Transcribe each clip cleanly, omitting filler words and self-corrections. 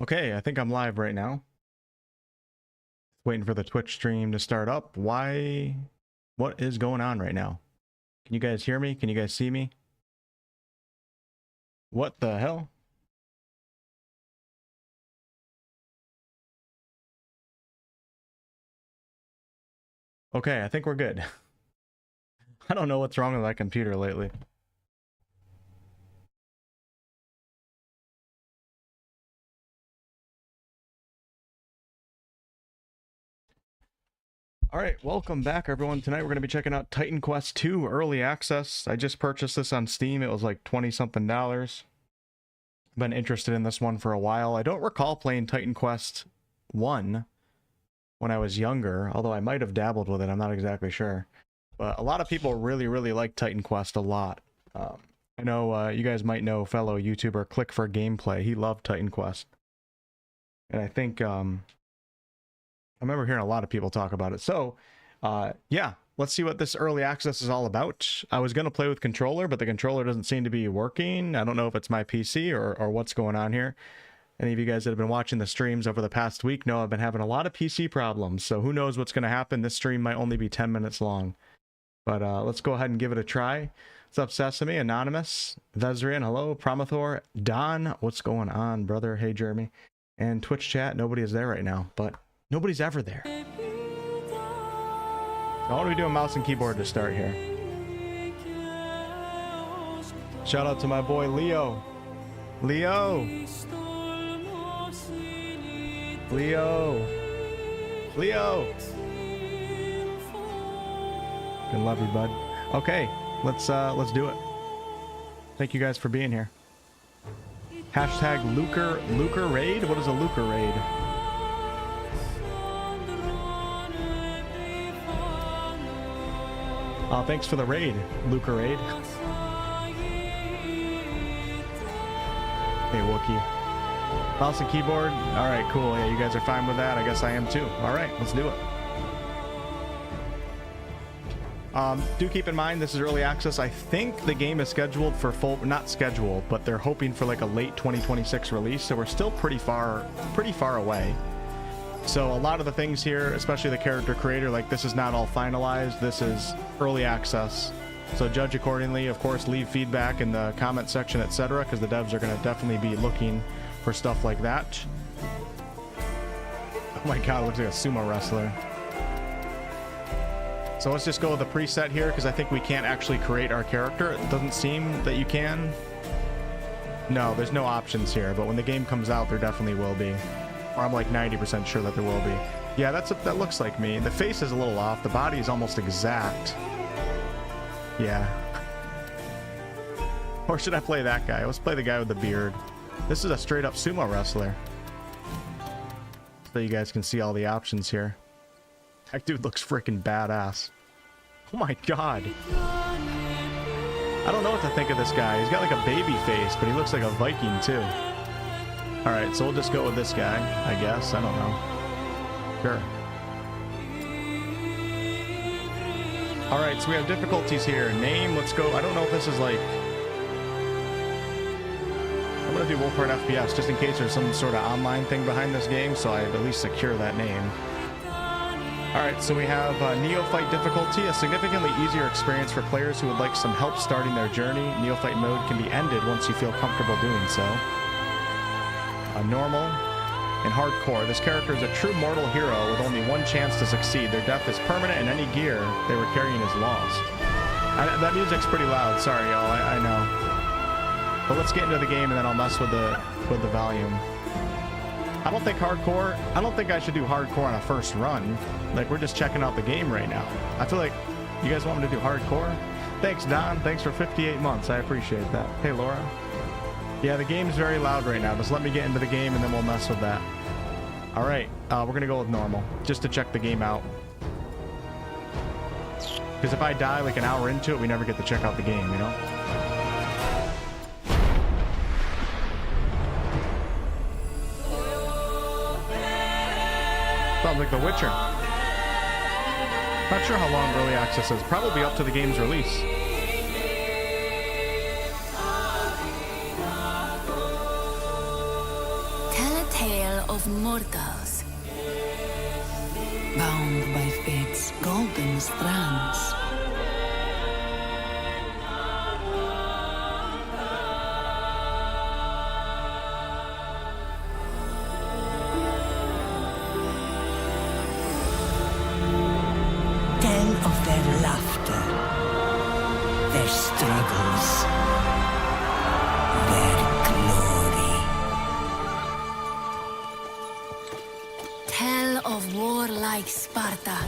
Okay, I think I'm live right now. Waiting for the Twitch stream to start up. Why? What is going on right now? Can you guys hear me? Can you guys see me? What the hell? Okay, I think we're good. I don't know what's wrong with my computer lately. All right, welcome back, everyone. Tonight we're going to be checking out Titan Quest 2 Early Access. I just purchased this on Steam. It was like $20-something. Been interested in this one for a while. I don't recall playing Titan Quest 1 when I was younger, although I might have dabbled with it. I'm not exactly sure. But a lot of people really like Titan Quest a lot. I know you guys might know fellow YouTuber Click for Gameplay. He loved Titan Quest. And I think... I remember hearing a lot of people talk about it. So, yeah, let's see what this early access is all about. I was going to play with controller, but the controller doesn't seem to be working. I don't know if it's my PC or what's going on here. Any of you guys that have been watching the streams over the past week know I've been having a lot of PC problems. So who knows what's going to happen. This stream might only be 10 minutes long. But let's go ahead and give it a try. What's up, Sesame, Anonymous, Vezrian, hello, Promathor, Don, what's going on, brother? Hey, Jeremy. And Twitch chat, nobody is there right now, but... nobody's ever there. So why don't we do a mouse and keyboard to start here? Shout out to my boy Leo. Leo. Leo. Leo. I love you, bud. Okay, let's do it. Thank you guys for being here. Hashtag Lucre raid. What is a Lucre raid? Thanks for the raid, Luca Raid. Hey, Wookie. Mouse and keyboard. All right, cool. Yeah, you guys are fine with that. I guess I am too. All right, let's do it. Do keep in mind, this is early access. I think the game is scheduled for full, not scheduled, but they're hoping for like a late 2026 release. So we're still pretty far away. So a lot of the things here, especially the character creator, like this is not all finalized. This is early access. So judge accordingly. Of course, leave feedback in the comment section, etc., because the devs are going to definitely be looking for stuff like that. Oh my god, it looks like a sumo wrestler. So let's just go with the preset here, because I think we can't actually create our character. It doesn't seem that you can. No, there's no options here, but when the game comes out, there definitely will be. Or I'm like 90% sure that there will be. Yeah, that looks like me. The face is a little off. The body is almost exact. Yeah. Or should I play that guy? Let's play the guy with the beard. This is a straight up sumo wrestler. So you guys can see all the options here. That dude looks freaking badass. Oh my god. I don't know what to think of this guy. He's got like a baby face, but he looks like a Viking too. Alright, so we'll just go with this guy, I guess. I don't know. Sure. Alright, so we have difficulties here. Name, let's go. I don't know if this is like... I'm going to do WolfheartFPS just in case there's some sort of online thing behind this game, so I at least secure that name. Alright, so we have Neophyte difficulty, a significantly easier experience for players who would like some help starting their journey. Neophyte mode can be ended once you feel comfortable doing so. Normal and hardcore. This character is a true mortal hero with only one chance to succeed. Their death is permanent and any gear they were carrying is lost. That music's pretty loud. Sorry, y'all. I know. But let's get into the game and then I'll mess with the volume. I don't think hardcore... I don't think I should do hardcore on a first run. Like, we're just checking out the game right now. I feel like you guys want me to do hardcore? Thanks, Don. Thanks for 58 months. I appreciate that. Hey, Laura. Yeah, the game's very loud right now. Just let me get into the game and then we'll mess with that. All right, we're going to go with normal just to check the game out. Because if I die like an hour into it, we never get to check out the game, you know? Sounds like The Witcher. Not sure how long early access is. Probably up to the game's release. Telltale of mortals. Bound by fate's golden strands. Tell of their laughter, their struggles, their glory. Tell of warlike Sparta.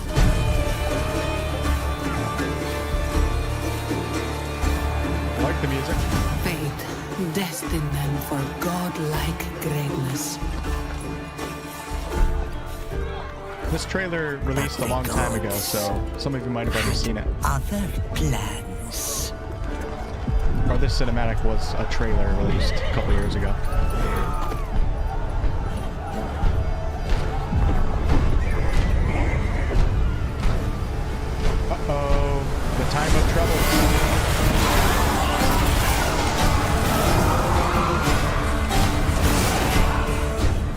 I like the music. Fate destined them for godlike greatness. This trailer released a long time ago, so some of you might have already seen it. Other plans. Or this cinematic was a trailer released a couple years ago. Uh-oh, the time of trouble.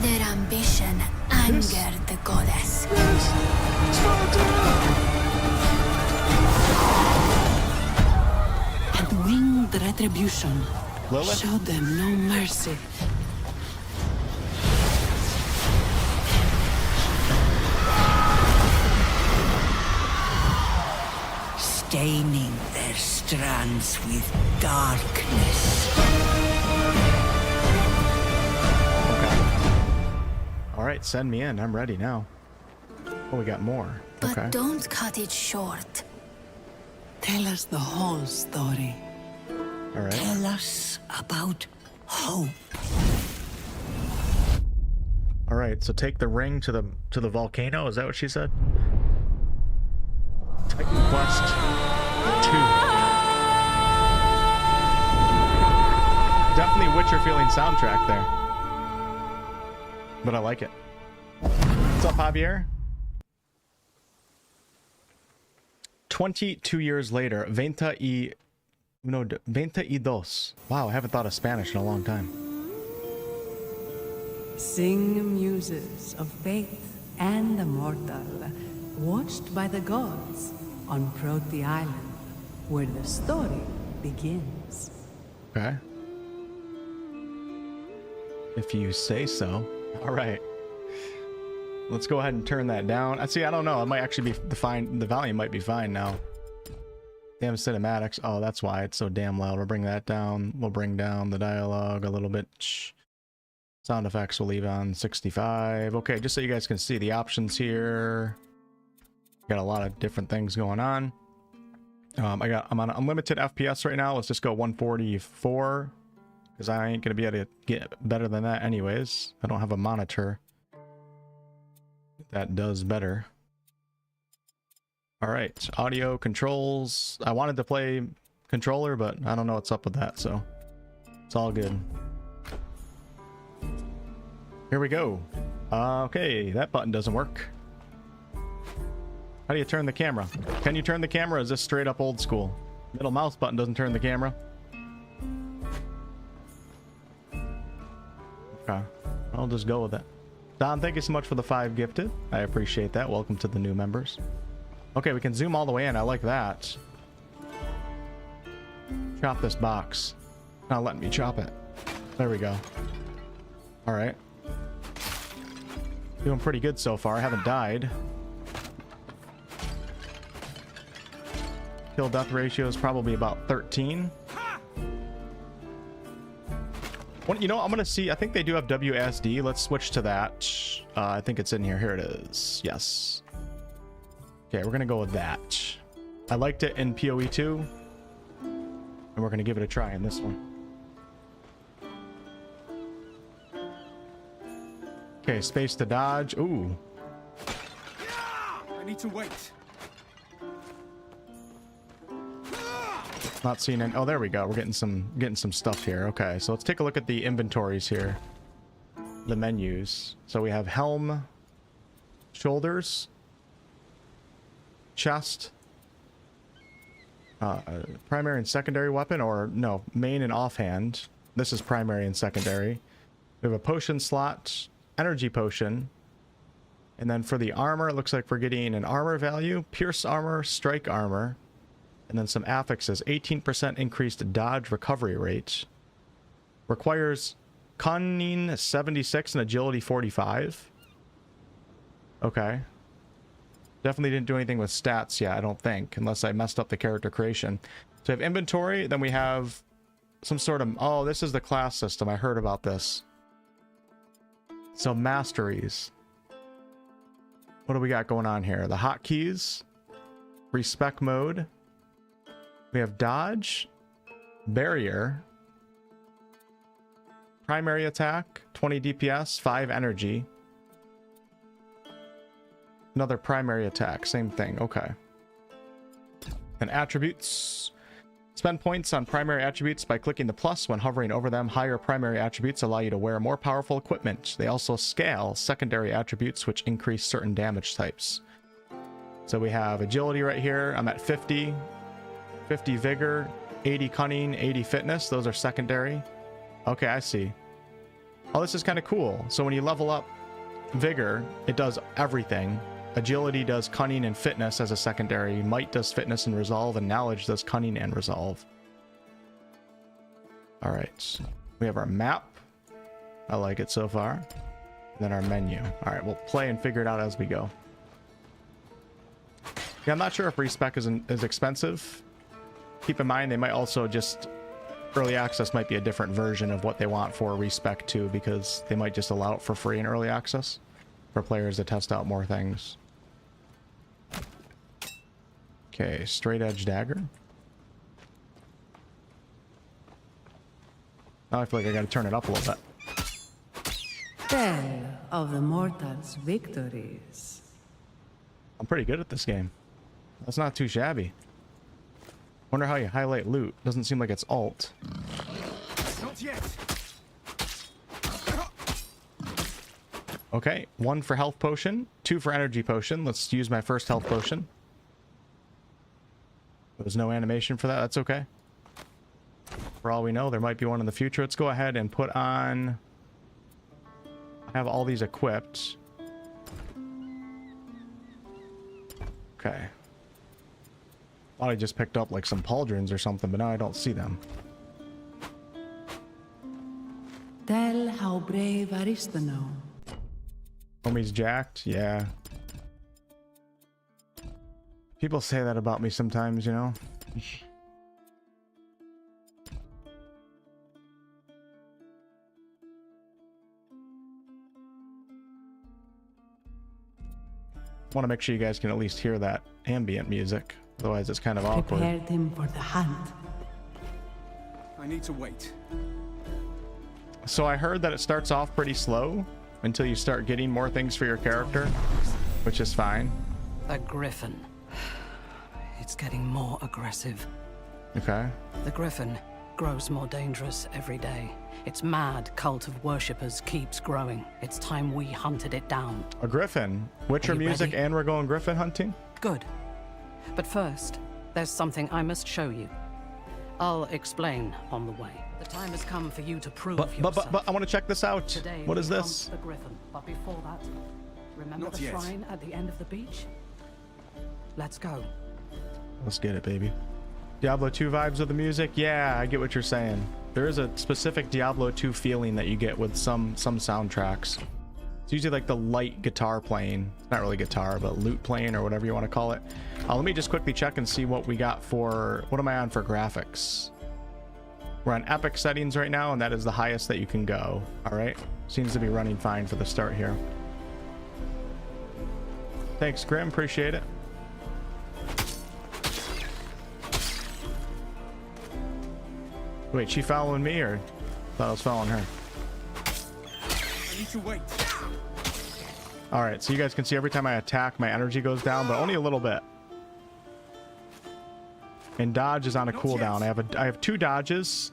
Their ambition angered the goddess. And winged retribution Lilith? showed them no mercy. Staining their strands with darkness. Alright, send me in. I'm ready now. Oh, we got more. But Okay. don't cut it short. Tell us the whole story. Alright. Tell us about hope. Alright, so take the ring to the volcano, is that what she said? Titan Quest 2. Definitely Witcher feeling soundtrack there. But I like it. What's up, Javier? 22 years later, 22. Wow, I haven't thought of Spanish in a long time. Sing muses of faith and the mortal, watched by the gods on Prote Island, where the story begins. Okay. If you say so. All right. Let's go ahead and turn that down. I see. I don't know. It might actually be fine. The volume might be fine now. Damn cinematics. Oh, that's why it's so damn loud. We'll bring that down. We'll bring down the dialogue a little bit. Shh. Sound effects we'll leave on 65. Okay, just so you guys can see the options here. Got a lot of different things going on. I'm on unlimited FPS right now. Let's just go 144 because I ain't gonna be able to get better than that anyways. I don't have a monitor that does better. All right, audio controls. I wanted to play controller, but I don't know what's up with that, so it's all good. Here we go. Okay, that button doesn't work. How do you turn the camera? Can you turn the camera, or is this straight up old school? Middle mouse button doesn't turn the camera. Okay, I'll just go with it. Don, thank you so much for the 5 gifted. I appreciate that. Welcome to the new members. Okay, we can zoom all the way in. I like that. Chop this box. Not letting me chop it. There we go. All right. Doing pretty good so far. I haven't died. Kill death ratio is probably about 13. Well, you know, I'm gonna see. I think they do have WSD. Let's switch to that. I think it's in here. Here it is. Yes. Okay, we're gonna go with that. I liked it in PoE 2, and we're gonna give it a try in this one. Okay, space to dodge. Ooh. I need to wait. Not seeing any. Oh, there we go. We're getting some stuff here. Okay, so let's take a look at the inventories here. The menus. So we have helm, shoulders, chest, primary and secondary weapon, or no, main and offhand. This is primary and secondary. We have a potion slot, energy potion. And then for the armor, it looks like we're getting an armor value, pierce armor, strike armor, and then some affixes. 18% increased dodge recovery rate. Requires cunning 76 and agility 45. Okay. Definitely didn't do anything with stats yet, I don't think, unless I messed up the character creation. So we have inventory, then we have some sort of... Oh, this is the class system. I heard about this. So masteries. What do we got going on here? The hotkeys, respec mode. We have dodge, barrier, primary attack, 20 DPS, 5 energy. Another primary attack, same thing. Okay. And attributes. Spend points on primary attributes by clicking the plus when hovering over them. Higher primary attributes allow you to wear more powerful equipment. They also scale secondary attributes which increase certain damage types. So we have agility right here. I'm at 50. 50 vigor, 80 cunning, 80 fitness. Those are secondary. Okay, I see. Oh, this is kind of cool. So when you level up vigor, it does everything. Agility does cunning and fitness as a secondary. Might does fitness and resolve, and knowledge does cunning and resolve. All right. We have our map. I like it so far. And then our menu. All right, we'll play and figure it out as we go. Yeah, I'm not sure if respec is expensive. Keep in mind, they might also just... Early access might be a different version of what they want for respec too, because they might just allow it for free in early access for players to test out more things. Okay, straight edge dagger. Now I feel like I gotta turn it up a little bit. Tell of the mortals' victories. I'm pretty good at this game. That's not too shabby. Wonder how you highlight loot. Doesn't seem like it's alt. Not yet. Okay, 1 for health potion, 2 for energy potion. Let's use my first health potion. There's no animation for that. That's okay. For all we know, there might be one in the future. Let's go ahead and put on... I have all these equipped. Okay. Thought I just picked up like some pauldrons or something, but now I don't see them. Tell how brave Aristano. Homie's jacked? Yeah. People say that about me sometimes, you know? Want to make sure you guys can at least hear that ambient music. Otherwise, it's kind of awkward. Prepared him for the hunt. I need to wait. So I heard that it starts off pretty slow until you start getting more things for your character, which is fine. A Gryphon. It's getting more aggressive. Okay. The Gryphon grows more dangerous every day. Its mad cult of worshippers keeps growing. It's time we hunted it down. A Gryphon. Witcher Are you music ready? and we're going Gryphon hunting? Good. But first, there's something I must show you. I'll explain on the way. The time has come for you to prove yourself. But I want to check this out. Today What is we this? hunt the Gryphon. But before that, remember Not the yet. shrine at the end of the beach? Let's go. Let's get it, baby. Diablo 2 vibes with the music? Yeah, I get what you're saying. There is a specific Diablo 2 feeling that you get with some soundtracks. It's usually like the light guitar playing. It's not really guitar, but lute playing or whatever you want to call it. Let me just quickly check and see what we got for... What am I on for graphics? We're on epic settings right now, and that is the highest that you can go. All right. Seems to be running fine for the start here. Thanks, Grim. Appreciate it. Wait, she following me or thought I was following her? I need to wait. All right, so you guys can see every time I attack, my energy goes down, but only a little bit. And dodge is on a cooldown. I have 2 dodges.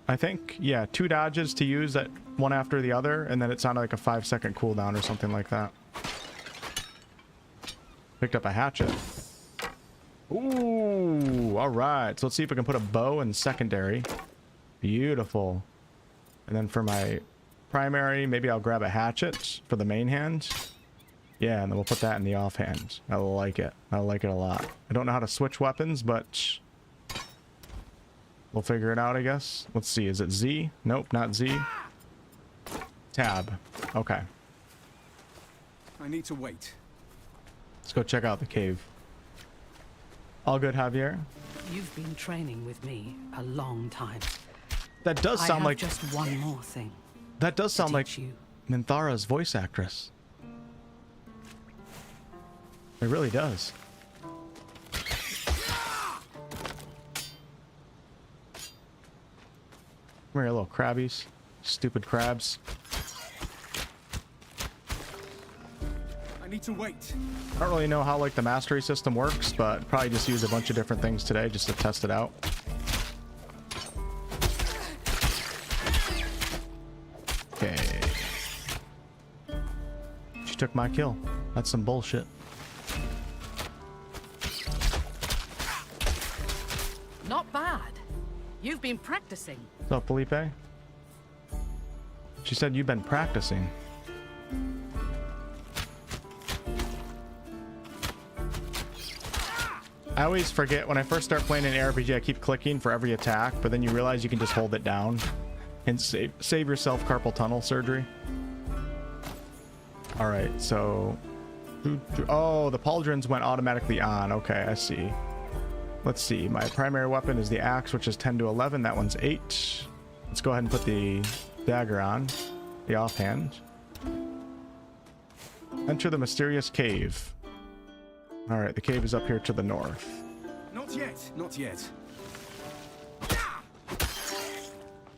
I think, yeah, 2 dodges to use that one after the other, and then it's on like a 5-second cooldown or something like that. Picked up a hatchet. Ooh, all right. So let's see if we can put a bow in secondary. Beautiful. And then for my primary. Maybe I'll grab a hatchet for the main hand. Yeah, and then we'll put that in the offhand. I like it. I like it a lot. I don't know how to switch weapons, but we'll figure it out, I guess. Let's see. Is it Z? Nope, not Z. Tab. Okay. I need to wait. Let's go check out the cave. All good, Javier? You've been training with me a long time. That does I sound have like... just one more thing. That does sound like teach you. Minthara's voice actress. It really does. Come here, little crabbies. Stupid crabs. I need to wait. I don't really know how like the mastery system works, but probably just use a bunch of different things today just to test it out. Okay. She took my kill. That's some bullshit. Not bad. You've been practicing. What's up, Felipe? She said you've been practicing. I always forget when I first start playing an RPG, I keep clicking for every attack, but then you realize you can just hold it down and save yourself carpal tunnel surgery. All right, so... Oh, the pauldrons went automatically on. Okay, I see. Let's see. My primary weapon is the axe, which is 10 to 11. That one's 8. Let's go ahead and put the dagger on. The offhand. Enter the mysterious cave. Alright, the cave is up here to the north. Not yet. Not yet.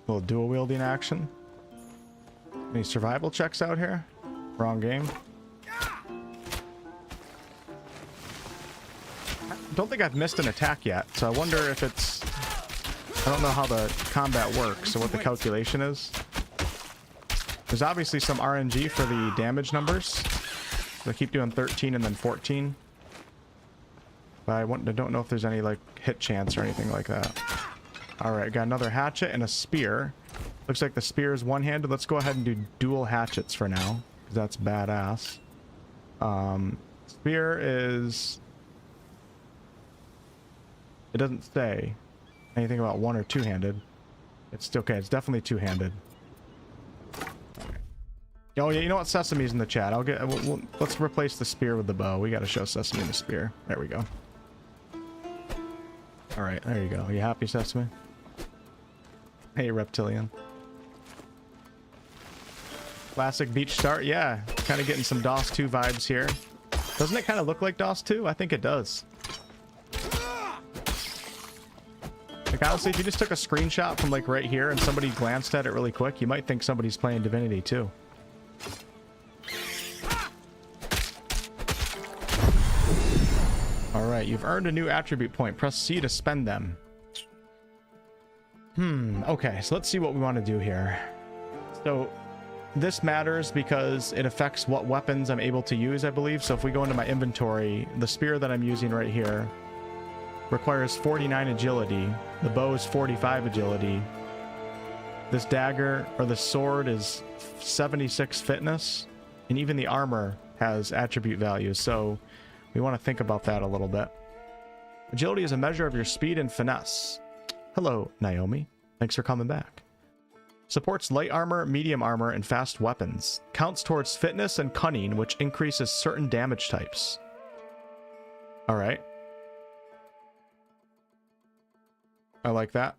Little dual wielding action. Any survival checks out here? Wrong game. I don't think I've missed an attack yet, so I wonder if it's... I don't know how the combat works, or what the calculation is. There's obviously some RNG for the damage numbers. So I keep doing 13 and then 14. But I don't know if there's any like hit chance or anything like that. Alright, got another hatchet and a spear. Looks like the spear is one-handed. Let's go ahead and do dual hatchets for now, because that's badass. Spear is... It doesn't say anything about one or two-handed. It's still okay. It's definitely two-handed. Oh yeah, you know what? Sesame's in the chat. Let's replace the spear with the bow. We got to show Sesame the spear. There we go. All right, there you go. Are you happy, Sesame? Hey, Reptilian. Classic beach start. Yeah, kind of getting some DOS 2 vibes here. Doesn't it kind of look like DOS 2? I think it does. Like, honestly, if you just took a screenshot from like right here and somebody glanced at it really quick, you might think somebody's playing Divinity 2. Alright, you've earned a new attribute point. Press C to spend them. Okay, so let's see what we want to do here. So, this matters because it affects what weapons I'm able to use, I believe. So if we go into my inventory, the spear that I'm using right here requires 49 agility. The bow is 45 agility. This dagger, or the sword, is 76 fitness. And even the armor has attribute values, so we want to think about that a little bit. Agility is a measure of your speed and finesse. Hello, Naomi. Thanks for coming back. Supports light armor, medium armor, and fast weapons. Counts towards fitness and cunning, which increases certain damage types. Alright. I like that.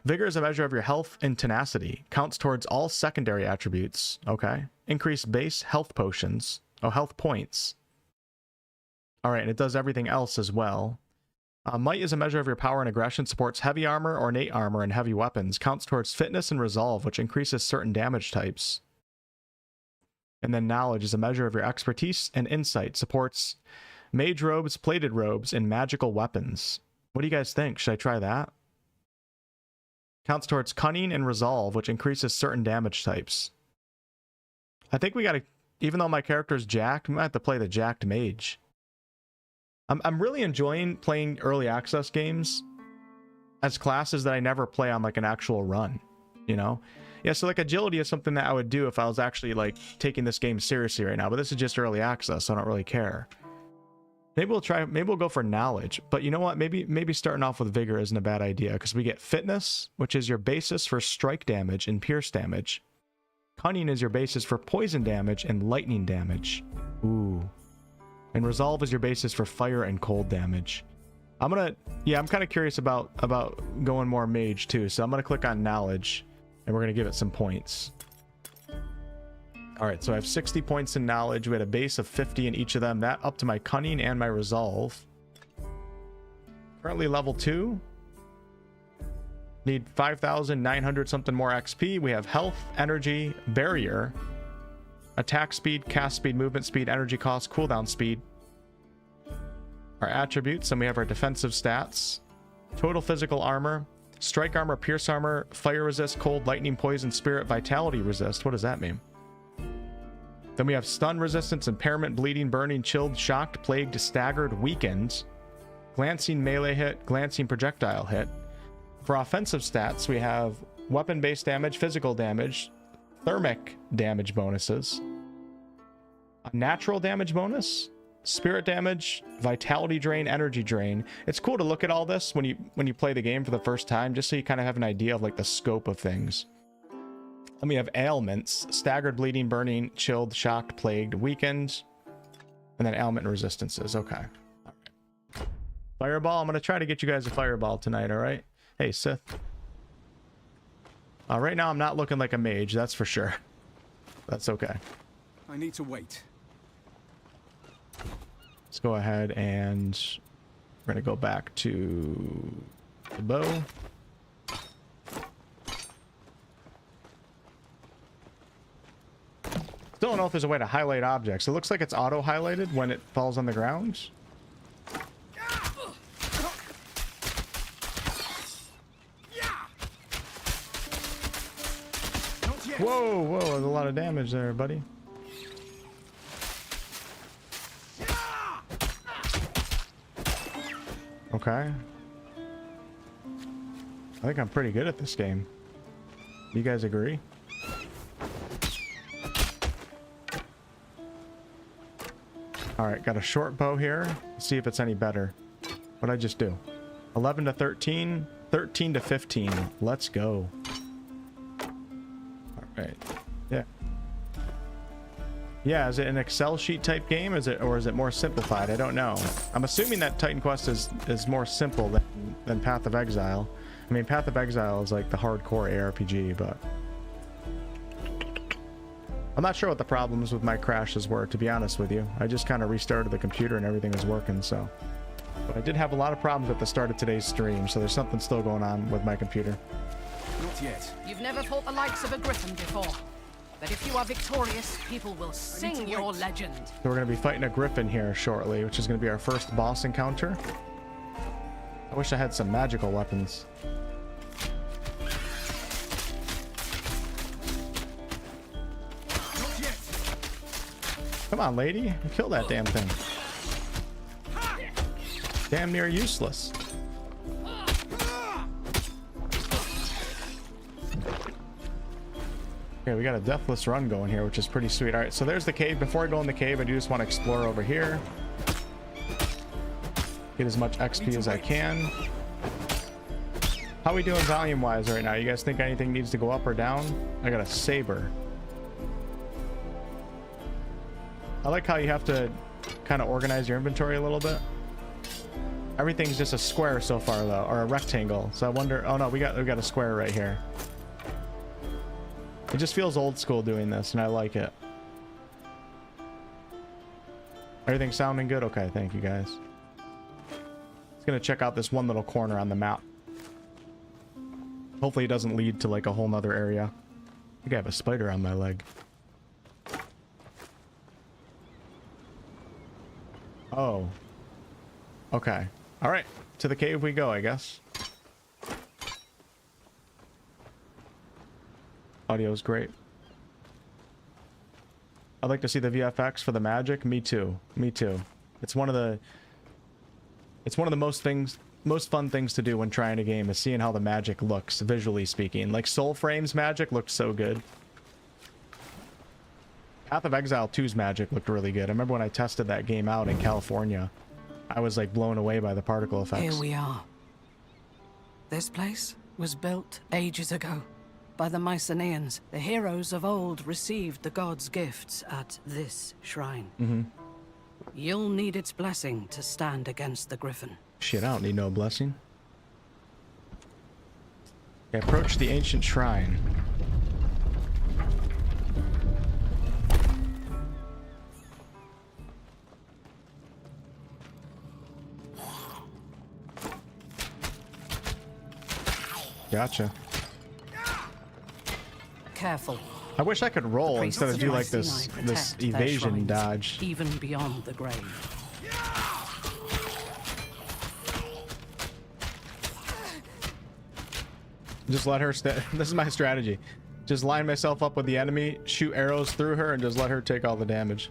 Vigor is a measure of your health and tenacity. Counts towards all secondary attributes. Okay. Increased base health potions. Oh, health points. Alright, and it does everything else as well. Might is a measure of your power and aggression. Supports heavy armor, ornate armor, and heavy weapons. Counts towards fitness and resolve, which increases certain damage types. And then knowledge is a measure of your expertise and insight. Supports mage robes, plated robes, and magical weapons. What do you guys think? Should I try that? Counts towards cunning and resolve, which increases certain damage types. I think we gotta, even though my character's jacked, we might have to play the jacked mage. I'm really enjoying playing early access games as classes that I never play on like an actual run, you know? Yeah, so like agility is something that I would do if I was actually like taking this game seriously right now, but this is just early access, so I don't really care. Maybe we'll go for knowledge, but you know what? Maybe starting off with vigor isn't a bad idea because we get fitness, which is your basis for strike damage and pierce damage. Cunning is your basis for poison damage and lightning damage. Ooh. And resolve is your basis for fire and cold damage. I'm kind of curious about going more mage too, so I'm gonna click on knowledge and we're gonna give it some points. All right, so I have 60 points in knowledge. We had a base of 50 in each of them. That up to my cunning and my resolve. Currently level 2. Need 5,900 something more XP. We have health, energy, barrier, attack speed, cast speed, movement speed, energy cost, cooldown speed. Our attributes, and we have our defensive stats. Total physical armor, strike armor, pierce armor, fire resist, cold, lightning, poison, spirit, vitality resist. What does that mean? Then we have stun resistance, impairment, bleeding, burning, chilled, shocked, plagued, staggered, weakened, glancing melee hit, glancing projectile hit. For offensive stats, we have weapon-based damage, physical damage, thermic damage bonuses, a natural damage bonus, spirit damage, vitality drain, energy drain. It's cool to look at all this when you play the game for the first time, just so you kind of have an idea of like the scope of things. Then we have ailments, staggered, bleeding, burning, chilled, shocked, plagued, weakened, and then ailment resistances. Okay. All right. Fireball. I'm going to try to get you guys a fireball tonight, all right? Hey, Sith. Right now, I'm not looking like a mage, that's for sure. That's okay. I need to wait. Let's go ahead and we're going to go back to the bow. Still don't know if there's a way to highlight objects. It looks like it's auto highlighted when it falls on the ground. Whoa, there's a lot of damage there, buddy. Okay. I think I'm pretty good at this game. You guys agree? Alright, got a short bow here. Let's see if it's any better. What'd I just do? 11 to 13, 13 to 15. Let's go. Alright. Yeah. Yeah, is it an Excel sheet type game? Is it more simplified? I don't know. I'm assuming that Titan Quest is more simple than Path of Exile. I mean, Path of Exile is like the hardcore ARPG, but I'm not sure what the problems with my crashes were, to be honest with you. I just kind of restarted the computer and everything was working, so. But I did have a lot of problems at the start of today's stream, so there's something still going on with my computer. Not yet. You've never fought the likes of a Gryphon before. But if you are victorious, people will sing your legend. So we're going to be fighting a Gryphon here shortly, which is going to be our first boss encounter. I wish I had some magical weapons. Not yet. Come on, lady. Kill that damn thing. Damn near useless. Okay, we got a deathless run going here, which is pretty sweet. All right, so there's the cave. Before I go in the cave, I do just want to explore over here. Get as much XP as I can. How we doing volume-wise right now? You guys think anything needs to go up or down? I got a saber. I like how you have to kind of organize your inventory a little bit. Everything's just a square so far, though, or a rectangle. So I wonder... Oh, no, we got a square right here. It just feels old school doing this, and I like it. Everything sounding good? Okay, thank you, guys. Just gonna check out this one little corner on the map. Hopefully it doesn't lead to, like, a whole nother area. I think I have a spider on my leg. Oh. Okay. Alright. To the cave we go, I guess. Audio's great. I'd like to see the VFX for the magic. Me too. Me too. It's one of the most fun things to do when trying a game is seeing how the magic looks, visually speaking. Like Soul Frame's magic looked so good. Path of Exile 2's magic looked really good. I remember when I tested that game out in California, I was like blown away by the particle effects. Here we are. This place was built ages ago by the Mycenaeans. The heroes of old received the gods' gifts at this shrine. Mm-hmm. You'll need its blessing to stand against the Gryphon. Shit, I don't need no blessing. Okay, approach the ancient shrine. Gotcha. Careful. I wish I could roll The instead of do like priests this of this protect their evasion shrines, dodge. even beyond the grave. Just let her stay. This is my strategy. Just line myself up with the enemy, shoot arrows through her, and just let her take all the damage.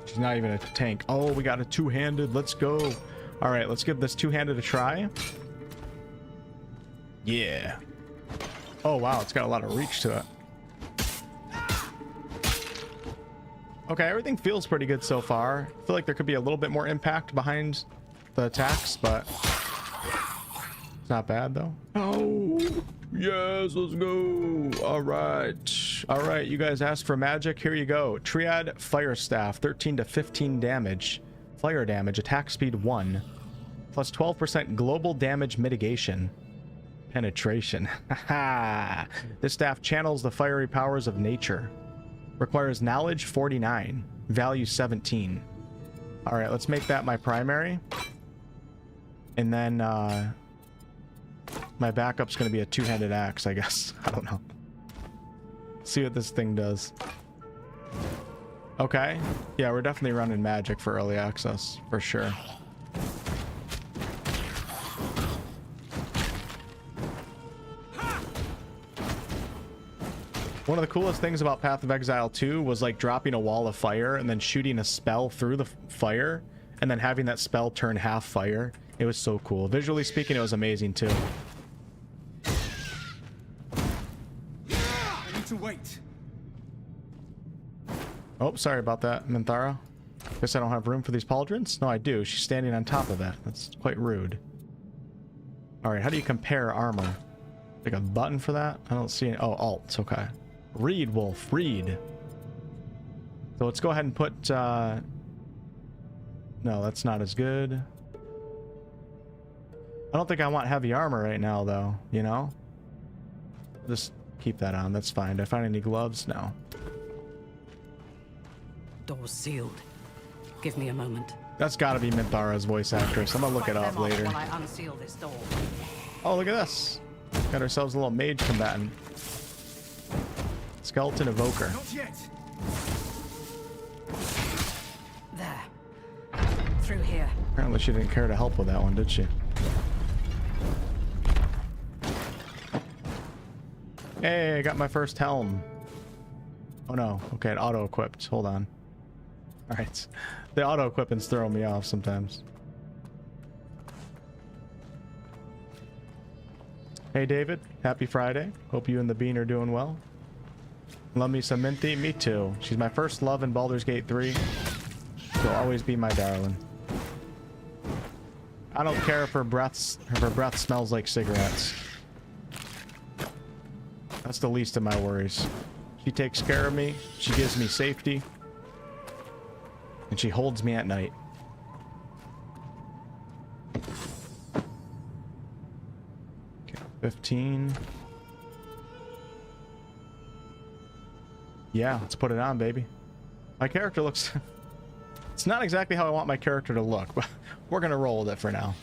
She's not even a tank. Oh, we got a two-handed. Let's go. All right, let's give this two-handed a try. Yeah. Oh, wow. It's got a lot of reach to it. Okay, everything feels pretty good so far. I feel like there could be a little bit more impact behind the attacks, but it's not bad, though. Oh, yes, let's go. All right, you guys asked for magic. Here you go. Triad Fire Staff, 13 to 15 damage. Fire damage, attack speed 1. Plus 12% global damage mitigation. Penetration. Haha. This staff channels the fiery powers of nature. Requires knowledge 49. Value 17. All right, let's make that my primary. And then my backup's going to be a two-handed axe, I guess. I don't know. See what this thing does. Okay. Yeah, we're definitely running magic for early access, for sure. One of the coolest things about Path of Exile 2 was like dropping a wall of fire and then shooting a spell through the fire and then having that spell turn half fire. It was so cool. Visually speaking, it was amazing too. I need to wait. Oh, sorry about that, Minthara. Guess I don't have room for these pauldrons? No, I do. She's standing on top of that. That's quite rude. Alright, how do you compare armor? Like a button for that? I don't see any. Oh, alt. Okay. Read, Wolf. Read. So let's go ahead and put... No, that's not as good. I don't think I want heavy armor right now, though. You know? Just keep that on. That's fine. Do I find any gloves? No. Door's sealed. Give me a moment. That's gotta be Minthara's voice actress. I'm gonna look it up later. While I unseal this door. Oh, look at this. Got ourselves a little mage combatant. Skeleton evoker. Not yet. There. Through here. Apparently she didn't care to help with that one, did she? Hey, I got my first helm. Oh no. Okay, it auto-equipped. Hold on. Alright. The auto-equipment's throwing me off sometimes. Hey David, happy Friday. Hope you and the bean are doing well. Love me some Minty? Me too. She's my first love in Baldur's Gate 3. She'll always be my darling. I don't care if her breath smells like cigarettes. That's the least of my worries. She takes care of me, she gives me safety, and she holds me at night. 15. Yeah, let's put it on, baby. My character looks... It's not exactly how I want my character to look, but we're gonna roll with it for now.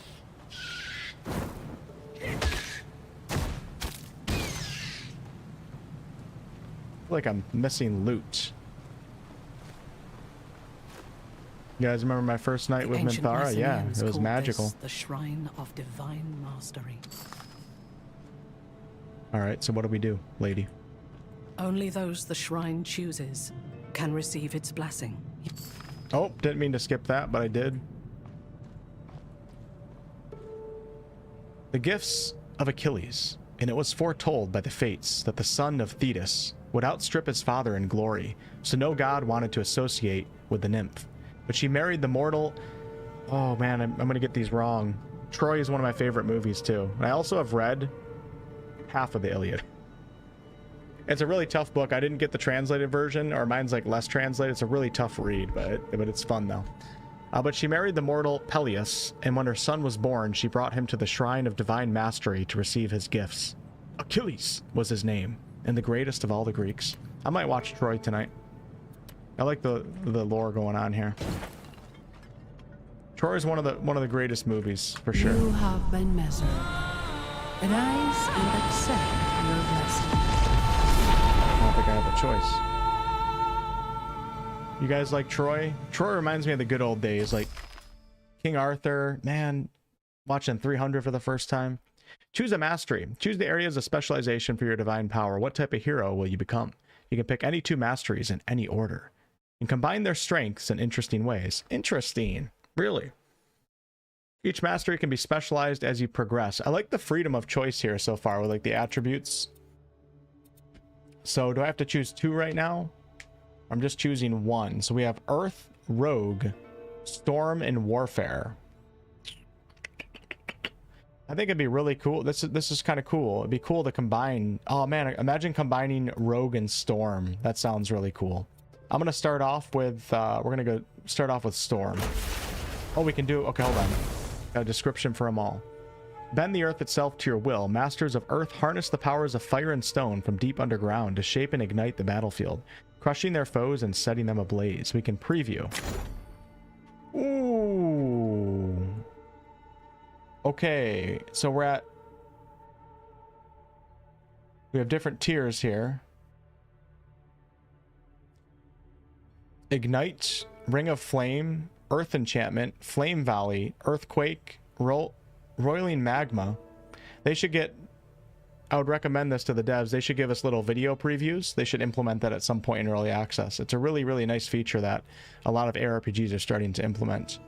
I feel like I'm missing loot. You guys remember my first night with Minthara? Yeah, it was magical. The Shrine of Divine Mastery. Alright, so what do we do, lady? Only those the shrine chooses can receive its blessing. Oh, didn't mean to skip that, but I did. The gifts of Achilles, and it was foretold by the fates that the son of Thetis would outstrip his father in glory, so no god wanted to associate with the nymph. But she married the mortal... Oh man, I'm gonna get these wrong. Troy is one of my favorite movies too. And I also have read half of the Iliad. It's a really tough book. I didn't get the translated version, or mine's like less translated. It's a really tough read, but it's fun though. But she married the mortal Peleus, and when her son was born, she brought him to the shrine of divine mastery to receive his gifts. Achilles was his name, and the greatest of all the Greeks. I might watch Troy tonight. I like the lore going on here. Troy is one of the greatest movies for sure. You have been measured. Rise and accept your blessing. I don't think I have a choice. You guys like Troy? Troy reminds me of the good old days, like King Arthur. Man, watching 300 for the first time. Choose a mastery. Choose the areas of specialization for your divine power. What type of hero will you become? You can pick any 2 masteries in any order and combine their strengths in interesting ways. Interesting. Really. Each mastery can be specialized as you progress. I like the freedom of choice here so far with like the attributes. So do I have to choose 2 right now? I'm just choosing 1. So we have Earth, Rogue, Storm, and Warfare. I think it'd be really cool. This is kind of cool. It'd be cool to combine. Oh man, imagine combining Rogue and Storm. That sounds really cool. I'm gonna start off with we're gonna go start off with Storm. Oh, we can do, okay, hold on. A description for them all. Bend the earth itself to your will. Masters of earth harness the powers of fire and stone from deep underground to shape and ignite the battlefield, crushing their foes and setting them ablaze. We can preview. Ooh. Okay, so we have different tiers here. Ignite, Ring of Flame, Earth Enchantment, Flame Valley, Earthquake, Roiling Magma. They should get... I would recommend this to the devs. They should give us little video previews. They should implement that at some point in early access. It's a really, really nice feature that a lot of ARPGs are starting to implement.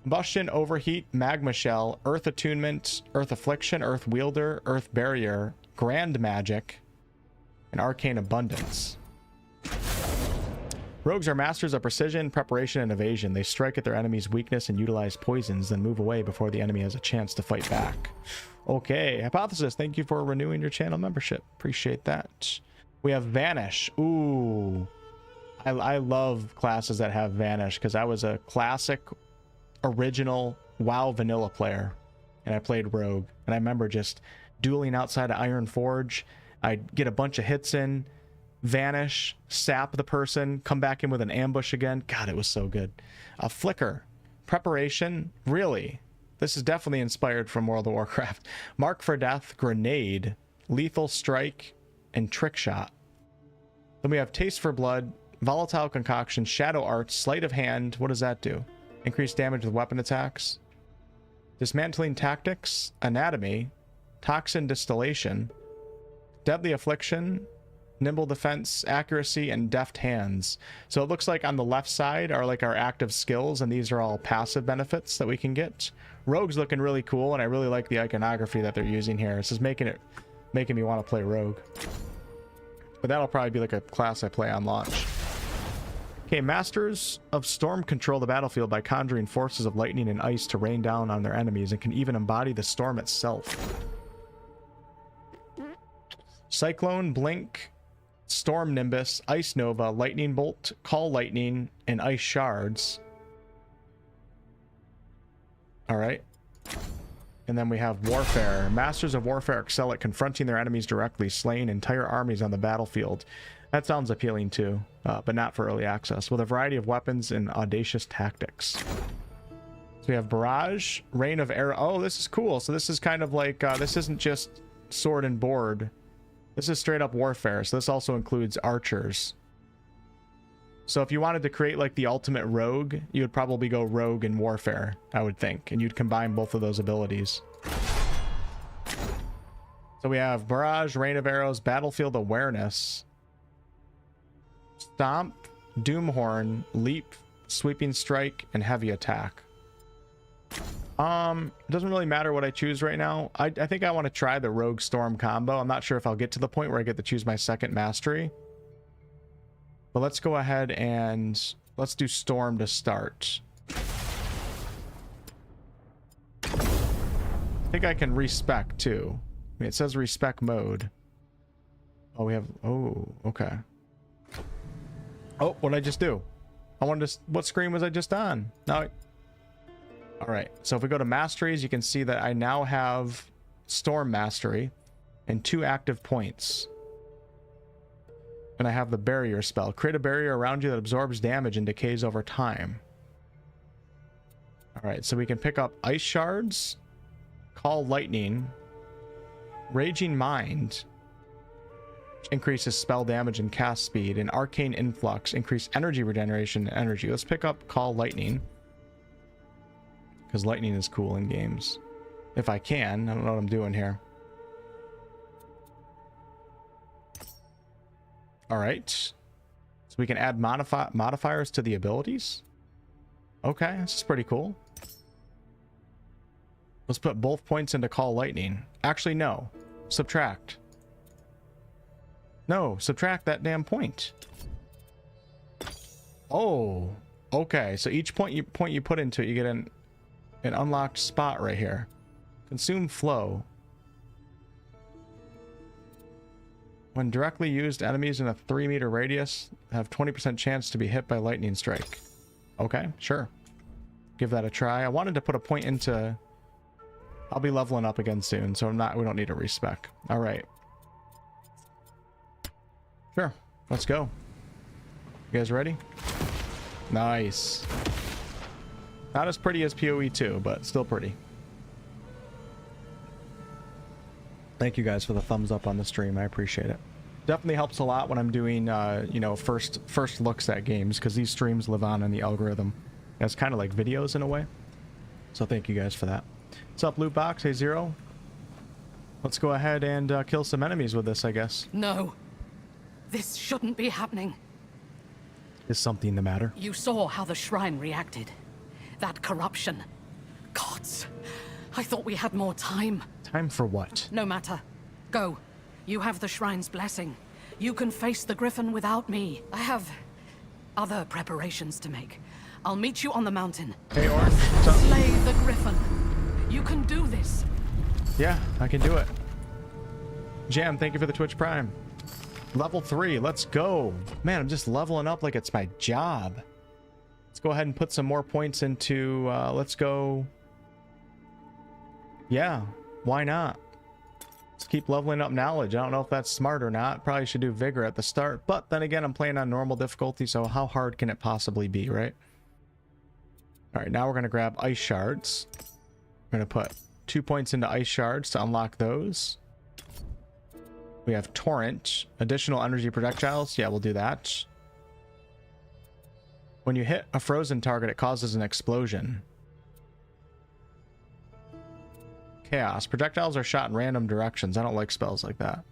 Combustion, Overheat, Magma Shell, Earth Attunement, Earth Affliction, Earth Wielder, Earth Barrier, Grand Magic, and Arcane Abundance. Rogues are masters of precision, preparation, and evasion. They strike at their enemy's weakness and utilize poisons, then move away before the enemy has a chance to fight back. Okay, Hypothesis, thank you for renewing your channel membership. Appreciate that. We have Vanish. Ooh. I love classes that have Vanish because I was a classic, original WoW vanilla player, and I played Rogue. And I remember just dueling outside of Iron Forge. I'd get a bunch of hits in, vanish, sap the person, come back in with an ambush again. God, it was so good. Flicker, Preparation, really? This is definitely inspired from World of Warcraft. Mark for Death, Grenade, Lethal Strike, and Trick Shot. Then we have Taste for Blood, Volatile Concoction, Shadow Arts, Sleight of Hand. What does that do? Increase damage with weapon attacks. Dismantling Tactics, Anatomy, Toxin Distillation, Deadly Affliction, Nimble Defense, Accuracy, and Deft Hands. So it looks like on the left side are like our active skills, and these are all passive benefits that we can get. Rogue's looking really cool, and I really like the iconography that they're using here. This is making me want to play Rogue. But that'll probably be like a class I play on launch. Okay, Masters of Storm control the battlefield by conjuring forces of lightning and ice to rain down on their enemies, and can even embody the storm itself. Cyclone, Blink, Storm Nimbus, Ice Nova, Lightning Bolt, Call Lightning, and Ice Shards. Alright. And then we have Warfare. Masters of Warfare excel at confronting their enemies directly, slaying entire armies on the battlefield. That sounds appealing too, but not for early access, with a variety of weapons and audacious tactics. So we have Barrage, Rain of Arrow. Oh, this is cool. So this is kind of like, this isn't just sword and board. This is straight up warfare. So this also includes archers. So if you wanted to create like the ultimate rogue, you would probably go rogue and warfare, I would think. And you'd combine both of those abilities. So we have Barrage, Rain of Arrows, Battlefield Awareness, Stomp, Doomhorn, Leap, Sweeping Strike, and Heavy Attack. It doesn't really matter what I choose right now. I think I want to try the Rogue Storm combo. I'm not sure if I'll get to the point where I get to choose my second mastery. But let's go ahead and let's do Storm to start. I think I can respec too. I mean, it says respec mode. Oh, we have, oh, okay. Oh, what did I just do? I wanted to, what screen was I just on? No. All right, so if we go to masteries, you can see that I now have Storm Mastery and 2 active points. And I have the barrier spell. Create a barrier around you that absorbs damage and decays over time. All right, so we can pick up Ice Shards, Call Lightning, Raging Mind, which increases spell damage and cast speed, and Arcane Influx, increase energy regeneration and energy. Let's pick up Call Lightning, because lightning is cool in games. If I can. I don't know what I'm doing here. All right. So we can add modifiers to the abilities. Okay, this is pretty cool. Let's put both points into Call Lightning. Actually, no. Subtract. No, subtract that damn point. Oh, okay. So each point you put into it, you get an unlocked spot right here. Consume flow. When directly used, enemies in a 3-meter radius have 20% chance to be hit by lightning strike. Okay, sure. Give that a try. I wanted to put a point into... I'll be leveling up again soon, so we don't need a respec. All right. Sure, let's go. You guys ready? Nice. Not as pretty as PoE 2, but still pretty. Thank you guys for the thumbs up on the stream. I appreciate it. Definitely helps a lot when I'm doing, you know, first looks at games, because these streams live on in the algorithm. It's kind of like videos in a way. So thank you guys for that. What's up, Loot Box? Hey, Zero. Let's go ahead and kill some enemies with this, I guess. No. This shouldn't be happening. Is something the matter? You saw how the shrine reacted. That corruption. Gods. I thought we had more time. Time for what? No matter. Go. You have the shrine's blessing. You can face the Gryphon without me. I have other preparations to make. I'll meet you on the mountain. Hey, Orn. What's up? Slay the Gryphon. You can do this. Yeah, I can do it. Jam, thank you for the Twitch Prime. Level 3, let's go. Man, I'm just leveling up like it's my job. Let's go ahead and put some more points into, let's go. Yeah, why not? Let's keep leveling up knowledge. I don't know if that's smart or not. Probably should do vigor at the start, but then again, I'm playing on normal difficulty, so how hard can it possibly be, right? All right, now we're gonna grab ice shards. We're gonna put 2 points into ice shards to unlock those. We have torrent, additional energy projectiles. Yeah, we'll do that. When you hit a frozen target, it causes an explosion. Chaos. Projectiles are shot in random directions. I don't like spells like that.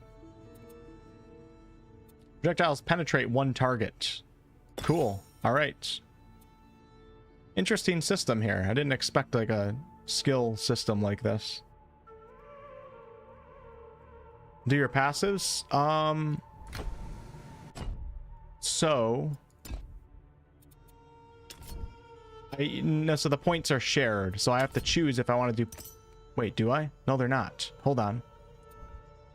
Projectiles penetrate one target. Cool. All right. Interesting system here. I didn't expect like a skill system like this. Do your passives. So so the points are shared, so I have to choose if I want to do. Wait, do I? No, they're not. Hold on.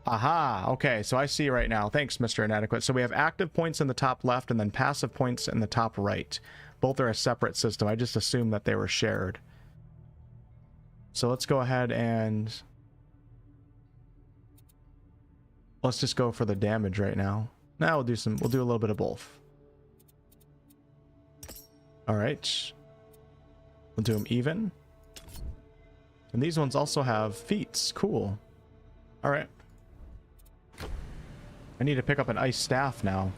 Aha, okay, so I see right now. Thanks, Mr. Inadequate. So we have active points in the top left and then passive points in the top right. Both are a separate system. I just assumed that they were shared. So let's go ahead and let's just go for the damage right now. Now we'll do a little bit of both. All right. We'll do them even. And these ones also have feats. Cool. All right. I need to pick up an ice staff now.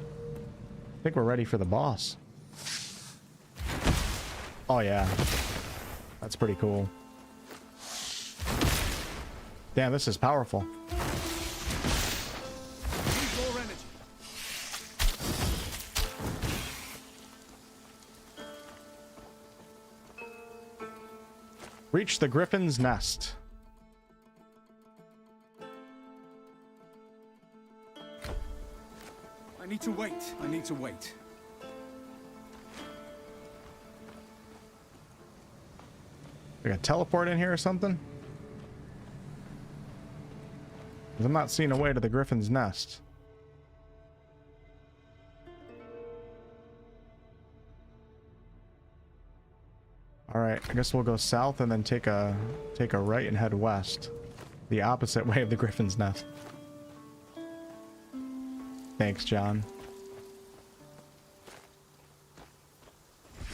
I think we're ready for the boss. Oh yeah. That's pretty cool. Damn, this is powerful. Reach the Gryphon's nest. I need to wait. I need to wait. Like a teleport in here or something? 'Cause I'm not seeing a way to the Gryphon's nest. Alright, I guess we'll go south and then take a right and head west. The opposite way of the Gryphon's nest. Thanks, John.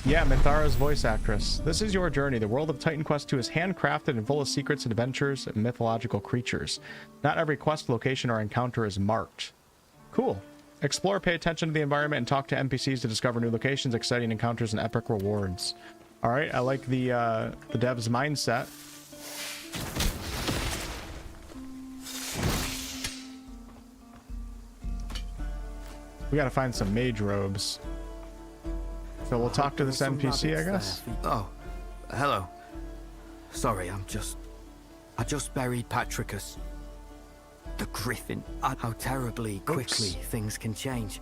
Yeah, Minthara's voice actress. This is your journey. The world of Titan Quest II is handcrafted and full of secrets and adventures and mythological creatures. Not every quest location or encounter is marked. Cool. Explore, pay attention to the environment, and talk to NPCs to discover new locations, exciting encounters, and epic rewards. Alright, I like the dev's mindset. We gotta find some mage robes. So we'll talk to this NPC, I guess. Oh, hello. Sorry, I just buried Patricus. The Gryphon. How terribly quickly things can change.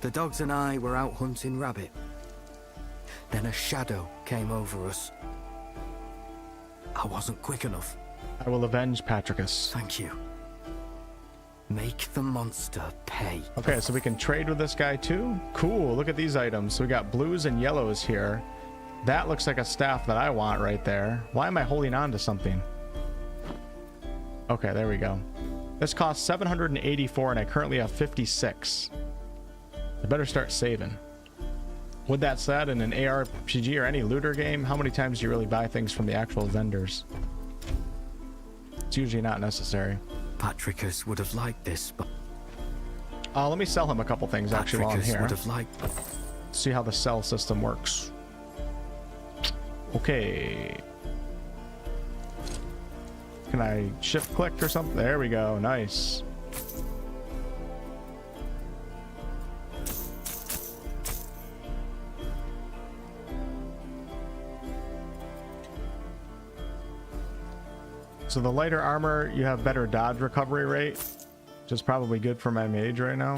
The dogs and I were out hunting rabbit. Then a shadow came over us. I wasn't quick enough. I will avenge Patricus. Thank you. Make the monster pay. Okay, so we can trade with this guy too? Cool, look at these items. So we got blues and yellows here. That looks like a staff that I want right there. Why am I holding on to something? Okay, there we go. This costs 784 and I currently have 56. I better start saving. With that said, in an ARPG or any looter game, how many times do you really buy things from the actual vendors? It's usually not necessary. Patricus would have liked this, but let me sell him a couple things actually while I'm Patricus here. would have liked. See how the sell system works. Okay. Can I shift click or something? There we go. Nice. So the lighter armor, you have better dodge recovery rate, which is probably good for my mage right now.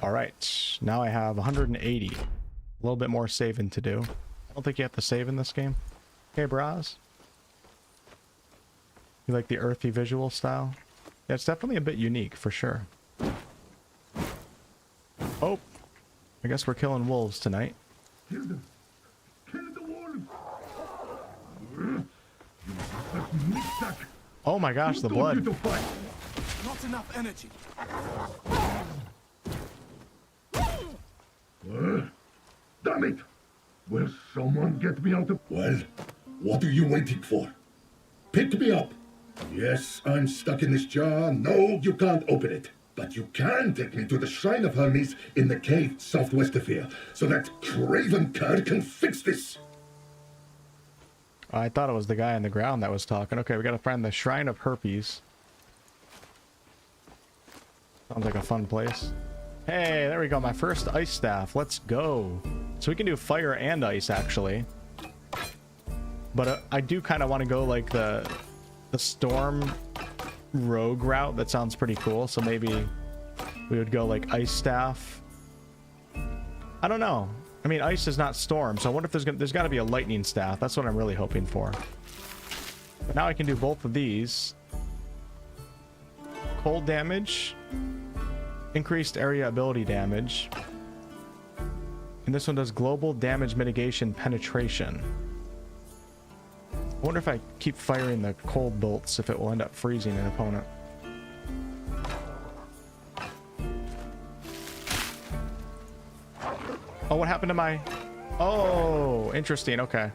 All right, now I have 180. A little bit more saving to do. I don't think you have to save in this game. Hey, Braz. You like the earthy visual style? Yeah, it's definitely a bit unique, for sure. Oh, I guess we're killing wolves tonight. Kill them. Kill the wolves. Oh my gosh, the blood. Not enough energy. Damn it! Will someone get me out of... Well, what are you waiting for? Pick me up. Yes, I'm stuck in this jar. No, you can't open it. But you can take me to the Shrine of Hermes in the cave southwest of here, so that craven cur can fix this. I thought it was the guy on the ground that was talking. Okay, we gotta find the Shrine of Herpes. Sounds like a fun place. Hey, there we go. My first ice staff. Let's go. So we can do fire and ice, actually. But I do kind of want to go like the storm rogue route. That sounds pretty cool. So maybe we would go like ice staff. I don't know. I mean, ice is not storm, so I wonder if there's got to be a lightning staff. That's what I'm really hoping for. But now I can do both of these. Cold damage, increased area ability damage, and this one does global damage mitigation penetration. I wonder if I keep firing the cold bolts if it will end up freezing an opponent. Oh, what happened to my... Oh, interesting. Okay.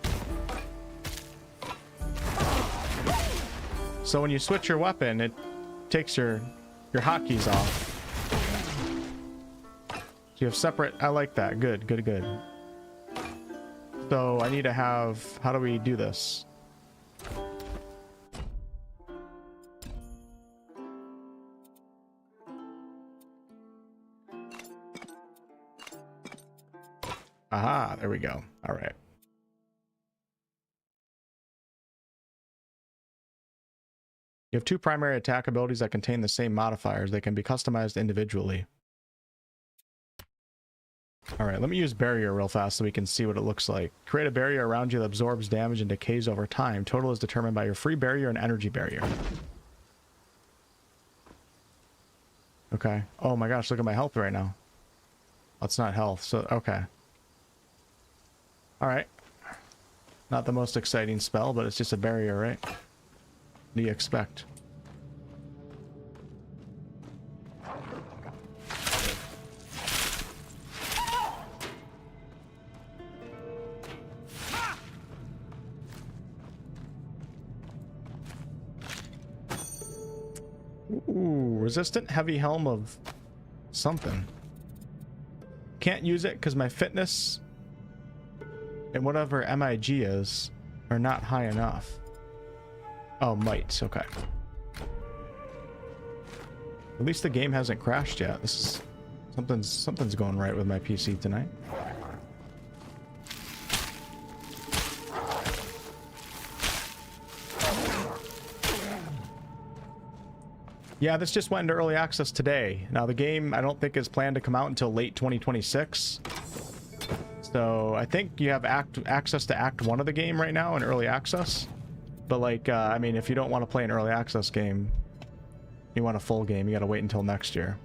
So when you switch your weapon, it takes your hotkeys off. So you have separate... I like that. Good, good, good. So I need to have... How do we do this? Aha, there we go. All right. You have 2 primary attack abilities that contain the same modifiers. They can be customized individually. All right, let me use barrier real fast so we can see what it looks like. Create a barrier around you that absorbs damage and decays over time. Total is determined by your free barrier and energy barrier. Okay. Oh my gosh, look at my health right now. That's not health, so okay. All right. Not the most exciting spell, but it's just a barrier, right? What do you expect? Ooh, resistant heavy helm of something. Can't use it because my fitness and whatever MIG is are not high enough. Oh, might. Okay. At least the game hasn't crashed yet. This is something's going right with my PC tonight. Yeah, this just went into early access today. Now the game I don't think is planned to come out until late 2026. So I think you have access to Act 1 of the game right now in early access. But like, I mean, if you don't want to play an early access game, you want a full game, you gotta wait until next year.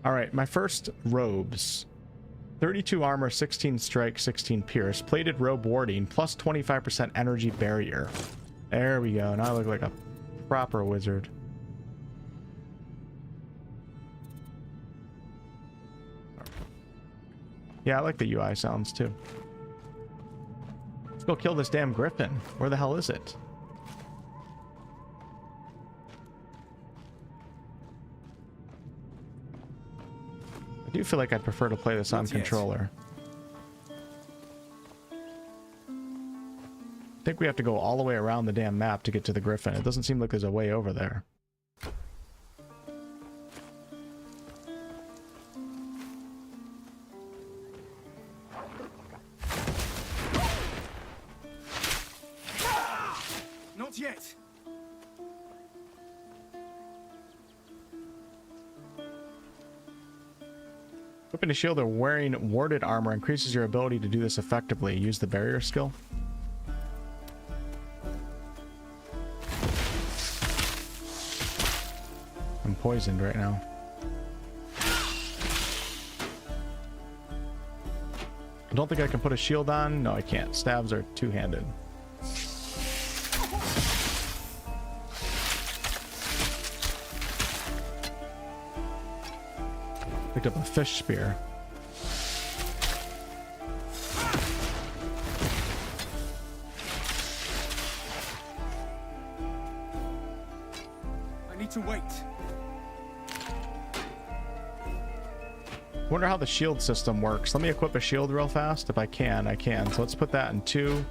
Alright, my first robes. 32 armor, 16 strike, 16 pierce. Plated robe warding, plus 25% energy barrier. There we go, now I look like a proper wizard. Yeah, I like the UI sounds too. Let's go kill this damn Gryphon. Where the hell is it? I do feel like I'd prefer to play this on controller. I think we have to go all the way around the damn map to get to the Gryphon. It doesn't seem like there's a way over there. Not yet. Equipping a shield or wearing warded armor increases your ability to do this effectively. Use the barrier skill. I'm poisoned right now. I don't think I can put a shield on. No, I can't. Stabs are two-handed. Picked up a fish spear. I need to wait. Wonder how the shield system works. Let me equip a shield real fast. If I can, I can. So let's put that in 2.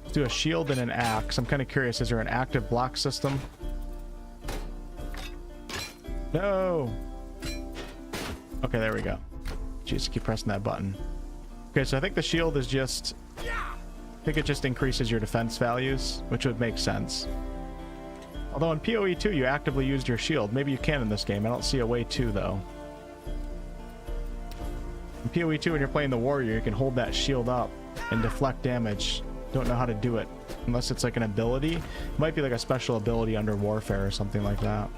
Let's do a shield and an axe. I'm kind of curious, is there an active block system? No! Okay, there we go. Jeez, keep pressing that button. Okay, so I think the shield is just... I think it just increases your defense values, which would make sense. Although in PoE 2, you actively used your shield. Maybe you can in this game. I don't see a way to, though. In PoE 2, when you're playing the warrior, you can hold that shield up and deflect damage. Don't know how to do it. Unless it's like an ability. It might be like a special ability under warfare or something like that.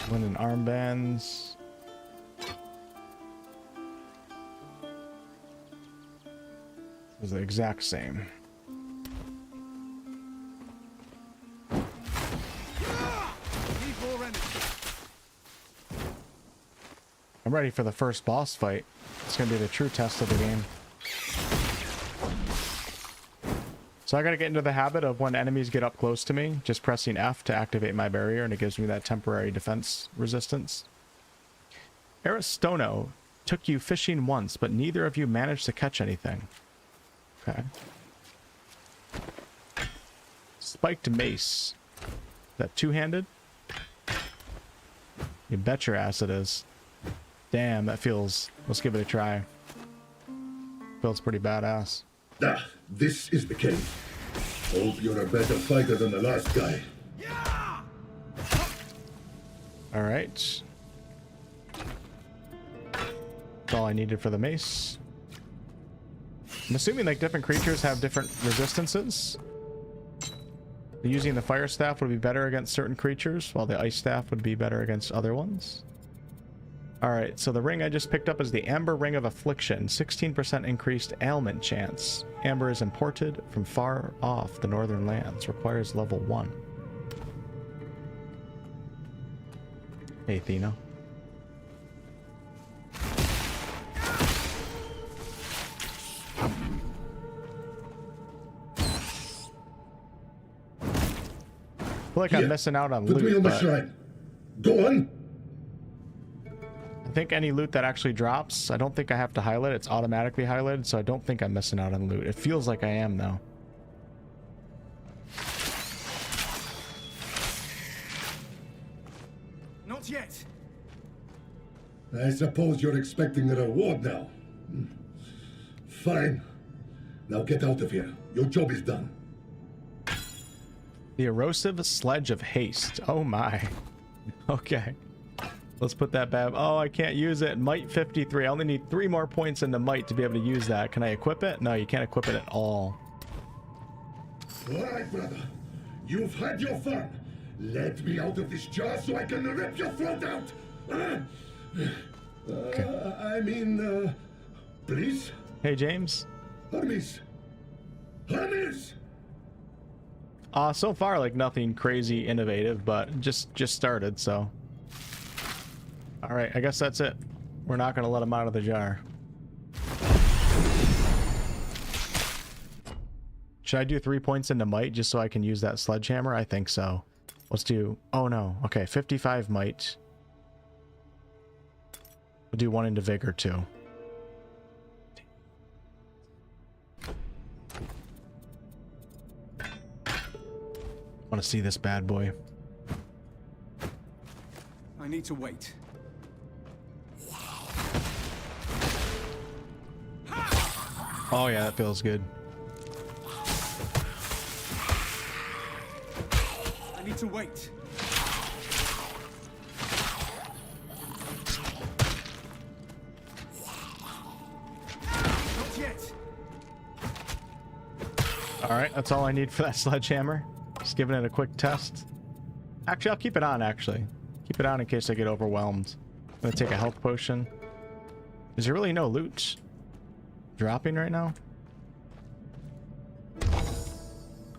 Linen armbands. It's the exact same. I'm ready for the first boss fight. It's gonna be the true test of the game. So I gotta get into the habit of when enemies get up close to me, just pressing F to activate my barrier, and it gives me that temporary defense resistance. Aristono took you fishing once, but neither of you managed to catch anything. Okay. Spiked mace. Is that two-handed? You bet your ass it is. Damn, that feels... Let's give it a try. Feels pretty badass. Ah, this is the cave. Hope you're a better fighter than the last guy. Alright. That's all I needed for the mace. I'm assuming like different creatures have different resistances. Using the fire staff would be better against certain creatures, while the ice staff would be better against other ones. Alright, so the ring I just picked up is the Amber Ring of Affliction. 16% increased ailment chance. Amber is imported from far off the northern lands. Requires level 1. Hey, Athena. I feel like I'm missing out on Put me loot, on the but shrine. Go on. I think any loot that actually drops, I don't think I have to highlight. It's automatically highlighted, so I don't think I'm missing out on loot. It feels like I am, though. Not yet. I suppose you're expecting a reward now. Fine. Now get out of here. Your job is done. The Erosive Sledge of Haste. Oh my. Okay. Let's put that bad. Oh, I can't use it. Might 53. I only need 3 more points into Might to be able to use that. Can I equip it? No, you can't equip it at all. All right, brother. You've had your fun. Let me out of this jar so I can rip your throat out. Please? Hey, James. Hermes. Hermes! So far, like, nothing crazy innovative, but just started, so. Alright, I guess that's it. We're not going to let him out of the jar. Should I do 3 points into Might just so I can use that sledgehammer? I think so. Let's do... Oh, no. Okay, 55 Might. We'll do 1 into Vigor, too. Want to see this bad boy. I need to wait. Oh yeah, that feels good. I need to wait. Not yet. Alright, that's all I need for that sledgehammer. Just giving it a quick test. Actually, I'll keep it on, actually. Keep it on in case I get overwhelmed. I'm gonna take a health potion. Is there really no loot dropping right now?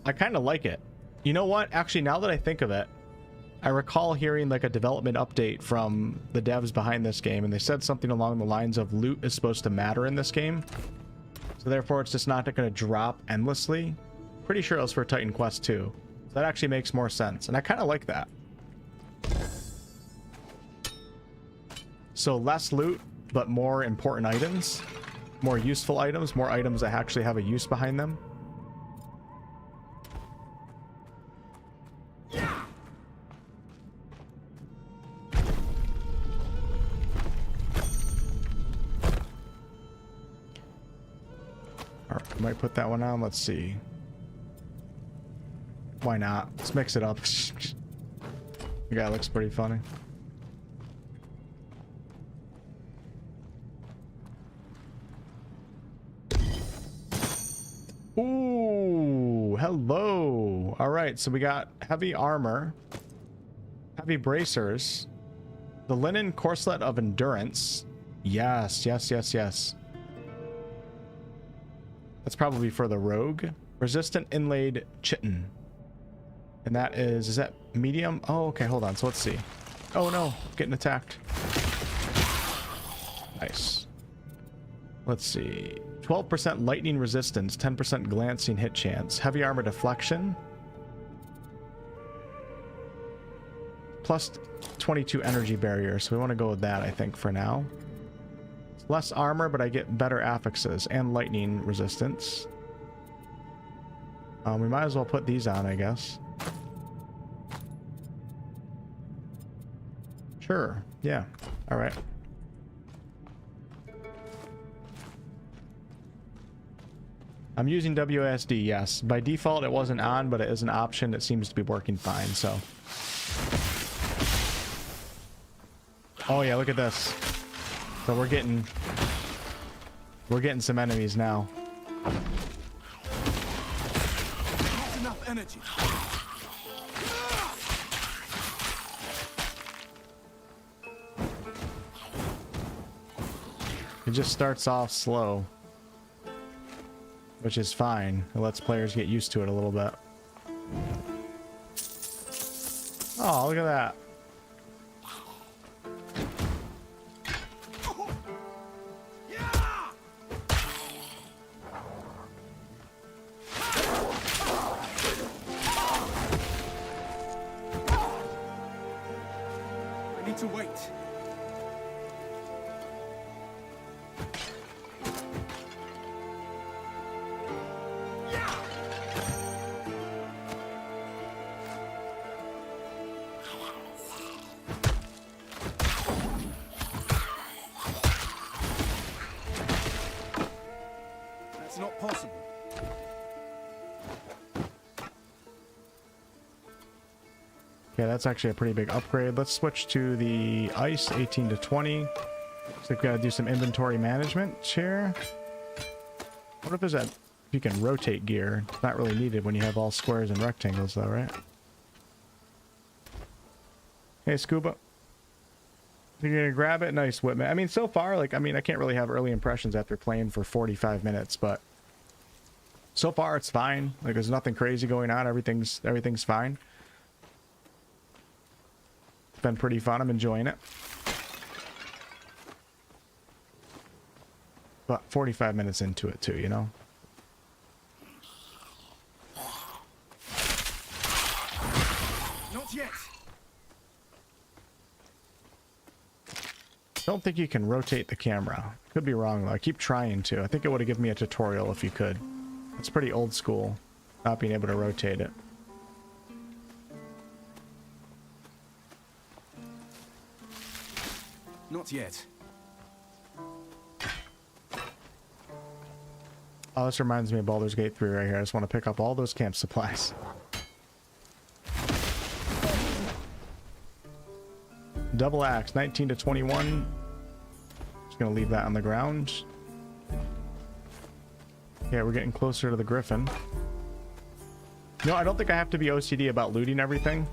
I kind of like it. You know what? Actually, now that I think of it, I recall hearing like a development update from the devs behind this game, and they said something along the lines of loot is supposed to matter in this game. So therefore, it's just not going to drop endlessly. Pretty sure it was for Titan Quest 2. So that actually makes more sense, and I kind of like that. So less loot, but more important items. More useful items, more items that actually have a use behind them. Alright, might put that one on. Let's see. Why not? Let's mix it up. The guy looks pretty funny. Ooh, hello. All right, so we got heavy armor, heavy bracers, the linen corselet of endurance. Yes, yes, yes, yes. That's probably for the rogue. Resistant inlaid chitin. And that is that medium? Oh, okay, hold on. So let's see. Oh no, getting attacked. Nice. Let's see. 12% lightning resistance, 10% glancing hit chance, heavy armor deflection, plus 22 energy barrier. So we want to go with that, I think, for now. It's less armor, but I get better affixes and lightning resistance. We might as well put these on, I guess. Sure. Yeah. All right. I'm using WASD, yes. By default, it wasn't on, but it is an option. It seems to be working fine, so. Oh yeah, look at this. So we're getting some enemies now. Not enough energy. It just starts off slow, which is fine. It lets players get used to it a little bit. Oh, look at that. I need to wait. That's not possible. Okay, that's actually a pretty big upgrade. Let's switch to the ice, 18 to 20. So we've got to do some inventory management here. What if there's that? You can rotate gear. It's not really needed when you have all squares and rectangles, though, right? Hey, Scuba. You're gonna grab it? Nice, Whitman. I mean, so far, like, I mean, I can't really have early impressions after playing for 45 minutes, but so far it's fine. Like, there's nothing crazy going on. Everything's fine. It's been pretty fun. I'm enjoying it. But 45 minutes into it too, you know? Not yet. Don't think you can rotate the camera. Could be wrong though. I keep trying to. I think it would have given me a tutorial if you could. It's pretty old school, not being able to rotate it. Not yet. Oh, this reminds me of Baldur's Gate 3 right here. I just want to pick up all those camp supplies. Double axe, 19 to 21. Just gonna leave that on the ground. Yeah, we're getting closer to the Gryphon. No, I don't think I have to be OCD about looting everything,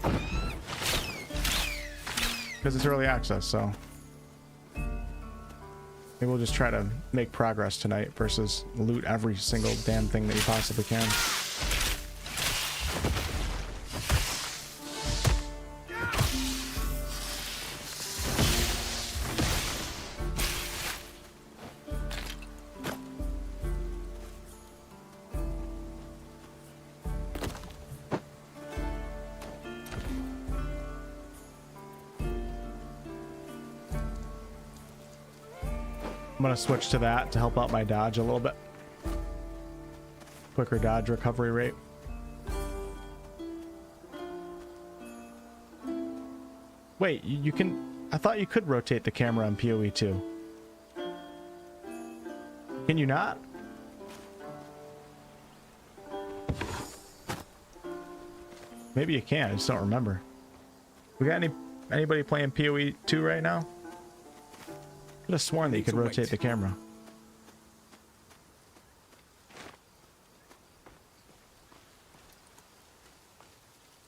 because it's early access, so maybe we'll just try to make progress tonight versus loot every single damn thing that you possibly can. I'm gonna switch to that to help out my dodge a little bit. Quicker dodge recovery rate. Wait, you can... I thought you could rotate the camera on PoE 2. Can you not? Maybe you can, I just don't remember. We got anybody playing PoE 2 right now? Could have sworn that you could rotate the camera.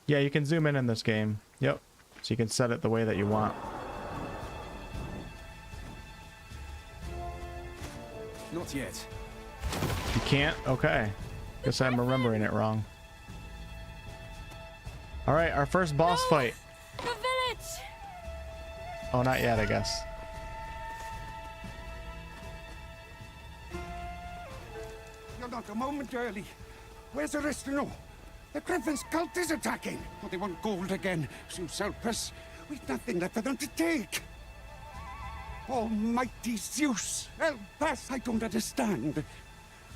Yeah, you can zoom in this game. Yep. So you can set it the way that you want. Not yet. You can't? Okay. Guess I'm remembering it wrong. Alright, our first boss fight. The village! Oh, not yet, I guess. You're not a moment early. Where's the rest to know? The Gryphon's cult is attacking. Oh, they want gold again. Zeus help us. We've nothing left for them to take. Almighty Zeus, help us. I don't understand.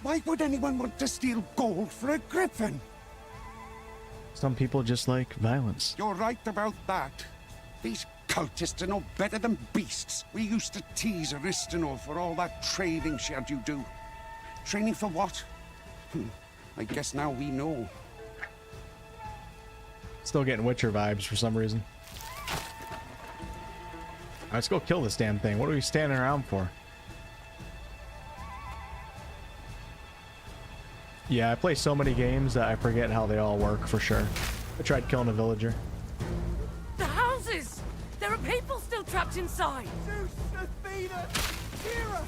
Why would anyone want to steal gold for a Gryphon? Some people just like violence. You're right about that. These cultists are no better than beasts. We used to tease Aristino for all that training she had you do. Training for what? I guess now we know. Still getting Witcher vibes for some reason. Let's go kill this damn thing. What are we standing around for? Yeah, I play so many games that I forget how they all work for sure. I tried killing a villager. The houses! There are people still trapped inside! Zeus, Athena, Hera,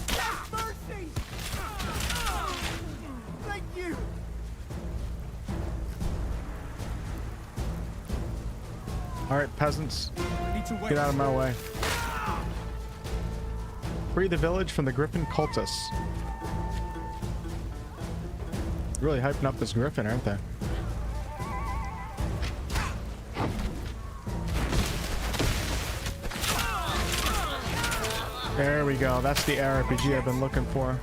have mercy! Thank you! Alright, peasants. Need to wait. Get out of my way. Free the village from the Gryphon cultists. Really hyping up this Gryphon, aren't they? There we go. That's the arpg I've been looking for.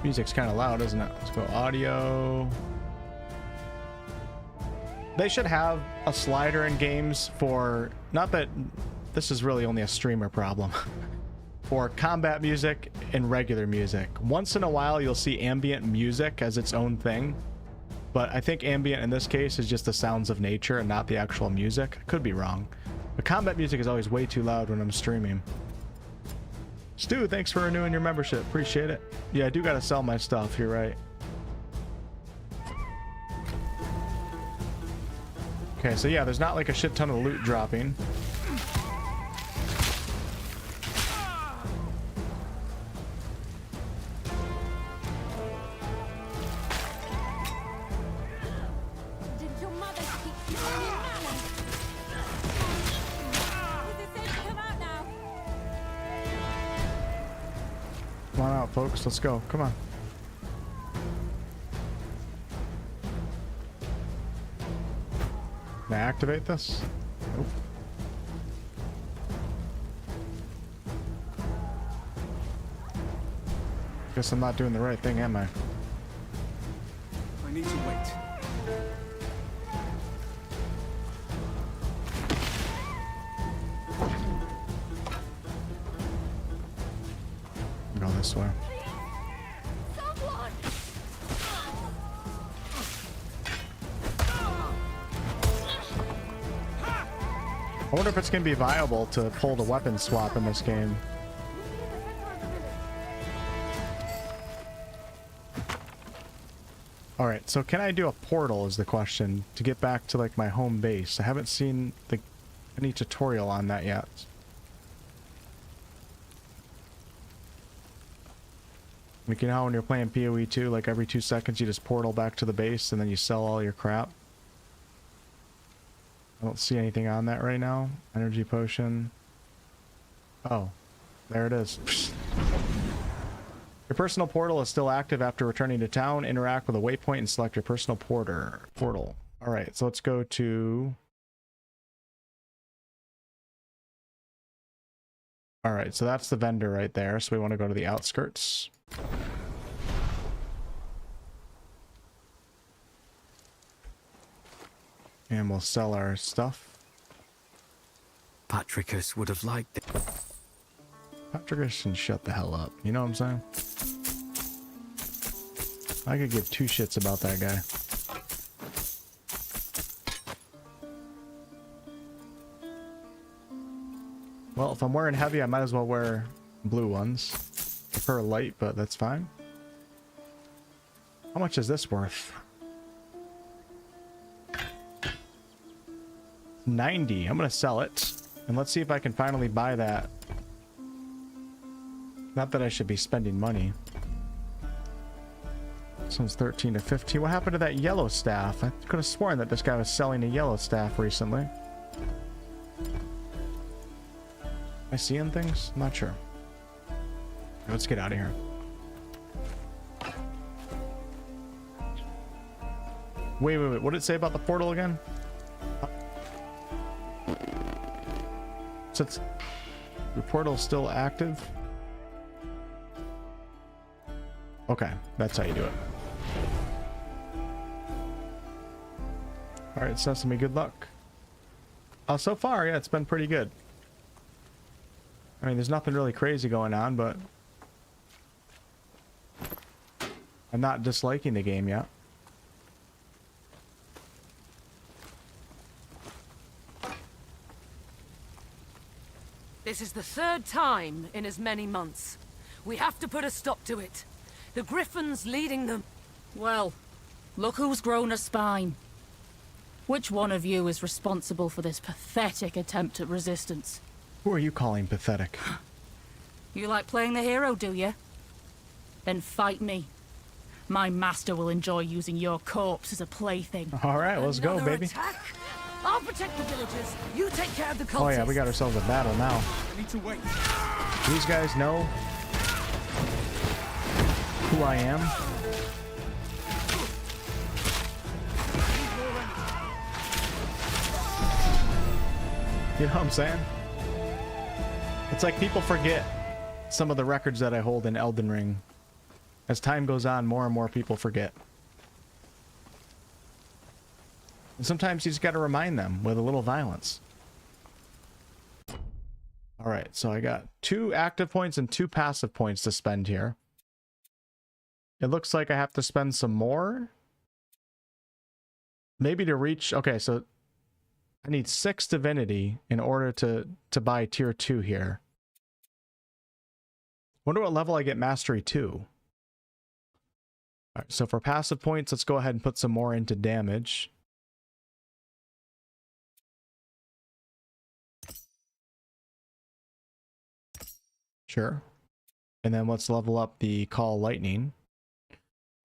Music's kind of loud, isn't it? Let's go audio. They should have a slider in games for, not that this is really only a streamer problem, for combat music and regular music. Once in a while you'll see ambient music as its own thing, but I think ambient in this case is just the sounds of nature and not the actual music. I could be wrong, but combat music is always way too loud when I'm streaming. Stu, thanks for renewing your membership. Appreciate it. Yeah, I do gotta sell my stuff, you're right. Okay, so yeah, there's not like a shit ton of loot dropping. Didn't your mother teach you any manners? Is it safe to come out now? Come on out, folks. Let's go. Come on. Can I activate this? Nope. Guess I'm not doing the right thing, am I? I need to wait. Go this way. Someone! I wonder if it's going to be viable to pull the weapon swap in this game. Alright, so can I do a portal is the question to get back to like my home base. I haven't seen any tutorial on that yet. Like, you know how when you're playing PoE 2, like every 2 seconds you just portal back to the base and then you sell all your crap? I don't see anything on that right now. Energy potion. Oh, there it is. Your personal portal is still active after returning to town. Interact with a waypoint and select your personal portal. All right, so let's go to... All right, so that's the vendor right there. So we want to go to the outskirts. And we'll sell our stuff. Patricus would have liked it. Patricus can shut the hell up. You know what I'm saying? I could give two shits about that guy. Well, if I'm wearing heavy, I might as well wear blue ones. Prefer light, but that's fine. How much is this worth? 90. I'm gonna sell it. And let's see if I can finally buy that. Not that I should be spending money. This one's 13 to 15. What happened to that yellow staff? I could have sworn that this guy was selling a yellow staff recently. Am I seeing things? I'm not sure. Let's get out of here. Wait. What did it say about the portal again? Since the portal's still active. Okay, that's how you do it. Alright, Sesame, good luck. So far, yeah, it's been pretty good. I mean, there's nothing really crazy going on, but I'm not disliking the game yet. This is the 3rd time in as many months. We have to put a stop to it. The Gryphon's leading them. Well, look who's grown a spine. Which one of you is responsible for this pathetic attempt at resistance? Who are you calling pathetic? You like playing the hero, do you? Then fight me. My master will enjoy using your corpse as a plaything. Alright, let's go, Another baby. Attack? I'll protect the villagers. You take care of the cultists. Oh yeah, we got ourselves a battle now. I need to wait. These guys know who I am. You know what I'm saying? It's like people forget some of the records that I hold in Elden Ring. As time goes on, more and more people forget. And sometimes you just gotta remind them with a little violence. Alright, so I got 2 active points and 2 passive points to spend here. It looks like I have to spend some more. Maybe to reach... Okay, so I need 6 divinity in order to buy tier 2 here. Wonder what level I get mastery 2. Alright, so for passive points, let's go ahead and put some more into damage. Sure. And then let's level up the Call Lightning.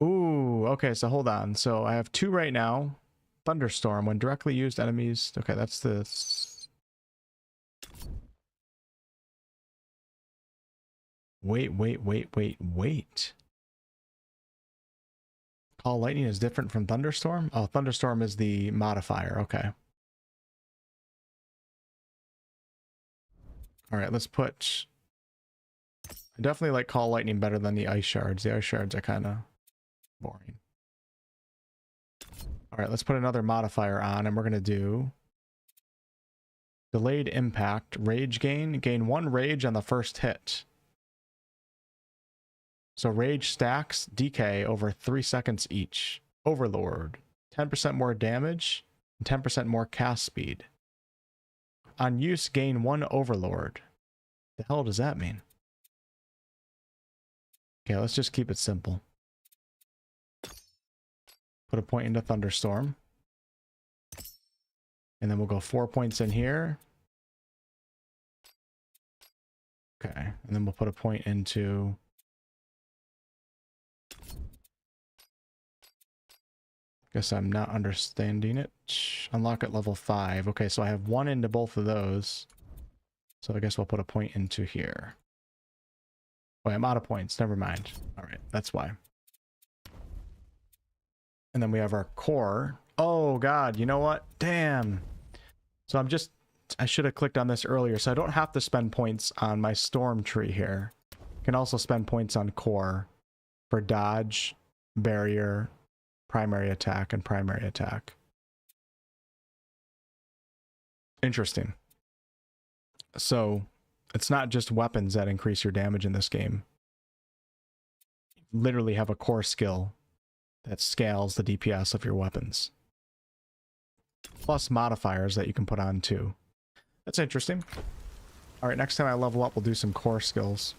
Ooh, okay, so hold on. So I have 2 right now. Thunderstorm, when directly used, enemies... Okay, that's the... Wait. Call Lightning is different from Thunderstorm? Oh, Thunderstorm is the modifier. Okay. Alright, let's put... I definitely like Call Lightning better than the Ice Shards. The Ice Shards are kind of boring. Alright, let's put another modifier on, and we're going to do... Delayed Impact. Rage gain. Gain 1 rage on the first hit. So rage stacks DK over 3 seconds each. Overlord. 10% more damage, and 10% more cast speed. On use, gain 1 Overlord. The hell does that mean? Okay, let's just keep it simple. Put a point into Thunderstorm. And then we'll go 4 points in here. Okay, and then we'll put a point into... Guess I'm not understanding it. Unlock at level 5. Okay, so I have 1 into both of those. So I guess we'll put a point into here. Oh, I'm out of points. Never mind. Alright, that's why. And then we have our core. Oh god, you know what? Damn. So I should have clicked on this earlier, so I don't have to spend points on my storm tree here. I can also spend points on core for dodge, barrier, primary attack, and primary attack. Interesting. So it's not just weapons that increase your damage in this game. You literally have a core skill that scales the DPS of your weapons. Plus modifiers that you can put on too. That's interesting. Alright, next time I level up, we'll do some core skills.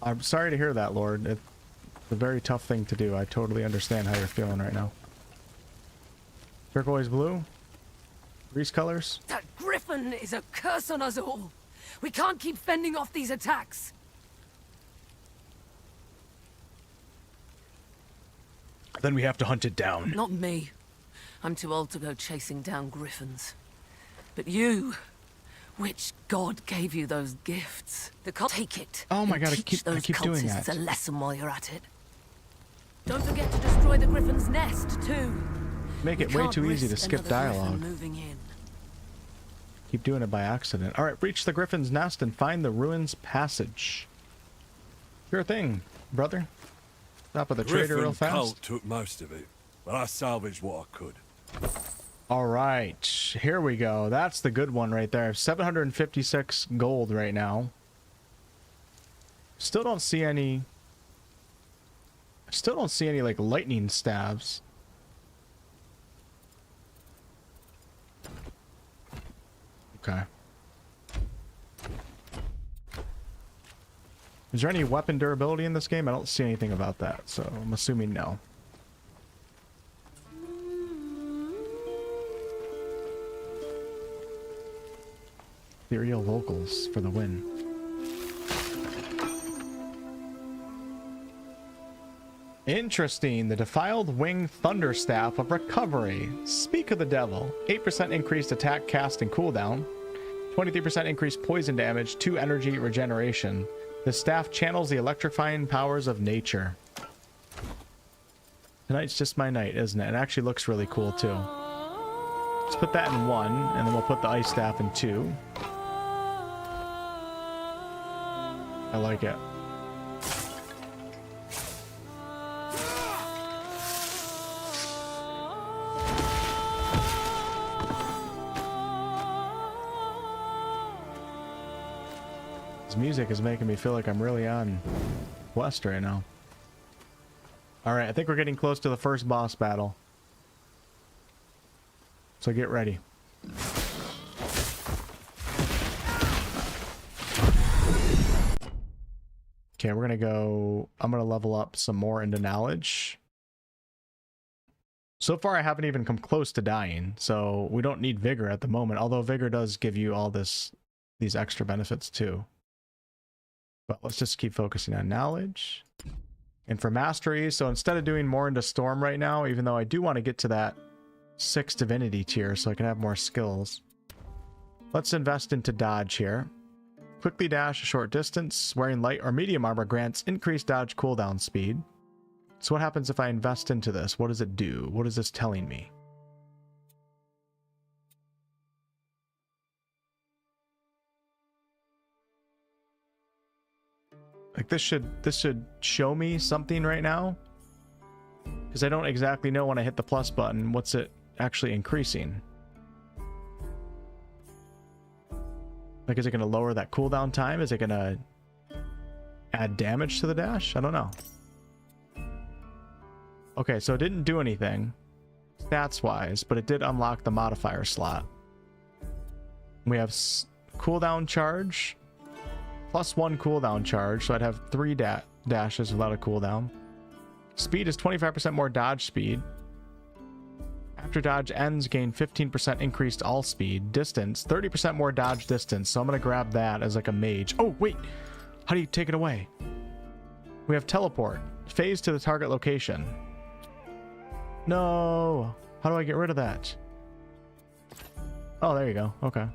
I'm sorry to hear that, Lord. It's a very tough thing to do. I totally understand how you're feeling right now. Turquoise blue? Grease colors? That Gryphon is a curse on us all. We can't keep fending off these attacks. Then we have to hunt it down. Not me. I'm too old to go chasing down Gryphons. But you... Which god gave you those gifts? Take it. Oh my god, I teach those keep doing cultists that. a lesson while you're at it. Don't forget to destroy the Gryphon's nest, too. Make it way too easy to skip dialogue. Moving in. Keep doing it by accident. Alright, reach the Gryphon's nest and find the ruins passage. Sure thing, brother. Stop at the trader real fast. Cult took most of it, but I salvaged what I could. All right, here we go. That's the good one right there. 756 gold right now. Still don't see any. Still don't see any like lightning stabs. Okay. Is there any weapon durability in this game? I don't see anything about that, so I'm assuming no. Ethereal vocals for the win. Interesting. The Defiled Wing Thunderstaff of Recovery. Speak of the Devil. 8% increased attack, cast, and cooldown. 23% increased poison damage, 2 energy regeneration. The staff channels the electrifying powers of nature. Tonight's just my night, isn't it? It actually looks really cool, too. Let's put that in 1, and then we'll put the ice staff in 2. I like it. This music is making me feel like I'm really on West right now. Alright, I think we're getting close to the first boss battle. So get ready. Okay, we're gonna go. I'm gonna level up some more into knowledge. So far, I haven't even come close to dying, so we don't need vigor at the moment. Although vigor does give you all these extra benefits too. But let's just keep focusing on knowledge. And for mastery, so instead of doing more into storm right now, even though I do want to get to that 6 divinity tier so I can have more skills, let's invest into dodge here. Quickly dash a short distance. Wearing light or medium armor grants increased dodge cooldown speed. So what happens if I invest into this? What does it do? What is this telling me? Like this should show me something right now, because I don't exactly know when I hit the plus button what's it actually increasing. Like, is it going to lower that cooldown time? Is it going to add damage to the dash? I don't know. Okay, so it didn't do anything stats-wise, but it did unlock the modifier slot. We have cooldown charge, +1 cooldown charge, so I'd have 3 dashes without a cooldown. Speed is 25% more dodge speed. After dodge ends, gain 15% increased all speed. Distance, 30% more dodge distance. So I'm going to grab that as like a mage. Oh, wait. How do you take it away? We have teleport. Phase to the target location. No. How do I get rid of that? Oh, there you go. Okay.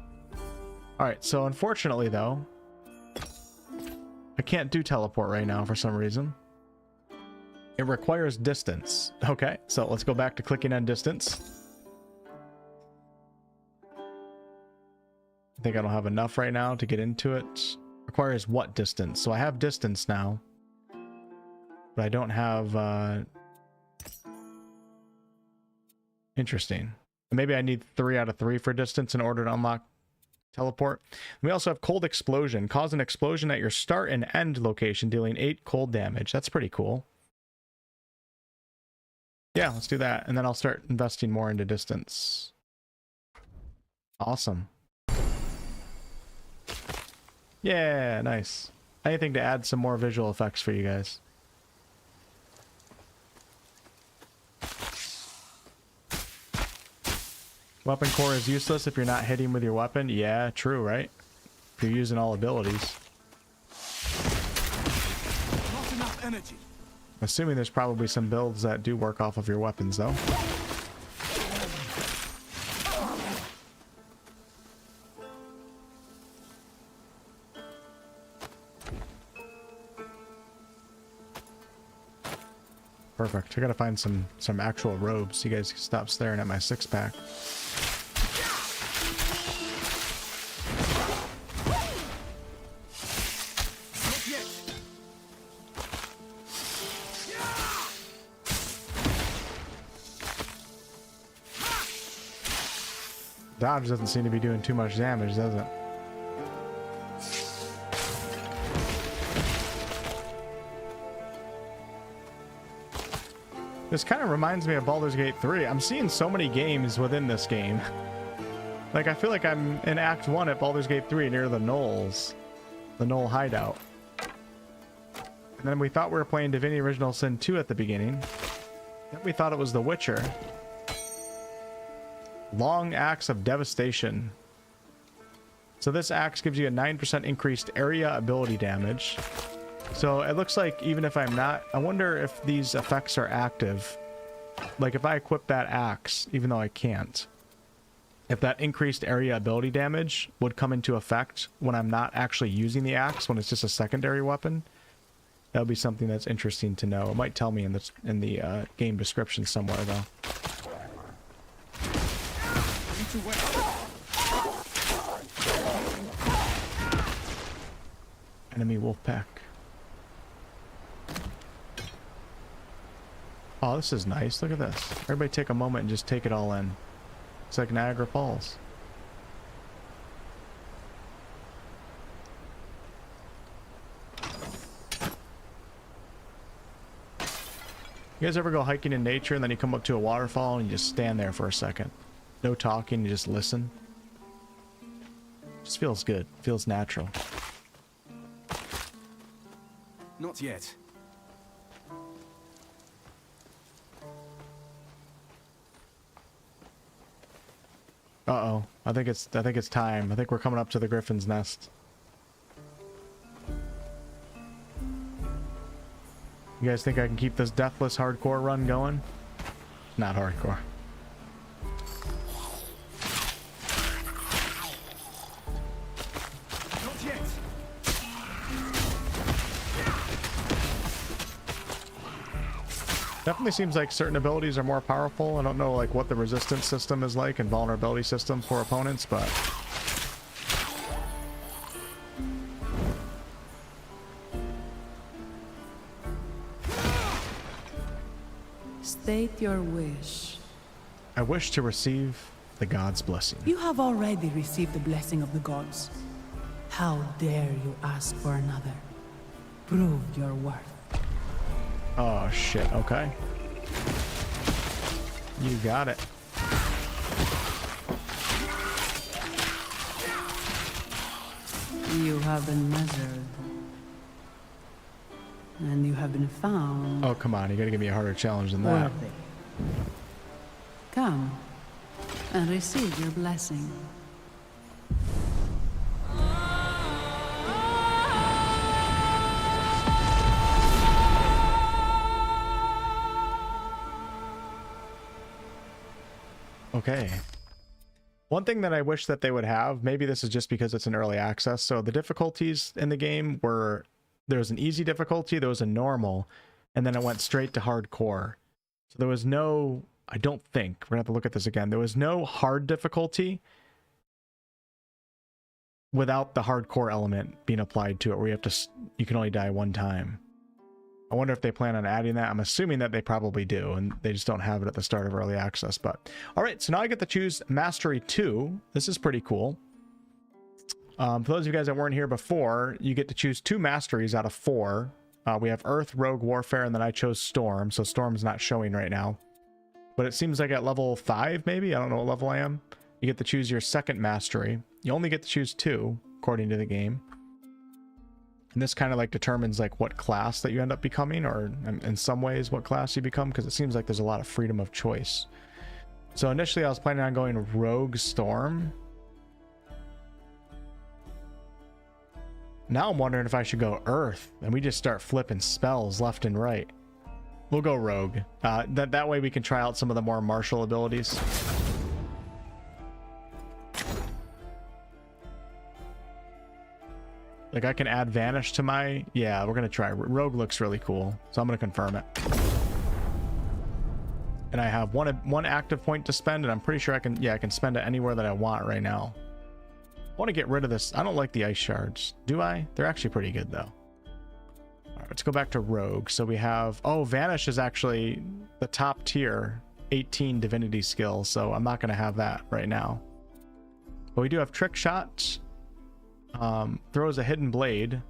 All right. So unfortunately, though, I can't do teleport right now for some reason. It requires distance. Okay, so let's go back to clicking on distance. I think I don't have enough right now to get into it. Requires what distance? So I have distance now, but I don't have... Interesting. Maybe I need 3 out of 3 for distance in order to unlock teleport. We also have cold explosion. Cause an explosion at your start and end location, dealing 8 cold damage. That's pretty cool. Yeah, let's do that, and then I'll start investing more into distance. Awesome. Yeah, nice. Anything to add some more visual effects for you guys. Weapon core is useless if you're not hitting with your weapon. Yeah, true, right? If you're using all abilities. Not enough energy. Assuming there's probably some builds that do work off of your weapons, though. Perfect. I gotta find some actual robes so you guys can stop staring at my 6-pack. Dodge doesn't seem to be doing too much damage, does it? This kind of reminds me of Baldur's Gate 3. I'm seeing so many games within this game. Like, I feel like I'm in Act 1 at Baldur's Gate 3 near the Knolls. The Knoll hideout. And then we thought we were playing Divinity Original Sin 2 at the beginning. Then we thought it was The Witcher. Long Axe of Devastation. So this axe gives you a 9% increased area ability damage. So it looks like even if I'm not... I wonder if these effects are active. Like if I equip that axe, even though I can't. If that increased area ability damage would come into effect when I'm not actually using the axe, when it's just a secondary weapon. That would be something that's interesting to know. It might tell me in the game description somewhere though. Enemy wolf pack. Oh, this is nice. Look at this. Everybody take a moment and just take it all in. It's like Niagara Falls. You guys ever go hiking in nature and then you come up to a waterfall and you just stand there for a second? No talking, you just listen. Just feels good. Feels natural. Not yet. Uh-oh. I think it's time. I think we're coming up to the Gryphon's nest. You guys think I can keep this deathless hardcore run going? Not hardcore. Not yet. Definitely seems like certain abilities are more powerful. I don't know like what the resistance system is like and vulnerability system for opponents, but State your wish. I wish to receive the god's blessing. You have already received the blessing of the gods. How dare you ask for another? Prove your worth. Oh shit, okay. You got it. You have been measured. And you have been found Oh, come on, you gotta give me a harder challenge than that. worthy. Come and receive your blessing. Okay. One thing that I wish that they would have, maybe this is just because it's an early access, so the difficulties in the game were, there was an easy difficulty, there was a normal, and then it went straight to hardcore. So there was no, I don't think, we're gonna have to look at this again, there was no hard difficulty without the hardcore element being applied to it, where you have to, you can only die one time. I wonder if they plan on adding that. I'm assuming that they probably do, and they just don't have it at the start of early access. But all right, so now I get to choose Mastery 2. This is pretty cool. For those of you guys that weren't here before, you get to choose 2 masteries out of 4. We have Earth, Rogue, Warfare, and then I chose Storm. So Storm's not showing right now. But it seems like at level 5, maybe? I don't know what level I am. You get to choose your second mastery. You only get to choose 2, according to the game. And this kind of like determines like what class that you end up becoming, or in some ways what class you become, because it seems like there's a lot of freedom of choice. So initially I was planning on going Rogue Storm. Now I'm wondering if I should go Earth and we just start flipping spells left and right. We'll go Rogue. That way we can try out some of the more martial abilities. Like I can add Vanish to my... Yeah, we're going to try. Rogue looks really cool, so I'm going to confirm it. And I have one active point to spend, and I'm pretty sure I can... Yeah, I can spend it anywhere that I want right now. I want to get rid of this. I don't like the ice shards. Do I? They're actually pretty good, though. All right, let's go back to Rogue. So we have... Oh, Vanish is actually the top tier 18 divinity skill, so I'm not going to have that right now. But we do have trick shot, throws a hidden blade, and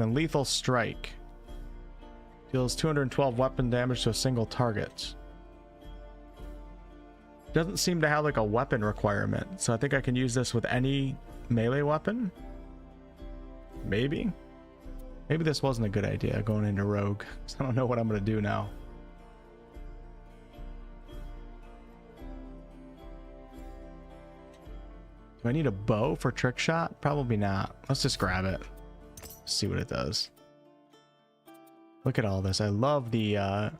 then lethal strike. Deals 212 weapon damage to a single target. Doesn't seem to have like a weapon requirement, so I think I can use this with any melee weapon. Maybe this wasn't a good idea going into rogue, because I don't know what I'm gonna do now. Do I need a bow for trick shot? Probably not. Let's just grab it. See what it does. Look at all this. I love the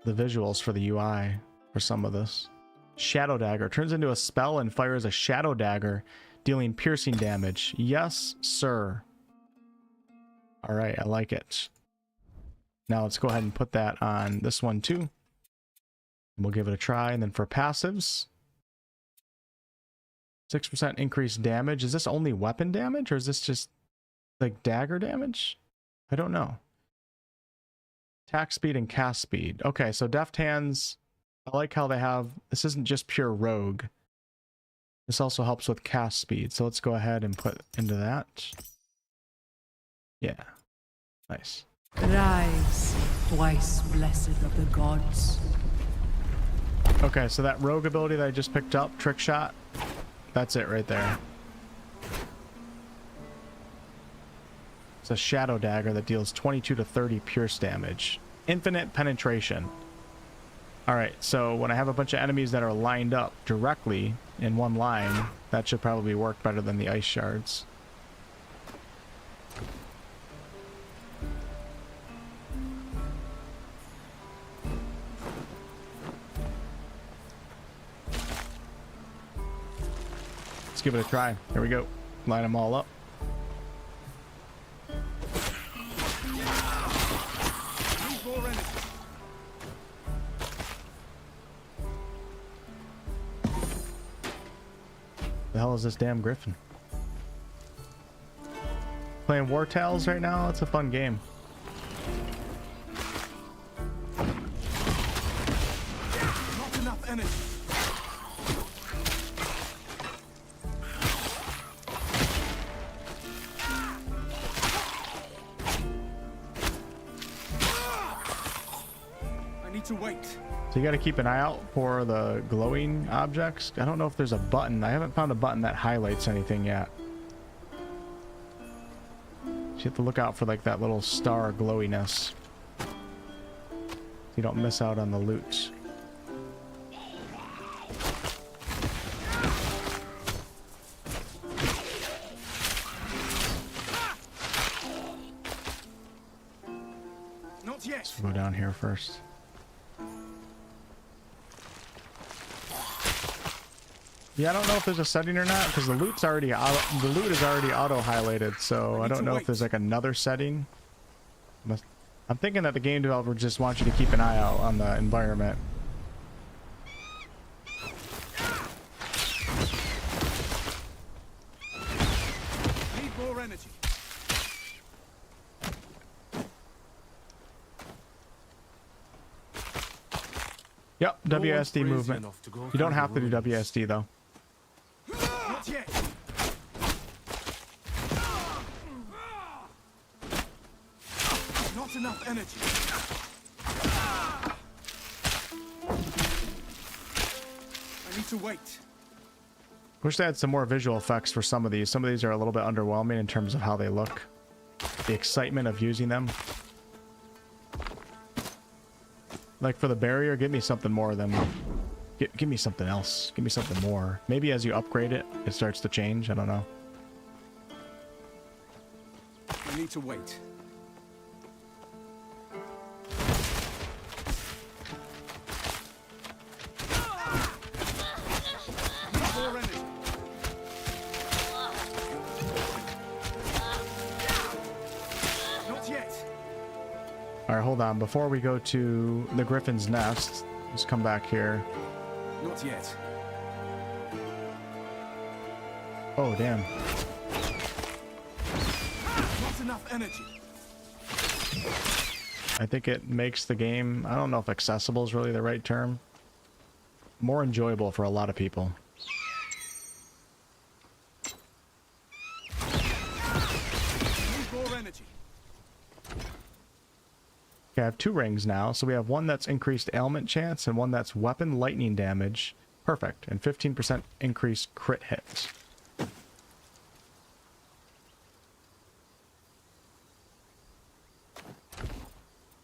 visuals for the UI for some of this. Shadow dagger turns into a spell and fires a shadow dagger, dealing piercing damage. Yes, sir. All right, I like it. Now let's go ahead and put that on this one too. And we'll give it a try. And then for passives, 6% increased damage. Is this only weapon damage, or is this just like dagger damage? I don't know. Attack speed and cast speed. Okay, so deft hands, I like how they have, this isn't just pure rogue. This also helps with cast speed. So let's go ahead and put into that. Yeah, nice. Rise, twice blessed of the gods. Okay, so that rogue ability that I just picked up, trick shot, that's it right there. It's a shadow dagger that deals 22 to 30 pierce damage. Infinite penetration. Alright, so when I have a bunch of enemies that are lined up directly in one line, that should probably work better than the ice shards. Let's give it a try. Here we go. Line them all up. The hell is this damn Gryphon? Playing War Tales right now? It's a fun game. Not enough energy. I need to wait. So you got to keep an eye out for the glowing objects. I don't know if there's a button. I haven't found a button that highlights anything yet. You have to look out for like that little star glowiness, so you don't miss out on the loot. Not yet. Let's go down here first. Yeah, I don't know if there's a setting or not, because the loot's already the loot is already auto highlighted, so I don't know if there's like another setting. I'm thinking that the game developer just wants you to keep an eye out on the environment. Need more energy. Yep, WSD movement. You don't have to do WSD though. Not yet. Not enough energy. I need to wait. Wish they had some more visual effects for some of these. Some of these are a little bit underwhelming in terms of how they look. The excitement of using them. Like for the barrier, give me something more than... Give me something else. Give me something more. Maybe as you upgrade it, it starts to change. I don't know. I need to wait. More energy. Not yet. Alright, hold on. Before we go to the Gryphon's nest, let's come back here. Not yet. Oh, damn. Not enough energy. I think it makes the game, I don't know if accessible is really the right term, more enjoyable for a lot of people. more energy. Okay, I have 2 rings now, so we have one that's increased ailment chance and one that's weapon lightning damage. Perfect, and 15% increased crit hits.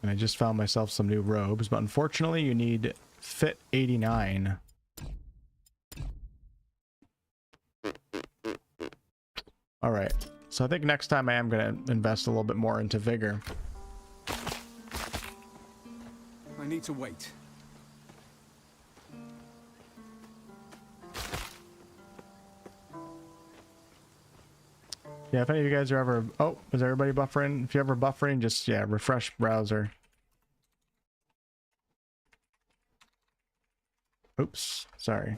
And I just found myself some new robes, but unfortunately you need fit 89. Alright, so I think next time I am going to invest a little bit more into vigor. I need to wait. Yeah, if any of you guys are ever... Oh, is everybody buffering? If you're ever buffering, just, yeah, refresh browser. Oops, sorry.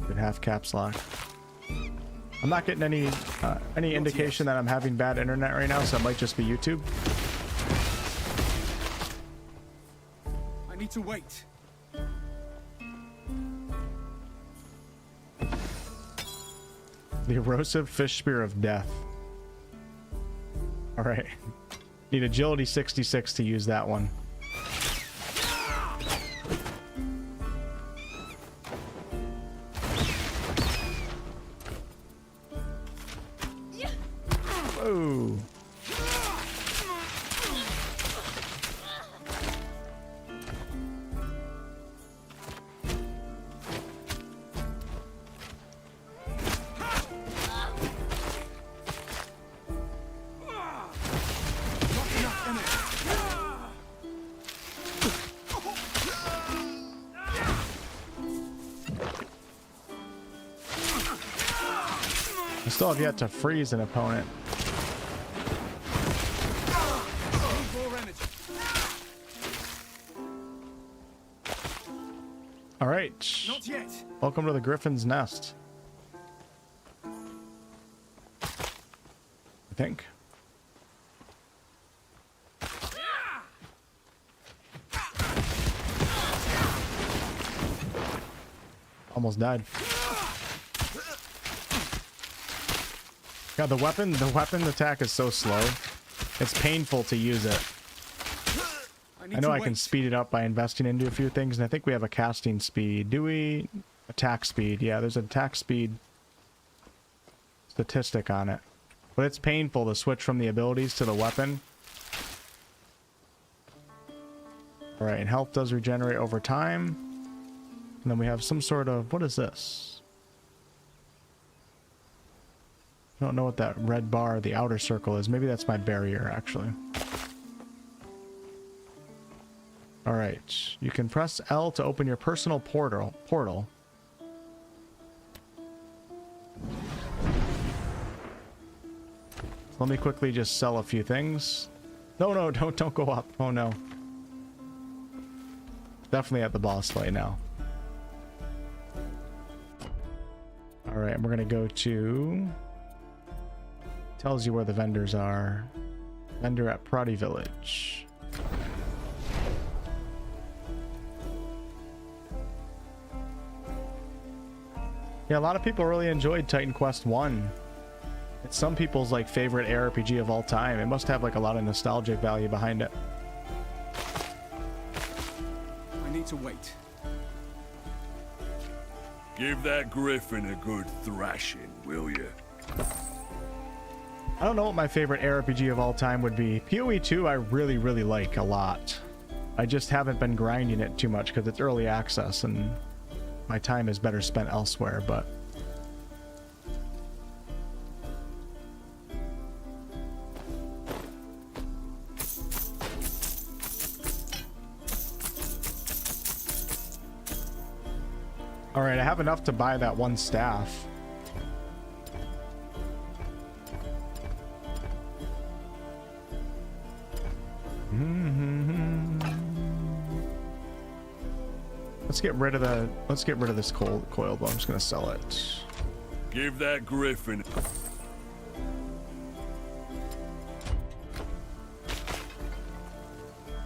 Did half caps lock. I'm not getting any indication that I'm having bad internet right now, so it might just be YouTube. I need to wait. The erosive fish spear of death. All right. Need agility 66 to use that one. Whoa. I still have yet to freeze an opponent. All right. Not yet. Welcome to the Gryphon's nest. I think. Almost died. God, the weapon attack is so slow. It's painful to use it. I know I can speed it up by investing into a few things, and I think we have a casting speed. Do we? Attack speed. Yeah, there's an attack speed statistic on it. But it's painful to switch from the abilities to the weapon. Alright, and health does regenerate over time. And then we have some sort of... What is this? I don't know what that red bar, the outer circle, is. Maybe that's my barrier, actually. Alright. You can press L to open your personal portal. Let me quickly just sell a few things. No, don't go up. Oh no. Definitely at the boss fight now. Alright, we're gonna go to... Tells you where the vendors are. Vendor at Prodi Village. Yeah, a lot of people really enjoyed Titan Quest 1. It's some people's like favorite ARPG of all time. It must have like a lot of nostalgic value behind it. I need to wait. Give that Gryphon a good thrashing, will you? I don't know what my favorite ARPG of all time would be. PoE 2 I really, really like a lot. I just haven't been grinding it too much because it's early access and my time is better spent elsewhere, but... Alright, I have enough to buy that one staff. Let's get rid of this coil bow. I'm just gonna sell it. Give that Gryphon.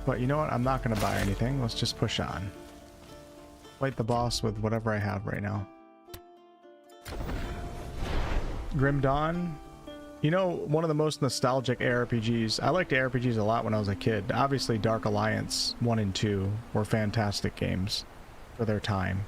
But you know what? I'm not gonna buy anything. Let's just push on. Fight the boss with whatever I have right now. Grim Dawn. You know, one of the most nostalgic ARPGs, I liked ARPGs a lot when I was a kid. Obviously, Dark Alliance 1 and 2 were fantastic games for their time.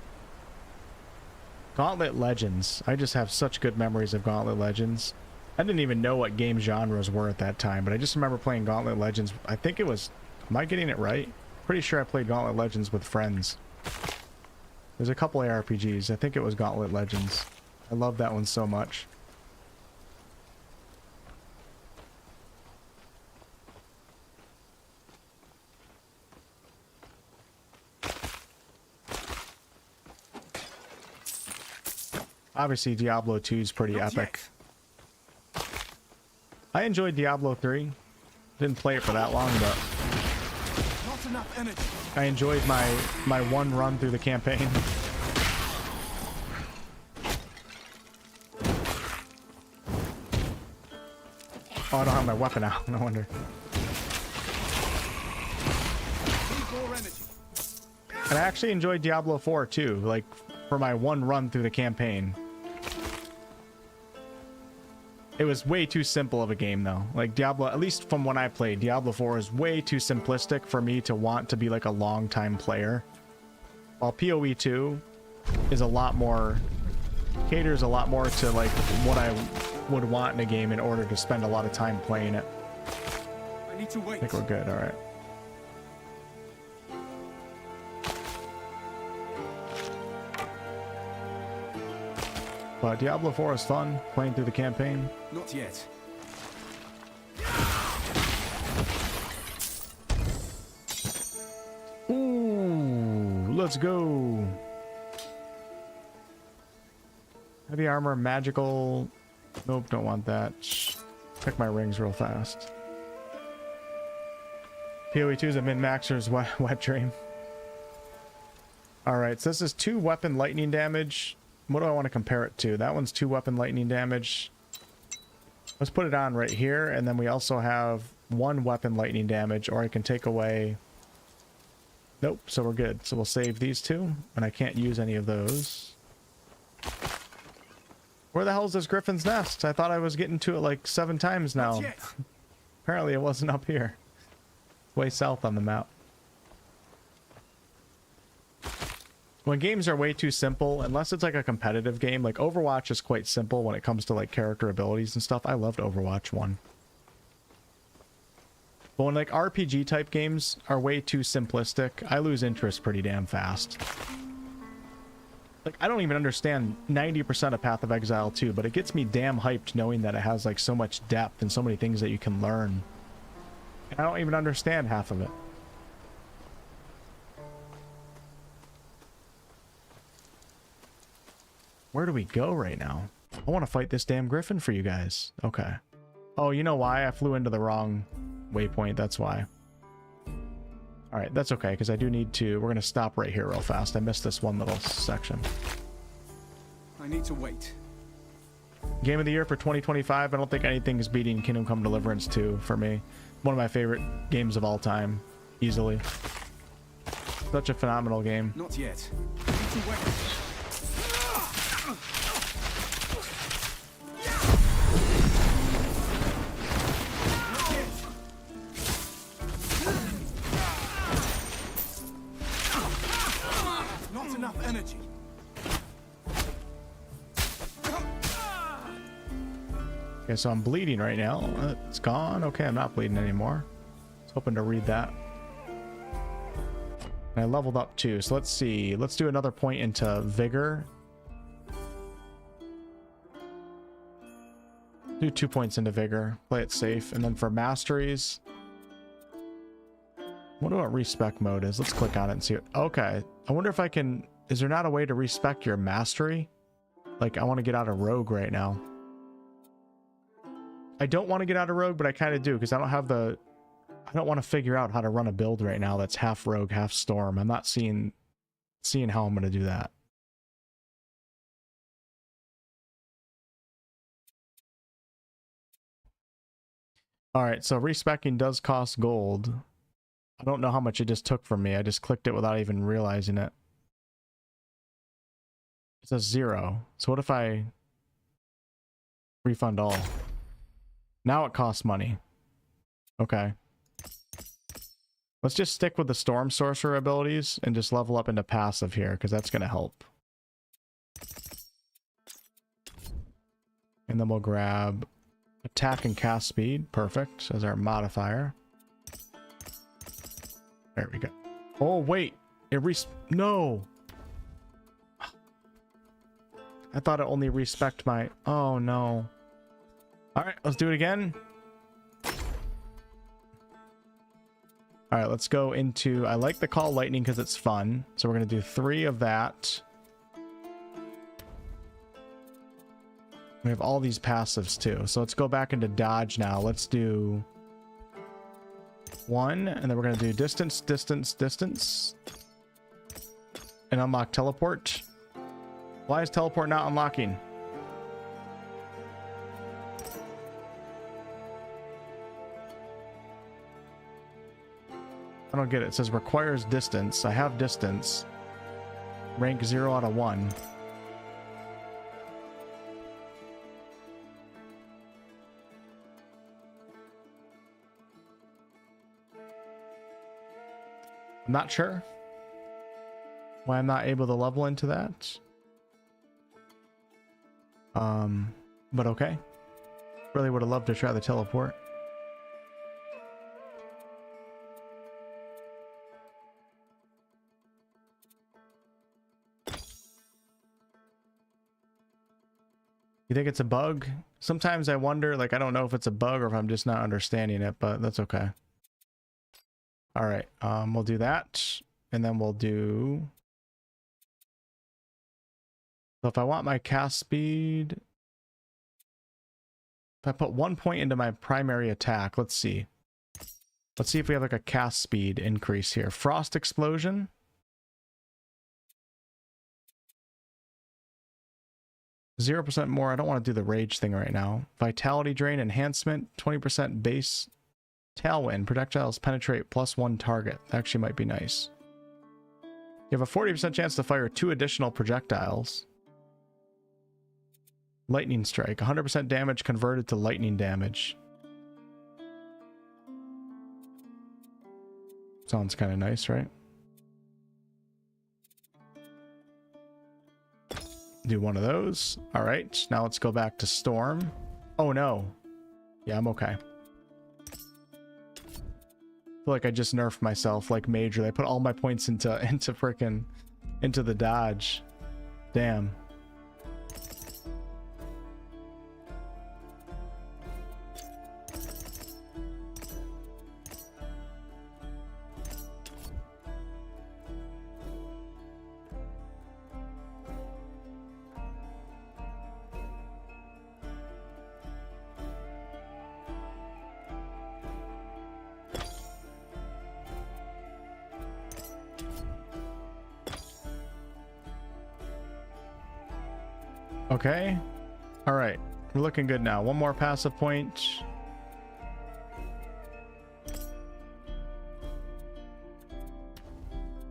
Gauntlet Legends. I just have such good memories of Gauntlet Legends. I didn't even know what game genres were at that time, but I just remember playing Gauntlet Legends. I think it was... Am I getting it right? Pretty sure I played Gauntlet Legends with friends. There's a couple ARPGs. I think it was Gauntlet Legends. I love that one so much. Obviously, Diablo 2 is pretty epic. I enjoyed Diablo 3. Didn't play it for that long, but Not enough energy. I enjoyed my one run through the campaign. Oh, I don't have my weapon out. No wonder. Need more energy. And I actually enjoyed Diablo 4 too, like for my one run through the campaign. It was way too simple of a game though. Like Diablo, at least from when I played, Diablo 4 is way too simplistic for me to want to be like a long time player. While PoE 2 is a lot more, caters a lot more to like what I would want in a game in order to spend a lot of time playing it. I need to wait. I think we're good, alright. But Diablo 4 is fun, playing through the campaign. Not yet. Ooh, let's go. Heavy armor, magical. Nope, don't want that. Check my rings real fast. PoE 2 is a min-maxer's wet dream. Alright, so this is 2 weapon lightning damage. What do I want to compare it to? That one's 2 weapon lightning damage. Let's put it on right here, and then we also have 1 weapon lightning damage, or I can take away... Nope, so we're good. So we'll save these 2, and I can't use any of those. Where the hell is this Gryphon's nest? I thought I was getting to it like 7 times now. Apparently it wasn't up here. Way south on the map. When games are way too simple, unless it's like a competitive game, like Overwatch is quite simple when it comes to like character abilities and stuff. I loved Overwatch 1. But when like RPG type games are way too simplistic, I lose interest pretty damn fast. Like, I don't even understand 90% of Path of Exile 2, but it gets me damn hyped knowing that it has like so much depth and so many things that you can learn. And I don't even understand half of it. Where do we go right now? I want to fight this damn Gryphon for you guys. Okay. Oh, you know why? I flew into the wrong waypoint. That's why. Alright, that's okay, because I do need to... We're going to stop right here real fast. I missed this one little section. I need to wait. Game of the year for 2025. I don't think anything is beating Kingdom Come Deliverance 2 for me. One of my favorite games of all time. Easily. Such a phenomenal game. Not yet. I need to wait. Not enough energy. Okay, so I'm bleeding right now. It's gone. Okay, I'm not bleeding anymore. I was hoping to read that. And I leveled up too. So let's see. Let's do another point into Vigor. Do 2 points into Vigor. Play it safe. And then for Masteries... I wonder what respec mode is. Let's click on it and see it. Okay. I wonder if I can... Is there not a way to respec your Mastery? Like, I want to get out of Rogue right now. I don't want to get out of Rogue, but I kind of do, because I don't have the... I don't want to figure out how to run a build right now that's half Rogue, half Storm. I'm not seeing how I'm going to do that. Alright, so respecking does cost gold. I don't know how much it just took from me. I just clicked it without even realizing it. It says 0. So what if I refund all? Now it costs money. Okay. Let's just stick with the Storm Sorcerer abilities and just level up into passive here, because that's going to help. And then we'll grab attack and cast speed. Perfect. As our modifier. There we go. Oh, wait. No. I thought it only respect my... Oh, no. Alright, let's do it again. Alright, let's go into... I like the Call Lightning because it's fun. So we're going to do 3 of that. We have all these passives too. So let's go back into dodge now. Let's do 1, and then we're going to do distance, distance, distance. And unlock teleport. Why is teleport not unlocking? I don't get it. It says requires distance. I have distance. Rank 0 out of 1. I'm not sure why I'm not able to level into that. But okay. Really would have loved to try the teleport. You think it's a bug? Sometimes I wonder, like, I don't know if it's a bug or if I'm just not understanding it, but that's okay. All right, we'll do that, and then we'll do... So if I want my cast speed... If I put 1 point into my primary attack, let's see. Let's see if we have like a cast speed increase here. Frost Explosion. %0 more. I don't want to do the rage thing right now. Vitality Drain Enhancement, 20% base. Tailwind, projectiles penetrate +1 target. That actually might be nice. You have a 40% chance to fire 2 additional projectiles. Lightning Strike, 100% damage converted to lightning damage. Sounds kind of nice, right? Do one of those. All right, now let's go back to Storm. Oh no. Yeah, I'm okay. I feel like I just nerfed myself like Mage. I put all my points into the dodge. Damn. Okay. All right. We're looking good now. One more passive point. We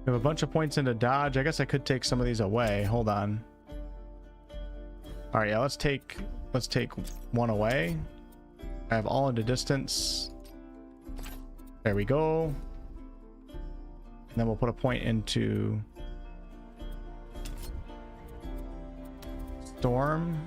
have a bunch of points into dodge. I guess I could take some of these away. Hold on. All right, yeah, let's take 1 away. I have all into distance. There we go. And then we'll put a point into Storm.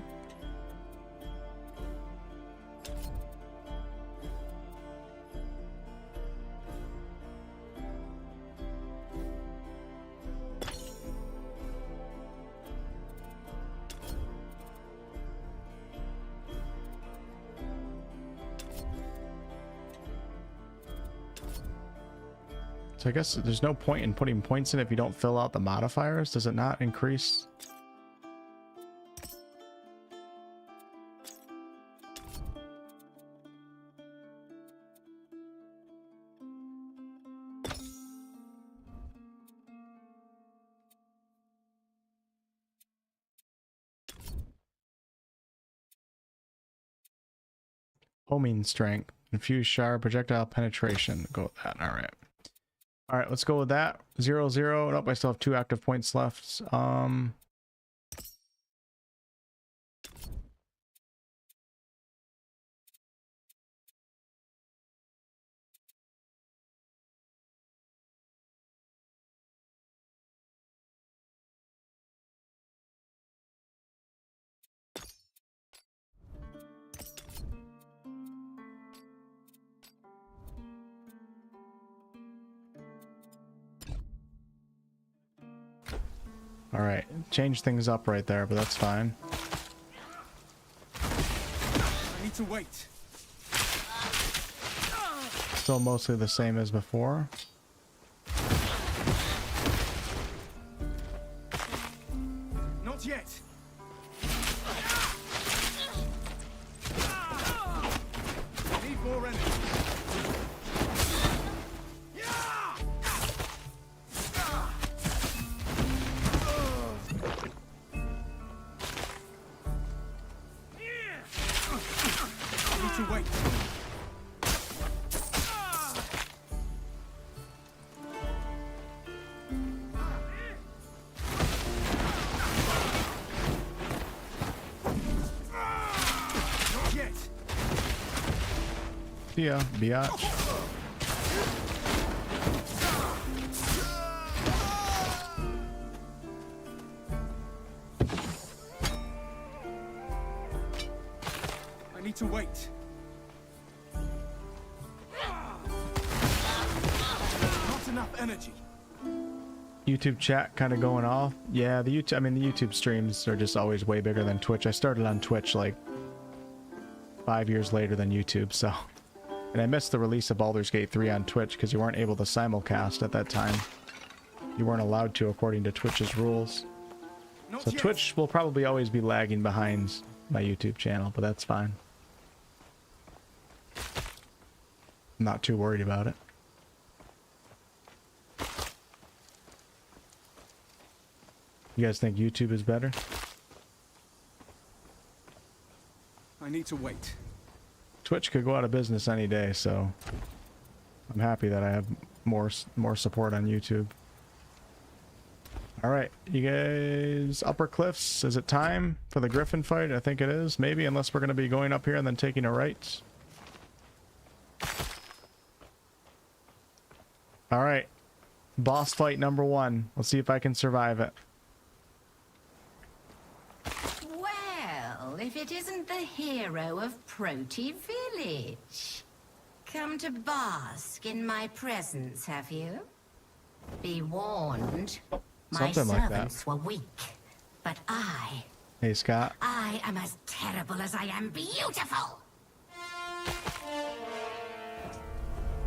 So I guess there's no point in putting points in if you don't fill out the modifiers. Does it not increase? Homing strength, infused shard, projectile penetration. Go with that. All right. All right, let's go with that. 0, 0. Nope, I still have 2 active points left. Alright, change things up right there, but that's fine. I need to wait. Still mostly the same as before. Not yet. Need more energy. Need to wait. Not yet. See ya, biatch. I need to wait. Not enough energy. YouTube chat kind of going off. Yeah, the YouTube streams are just always way bigger than Twitch. I started on Twitch like 5 years later than YouTube, so. And I missed the release of Baldur's Gate 3 on Twitch because you weren't able to simulcast at that time. You weren't allowed to according to Twitch's rules. So Twitch will probably always be lagging behind my YouTube channel, but that's fine. I'm not too worried about it. You guys think YouTube is better? I need to wait. Twitch could go out of business any day, so I'm happy that I have more support on YouTube. All right, you guys, Upper Cliffs, is it time for the Gryphon fight? I think it is, maybe, unless we're going to be going up here and then taking a right. All right, boss fight number 1. Let's see if I can survive it. Well, if it isn't the hero of Proti Village. Come to bask in my presence, have you? Be warned. My Something like that. servants were weak, but Hey, Scott. I am as terrible as I am beautiful.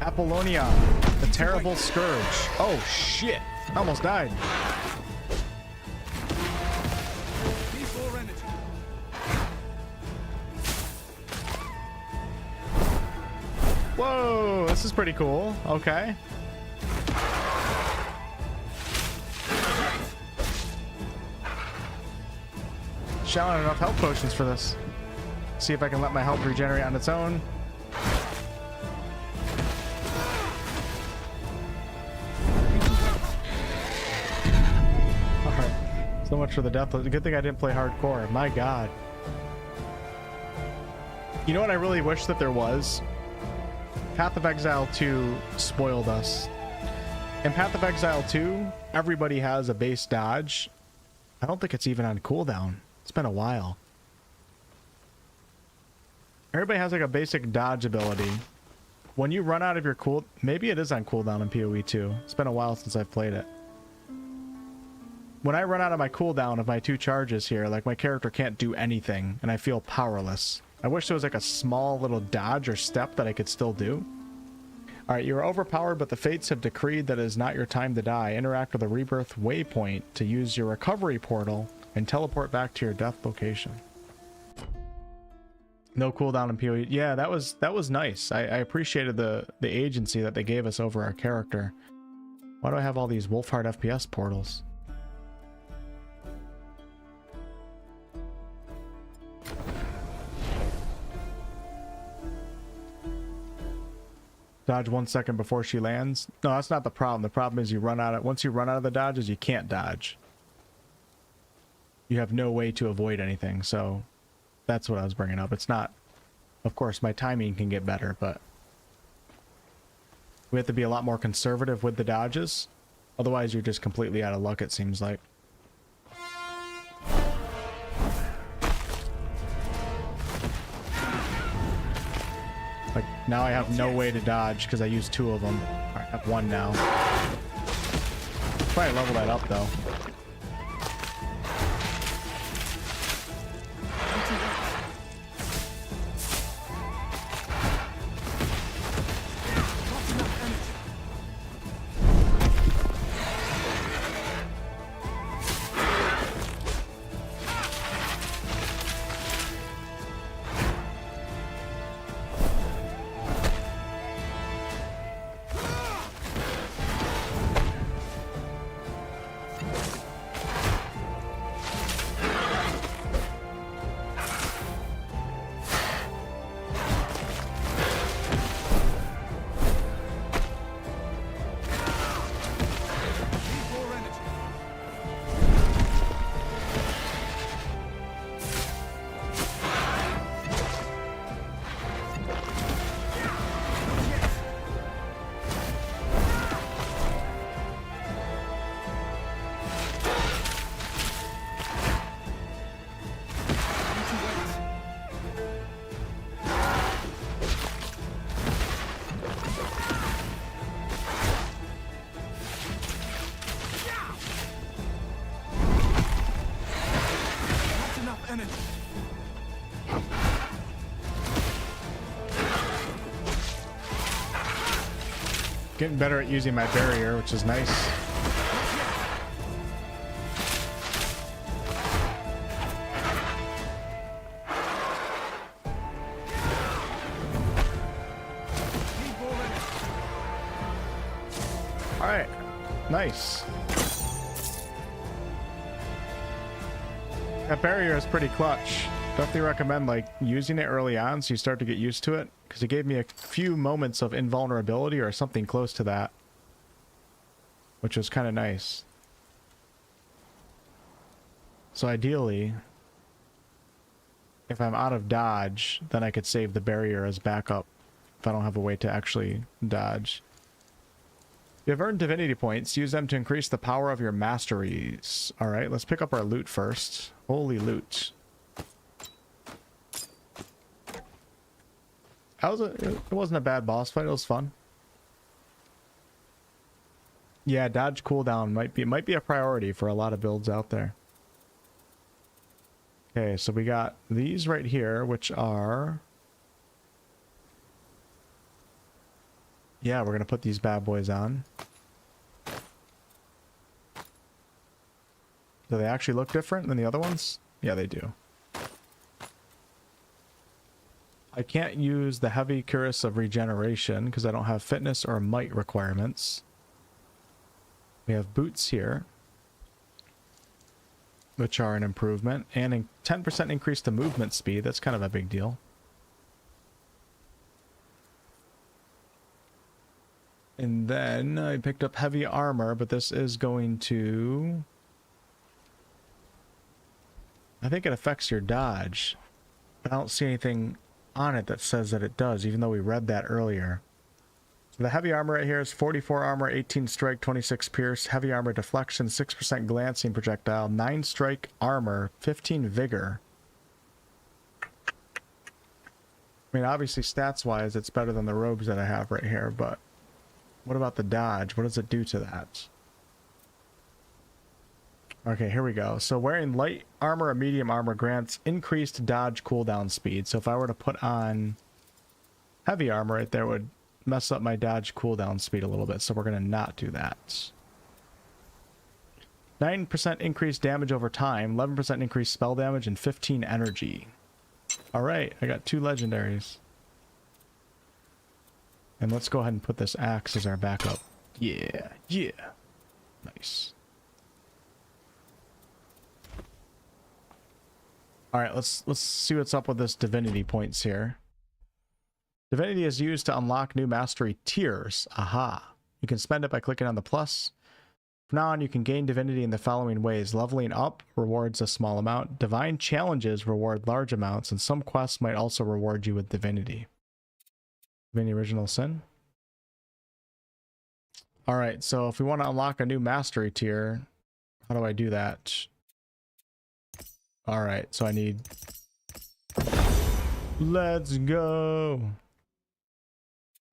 Apollonia, the terrible scourge. Oh shit! I almost died. Need more energy. Whoa, this is pretty cool. Okay. Showing enough health potions for this. See if I can let my health regenerate on its own. Alright. So much for the death. Good thing I didn't play hardcore. My god. You know what I really wish that there was? Path of Exile 2 spoiled us. In Path of Exile 2, everybody has a base dodge. I don't think it's even on cooldown. It's been a while. Everybody has like a basic dodge ability. When you run out of your maybe it is on cooldown in PoE 2. It's been a while since I've played it. When I run out of my cooldown of my 2 charges here, like my character can't do anything and I feel powerless. I wish there was like a small little dodge or step that I could still do. Alright, you're overpowered, but the fates have decreed that it is not your time to die. Interact with a rebirth waypoint to use your recovery portal and teleport back to your death location. No cooldown in PoE. Yeah, that was nice. I appreciated the agency that they gave us over our character. Why do I have all these WolfheartFPS portals? Dodge 1 second before she lands. No, that's not the problem. The problem is once you run out of the dodges, you can't dodge. You have no way to avoid anything, so that's what I was bringing up. It's not, of course, my timing can get better, but we have to be a lot more conservative with the dodges. Otherwise, you're just completely out of luck, it seems like. Like, now I have no way to dodge because I used 2 of them. Alright, I have 1 now. Probably level that up, though. Getting better at using my barrier, which is nice. All right, nice. That barrier is pretty clutch. Definitely recommend like using it early on so you start to get used to it, because it gave me a few moments of invulnerability or something close to that, which was kind of nice. So ideally, if I'm out of dodge, then I could save the barrier as backup if I don't have a way to actually dodge. You have earned divinity points. Use them to increase the power of your masteries. All right, let's pick up our loot first. Holy loot. It wasn't a bad boss fight. It was fun. Yeah, dodge cooldown might be a priority for a lot of builds out there. Okay, so we got these right here, which are... Yeah, we're gonna put these bad boys on. Do they actually look different than the other ones? Yeah, they do. I can't use the heavy cuirass of regeneration because I don't have fitness or might requirements. We have boots here, which are an improvement, and a 10% increase to movement speed. That's kind of a big deal. And then I picked up heavy armor, but this is going to... I think it affects your dodge, but I don't see anything on it that says that it does, even though we read that earlier. So the heavy armor right here is 44 armor, 18 strike, 26 pierce, heavy armor deflection, 6% glancing projectile, 9 strike armor, 15 vigor. I mean, obviously stats-wise, it's better than the robes that I have right here, but what about the dodge? What does it do to that? Okay, here we go. So wearing light armor or medium armor grants increased dodge cooldown speed. So if I were to put on heavy armor right there, it would mess up my dodge cooldown speed a little bit. So we're going to not do that. 9% increased damage over time, 11% increased spell damage, and 15 energy. All right, I got 2 legendaries. And let's go ahead and put this axe as our backup. Yeah, yeah. Nice. All right, let's see what's up with this divinity points here. Divinity is used to unlock new mastery tiers. Aha. You can spend it by clicking on the plus. From now on, you can gain divinity in the following ways. Leveling up rewards a small amount. Divine challenges reward large amounts, and some quests might also reward you with divinity. Divinity Original Sin. All right, so if we want to unlock a new mastery tier, how do I do that? All right, so I need... Let's go.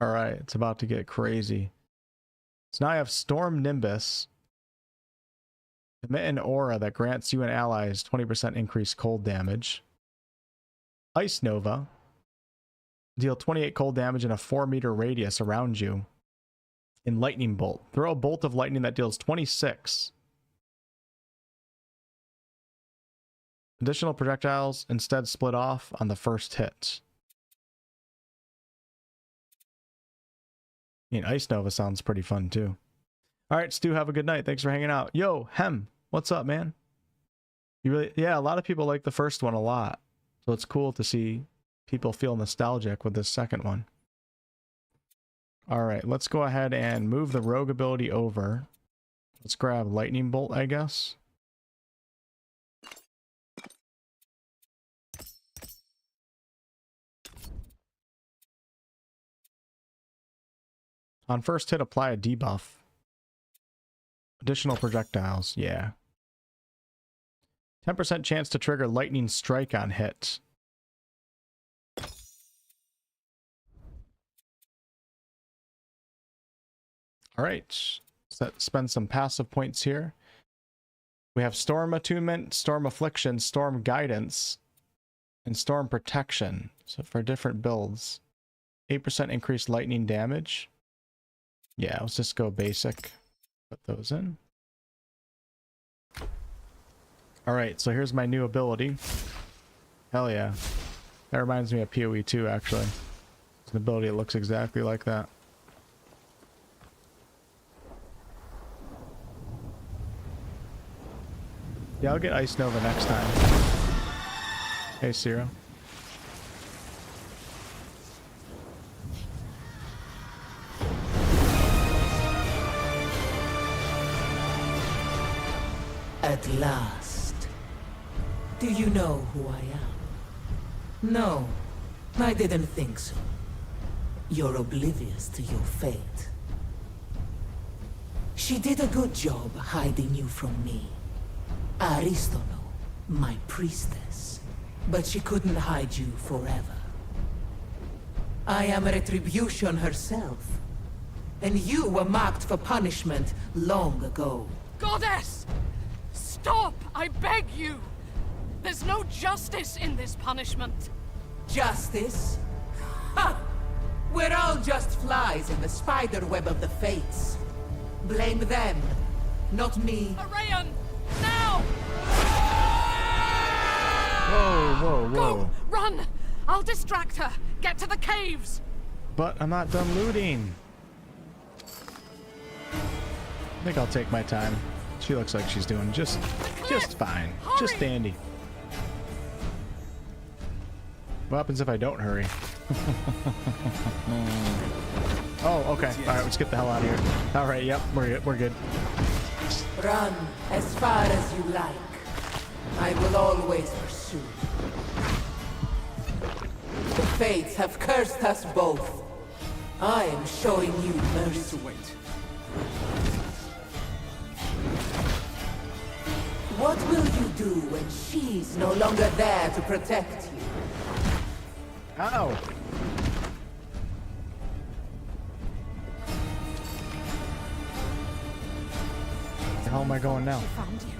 All right, it's about to get crazy. So now I have Storm Nimbus. Emit an aura that grants you and allies 20% increased cold damage. Ice Nova. Deal 28 cold damage in a 4-meter radius around you. In Lightning Bolt. Throw a bolt of lightning that deals 26. Additional projectiles instead split off on the first hit. I mean, Ice Nova sounds pretty fun too. All right, Stu, have a good night. Thanks for hanging out. Yo, Hem, what's up, man? You really, yeah, a lot of people like the first one a lot. So it's cool to see people feel nostalgic with this second one. All right, let's go ahead and move the rogue ability over. Let's grab Lightning Bolt, I guess. On first hit, apply a debuff. Additional projectiles, yeah. 10% chance to trigger Lightning Strike on hit. All right, let's spend some passive points here. We have Storm Attunement, Storm Affliction, Storm Guidance, and Storm Protection. So for different builds, 8% increased lightning damage. Yeah, let's just go basic. Put those in. Alright, so here's my new ability. Hell yeah. That reminds me of PoE 2, actually. It's an ability that looks exactly like that. Yeah, I'll get Ice Nova next time. Hey, Ciro. At last. Do you know who I am? No, I didn't think so. You're oblivious to your fate. She did a good job hiding you from me. Aristono, my priestess. But she couldn't hide you forever. I am Retribution herself. And you were marked for punishment long ago. Goddess! Stop! I beg you! There's no justice in this punishment. Justice? Ha! We're all just flies in the spider web of the fates. Blame them, not me. Arayan! Now! Whoa, whoa, whoa. Go! Run! I'll distract her. Get to the caves! But I'm not done looting. I think I'll take my time. She looks like she's doing just fine. Hurry! Just dandy. What happens if I don't hurry? Oh, okay. Alright, let's get the hell out of here. Alright, yep, we're good. Run as far as you like. I will always pursue. The fates have cursed us both. I am showing you mercy. Wait. What will you do when she's no longer there to protect you? Ow! Where the hell am I going now? She found you.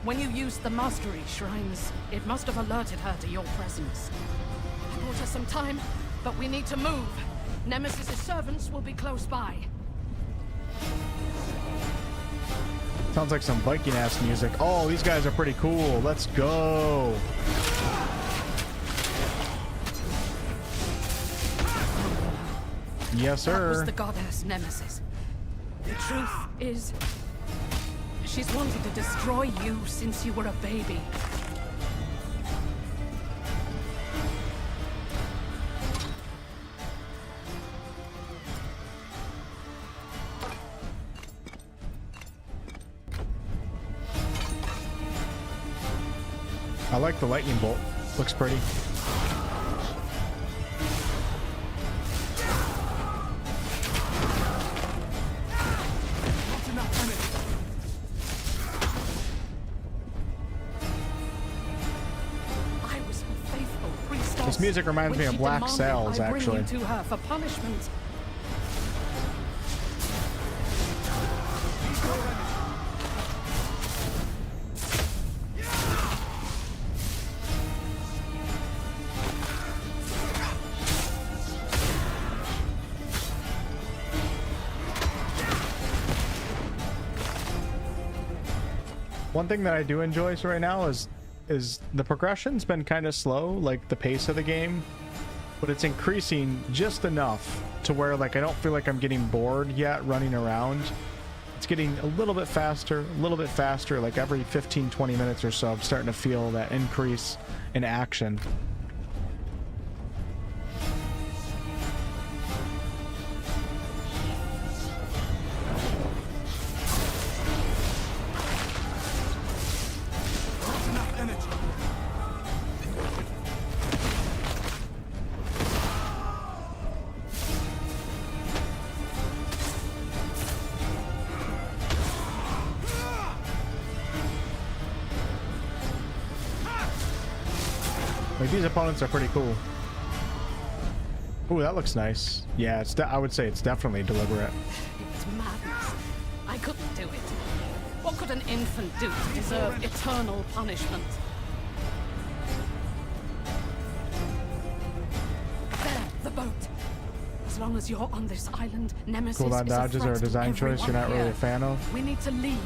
When you used the mastery shrines, it must have alerted her to your presence. I bought her some time, but we need to move. Nemesis' servants will be close by. Sounds like some Viking-ass music. Oh, these guys are pretty cool. Let's go. Yes, sir. That was the goddess Nemesis. The truth is, she's wanted to destroy you since you were a baby. I like the lightning bolt. Looks pretty. Not enough energy. I was her faithful priestess. This music reminds me When of she Black demanded Sails, I bring actually. you to her for punishment. One thing that I do enjoy right now is the progression's been kind of slow, like the pace of the game, but it's increasing just enough to where like I don't feel like I'm getting bored yet running around. It's getting a little bit faster, like every 15-20 minutes or so I'm starting to feel that increase in action. Not enough energy. Like these opponents are pretty cool. Ooh, that looks nice. Yeah, it's I would say it's definitely deliberate. It's madness. I couldn't do it. What could an infant do to deserve eternal punishment? There, the boat. As long as you're on this island, Nemesis Cooldown is dodges a are a threat to design choice you're everyone not really here. a fan of. We need to leave.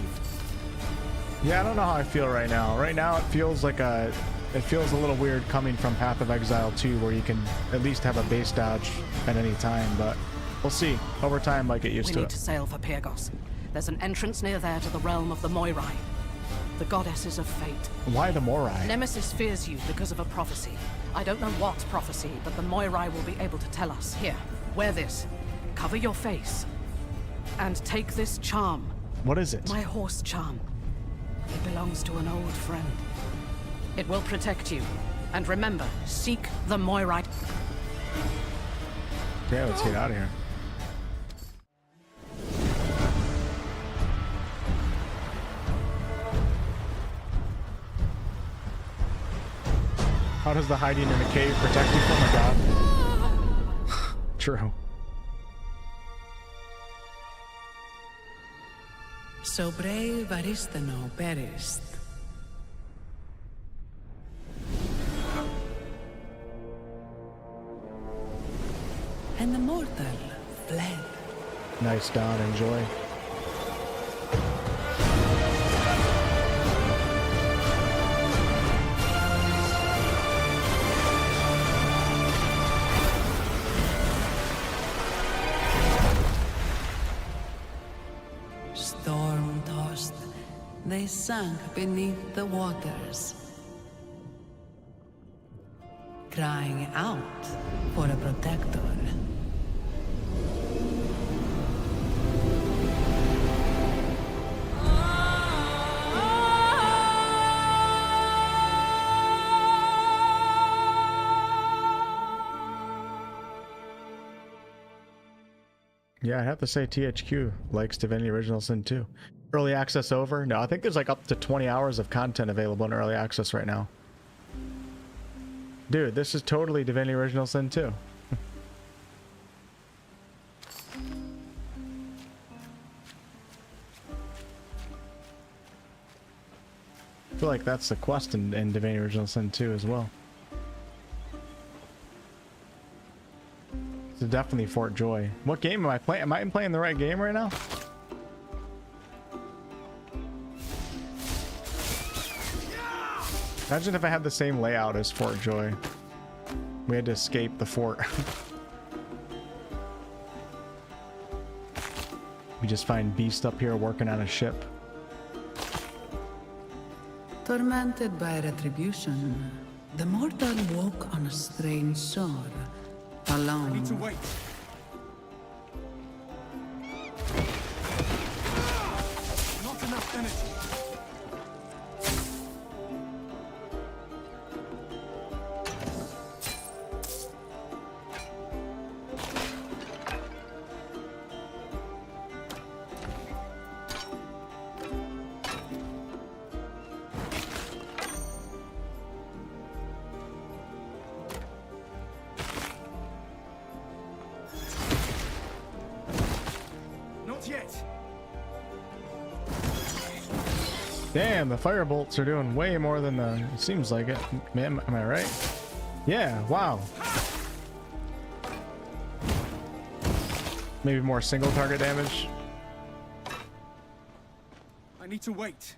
Yeah, I don't know how I feel right now. Right now, it feels like it feels a little weird coming from Path of Exile 2, where you can at least have a base dodge at any time, but we'll see. Over time, might get used We to need it. to sail for Pyrgos. There's an entrance near there to the realm of the Moirai, the goddesses of fate. Why the Moirai? Nemesis fears you because of a prophecy. I don't know what prophecy, but the Moirai will be able to tell us. Here, wear this. Cover your face. And take this charm. What is it? My horse charm. It belongs to an old friend. It will protect you. And remember, seek the Moirai. Yeah, let's get out of here. How does the hiding in a cave protect you from a god? True. So brave Aristano perished. And the mortal fled. Nice, Don. Enjoy. Storm-tossed, they sank beneath the waters, crying out for a protector. Yeah, I have to say THQ likes Divinity Original Sin 2. Early access over? No, I think there's like up to 20 hours of content available in early access right now. Dude, this is totally Divinity Original Sin 2. I feel like that's the quest in Divinity Original Sin 2 as well. It's definitely Fort Joy. What game am I playing? Am I playing the right game right now? Imagine if I had the same layout as Fort Joy. We had to escape the fort. We just find Beast up here working on a ship. Tormented by retribution, the mortal woke on a strange shore, alone. I need to wait. Not enough energy. Damn, the fire bolts are doing way more than the... It seems like it. Am I right? Yeah, wow. Maybe more single target damage. I need to wait.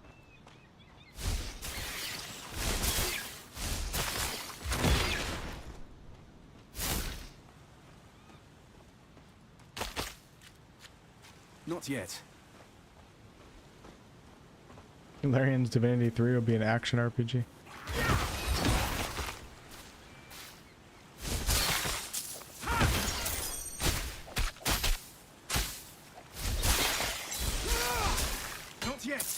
Not yet. Larian's Divinity 3 will be an action RPG. Not yet.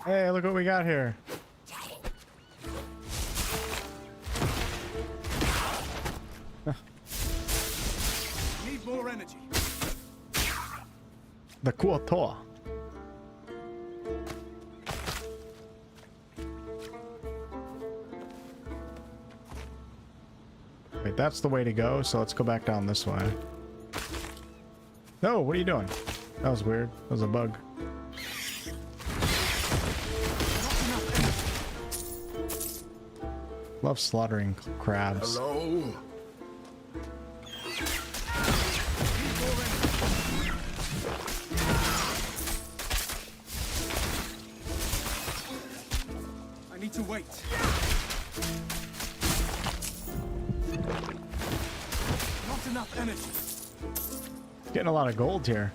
Hey, look what we got here. Need Need more energy. The Kuotoa. Wait, that's the way to go, so let's go back down this way. No, what are you doing? That was weird. That was a bug. Love slaughtering crabs. Hello? I need to wait. Not enough energy. Getting a lot of gold here.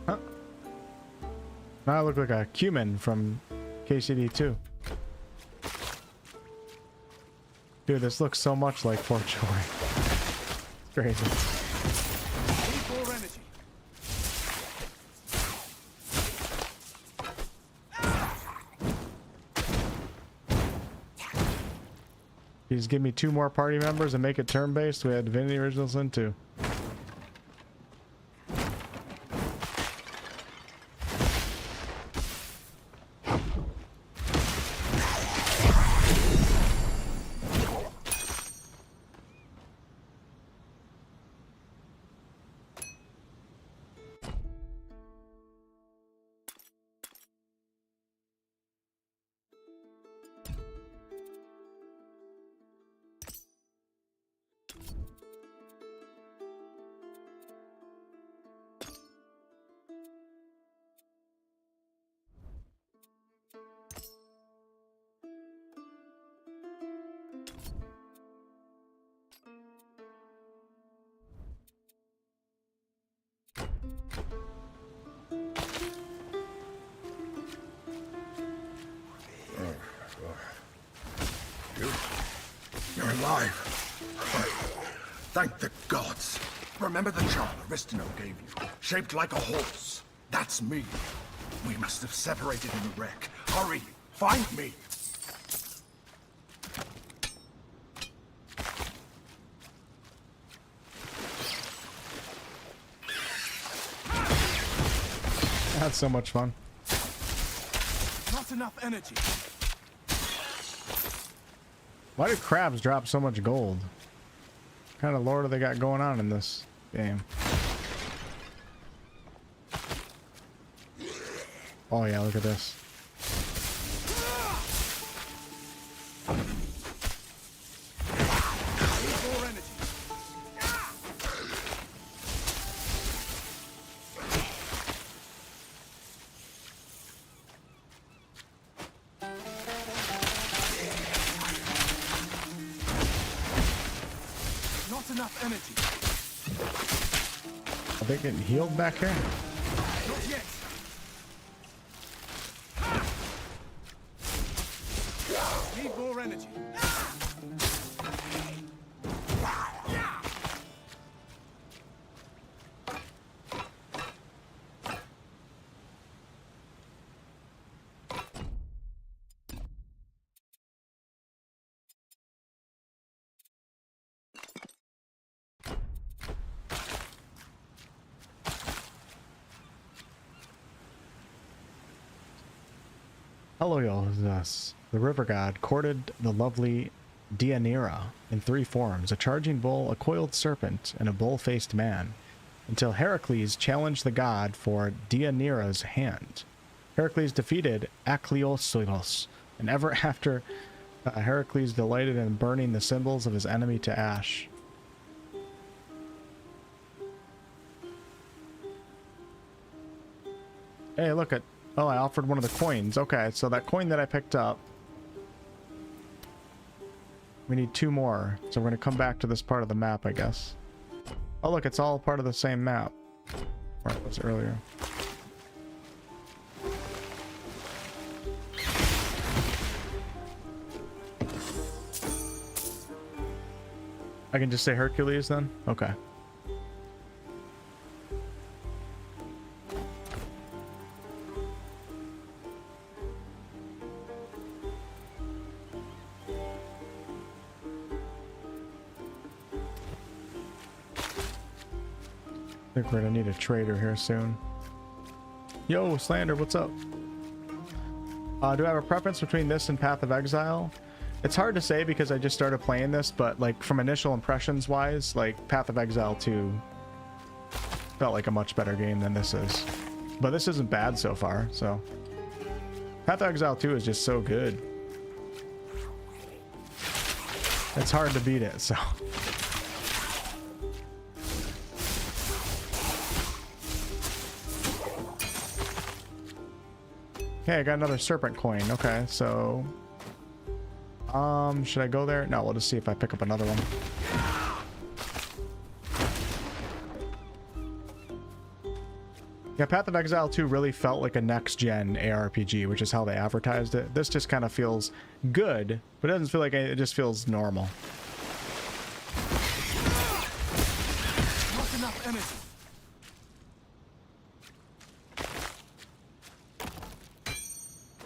Huh? Now I look like a cumin from KCD2. Dude, this looks so much like Fort Joy. It's crazy. Need more energy. You just give me 2 more party members and make it turn-based. We had Divinity Original Sin 2. You're alive. Thank the gods. Remember the charm Aristino gave you? Shaped like a horse. That's me. We must have separated in the wreck. Hurry, find me. That's so much fun. Not enough energy. Why do crabs drop so much gold? What kind of lore do they got going on in this game? Oh yeah, look at this. Need more energy. Not enough energy. Are they getting healed back here? Not yet. Need more energy. Helios, the river god, courted the lovely Deianira in 3 forms: a charging bull, a coiled serpent, and a bull-faced man, until Heracles challenged the god for Deianira's hand. Heracles defeated Acleosylos, and ever after, Heracles delighted in burning the symbols of his enemy to ash. Hey, look at... Oh, I offered one of the coins. Okay, so that coin that I picked up... We need 2 more, so we're going to come back to this part of the map, I guess. Oh, look, it's all part of the same map. Where it was earlier. I can just say Hercules then? Okay. I think we're gonna need a trader here soon. Yo, Slander, what's up? Do I have a preference between this and Path of Exile? It's hard to say because I just started playing this, but like from initial impressions wise, like Path of Exile 2 felt like a much better game than this is. But this isn't bad so far, so. Path of Exile 2 is just so good. It's hard to beat it, so. Okay, I got another serpent coin. Okay, so should I go there? No, we'll just see if I pick up another one. Yeah, Path of Exile 2 really felt like a next-gen ARPG, which is how they advertised it. This just kind of feels good, but it doesn't feel like it just feels normal. Not enough energy.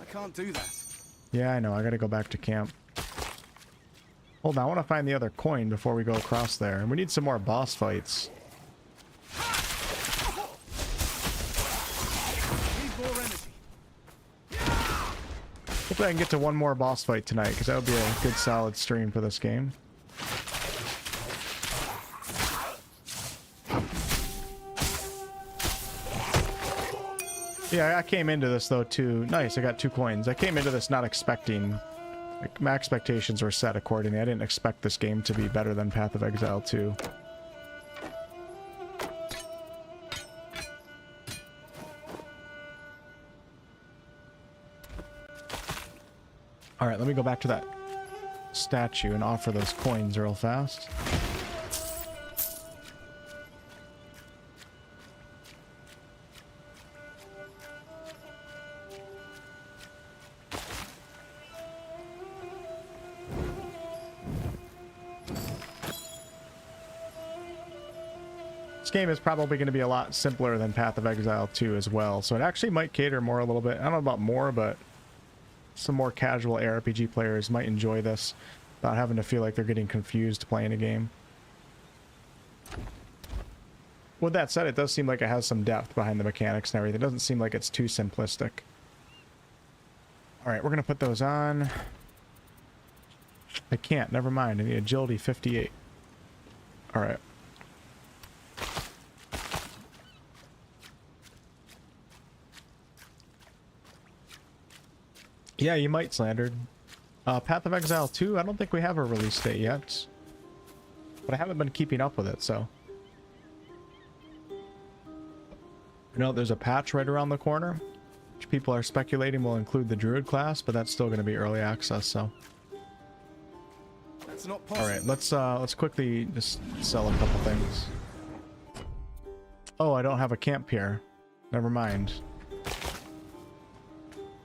I can't do that. Yeah, I know. I gotta go back to camp. Hold on, I want to find the other coin before we go across there. And we need some more boss fights. Hopefully I can get to one more boss fight tonight, because that would be a good solid stream for this game. Yeah, I came into this though too. Nice, I got 2 coins. I came into this not expecting, like, my expectations were set accordingly. I didn't expect this game to be better than Path of Exile 2. Alright, let me go back to that statue and offer those coins real fast. This game is probably going to be a lot simpler than Path of Exile 2 as well, so it actually might cater more a little bit. I don't know about more, but some more casual ARPG players might enjoy this without having to feel like they're getting confused playing a game. With that said, it does seem like it has some depth behind the mechanics and everything. It doesn't seem like it's too simplistic. Alright, we're going to put those on. I can't, never mind. I need agility 58. Alright. Yeah, you might, Slandered. Path of Exile 2, I don't think we have a release date yet. But I haven't been keeping up with it, so. You know, there's a patch right around the corner, which people are speculating will include the Druid class, but that's still going to be early access, so. That's not possible. Alright, let's quickly just sell a couple things. Oh, I don't have a camp here. Never mind.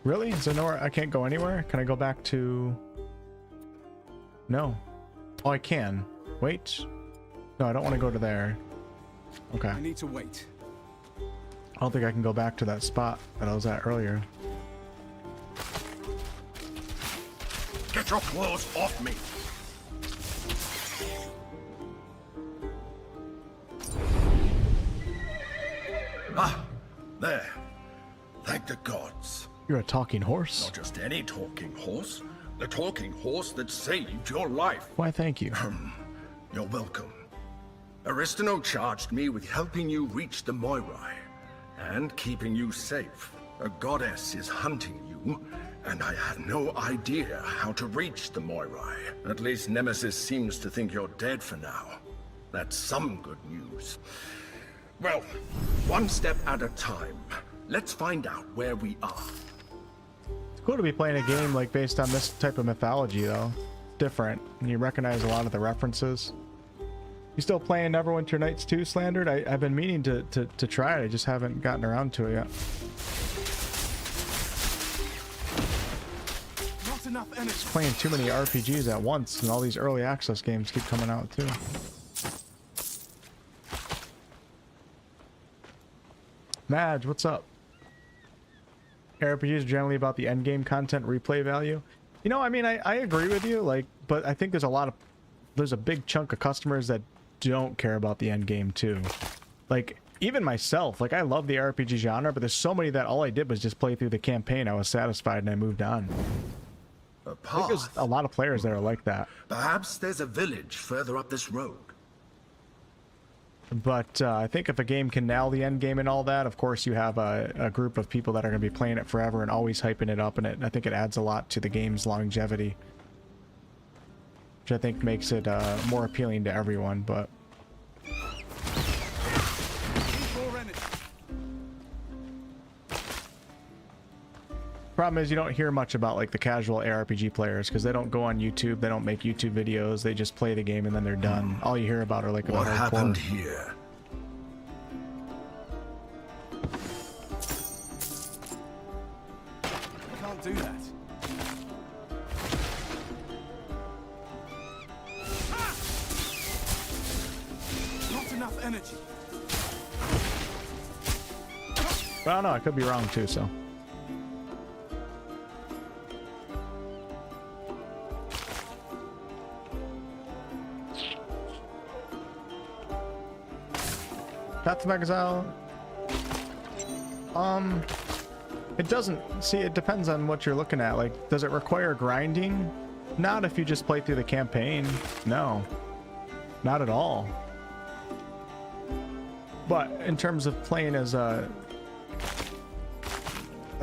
Really? Is there nowhere? I can't go anywhere? Can I go back to... No. Oh, I can. Wait. No, I don't want to go to there. Okay. I need to wait. I don't think I can go back to that spot that I was at earlier. Get your claws off me! Ah, there. Thank the gods. You're a talking horse? Not just any talking horse. The talking horse that saved your life. Why, thank you. You're welcome. Aristano charged me with helping you reach the Moirai and keeping you safe. A goddess is hunting you, and I had no idea how to reach the Moirai. At least Nemesis seems to think you're dead for now. That's some good news. Well, one step at a time. Let's find out where we are. It's cool to be playing a game like based on this type of mythology, though. Different, and you recognize a lot of the references. You still playing Neverwinter Nights 2, Slandered? I've been meaning to try it. I just haven't gotten around to it yet. Not enough energy. Just playing too many RPGs at once, and all these early access games keep coming out too. Mage, what's up? RPGs are generally about the end game content replay value. You know, I mean, I agree with you, like, but I think there's a big chunk of customers that don't care about the end game too. Like, even myself, like I love the RPG genre, but there's so many that all I did was just play through the campaign. I was satisfied and I moved on. A I think path. there's a lot of players that are like that. Perhaps there's a village further up this road. But I think if a game can nail the end game and all that, of course you have a group of people that are going to be playing it forever and always hyping it up, and I think it adds a lot to the game's longevity, which I think makes it more appealing to everyone. But problem is you don't hear much about like the casual ARPG players because they don't go on YouTube, they don't make YouTube videos, they just play the game and then they're done. All you hear about are like What about happened hardcore. here? I can't do that. Not enough energy. But I don't know, I could be wrong too, so. Path of Exile. It doesn't, see, it depends on what you're looking at. Like, does it require grinding? Not if you just play through the campaign. No, not at all. But in terms of playing as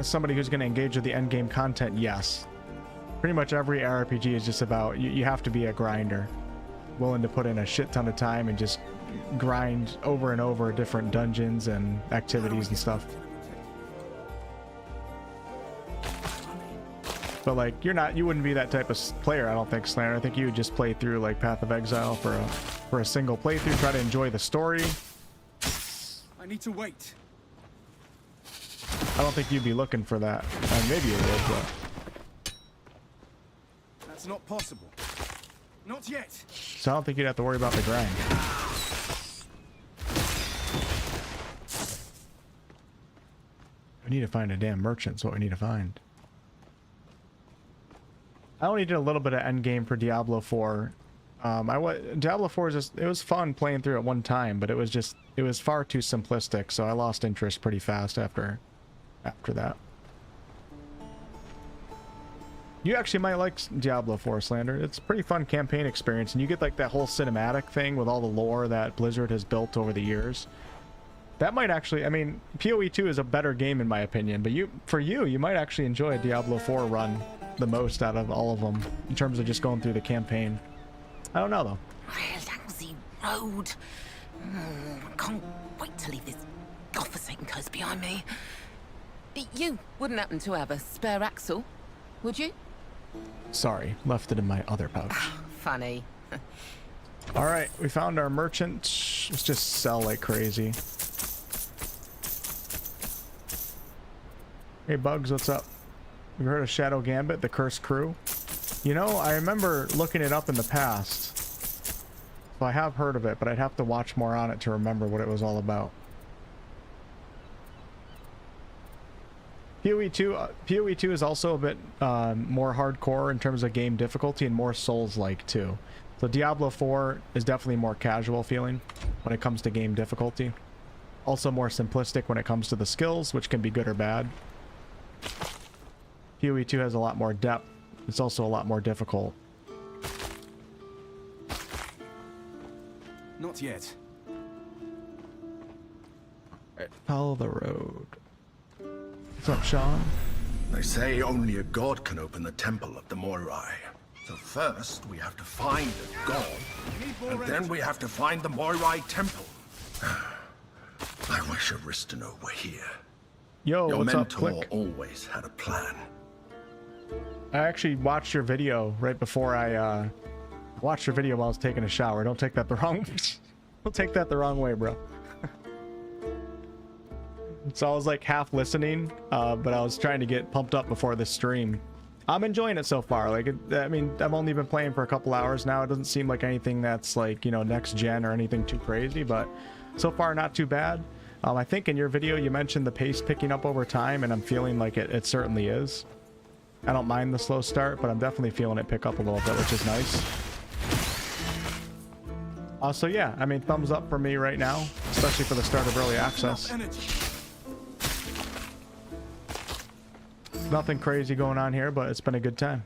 somebody who's going to engage with the end game content, yes. Pretty much every RPG is just about, you have to be a grinder, willing to put in a shit ton of time and just grind over and over different dungeons and activities and stuff. But like, you wouldn't be that type of player, I don't think, Slander. I think you would just play through like Path of Exile for a single playthrough, try to enjoy the story. I need to wait. I don't think you'd be looking for that. I mean, maybe you would, but That's not possible. Not yet. so I don't think you'd have to worry about the grind. We need to find a damn merchant, is what we need to find. I only did a little bit of endgame for Diablo 4. Diablo 4 is just, it was fun playing through at one time, but it was far too simplistic, so I lost interest pretty fast after that. You actually might like Diablo 4, Slander. It's a pretty fun campaign experience, and you get like that whole cinematic thing with all the lore that Blizzard has built over the years. That might actually, I mean, PoE 2 is a better game in my opinion, but you might actually enjoy a Diablo 4 run the most out of all of them in terms of just going through the campaign. I don't know though. Lousy road. Can't wait to leave this godforsaken coast behind me. You wouldn't happen to have a spare axle, would you? Sorry, left it in my other pouch. Funny. All right, we found our merchant. Let's just sell like crazy. Hey Bugs, what's up? You heard of Shadow Gambit, the Cursed Crew? You know, I remember looking it up in the past. So I have heard of it, but I'd have to watch more on it to remember what it was all about. PoE 2 is also a bit more hardcore in terms of game difficulty and more Souls-like too. So Diablo 4 is definitely more casual feeling when it comes to game difficulty. Also more simplistic when it comes to the skills, which can be good or bad. PoE 2 has a lot more depth. It's also a lot more difficult. Not yet. Right, follow the road. What's up, Sean? They say only a god can open the temple of the Moirai. So first, we have to find a god, and then we have to find the Moirai temple. I wish Aristano were here. Yo, Your what's up, mentor Click? always had a plan. I actually watched your video right before I watched your video while I was taking a shower. Don't take that the wrong don't take that the wrong way, bro. So I was like half listening, but I was trying to get pumped up before this stream. I'm enjoying it so far. Like, I mean, I've only been playing for a couple hours now. It doesn't seem like anything that's like, you know, next gen or anything too crazy, but so far not too bad. I think in your video you mentioned the pace picking up over time, and I'm feeling like it certainly is. I don't mind the slow start, but I'm definitely feeling it pick up a little bit, which is nice. So yeah, I mean, thumbs up for me right now, especially for the start of early access. Nothing crazy going on here, but it's been a good time.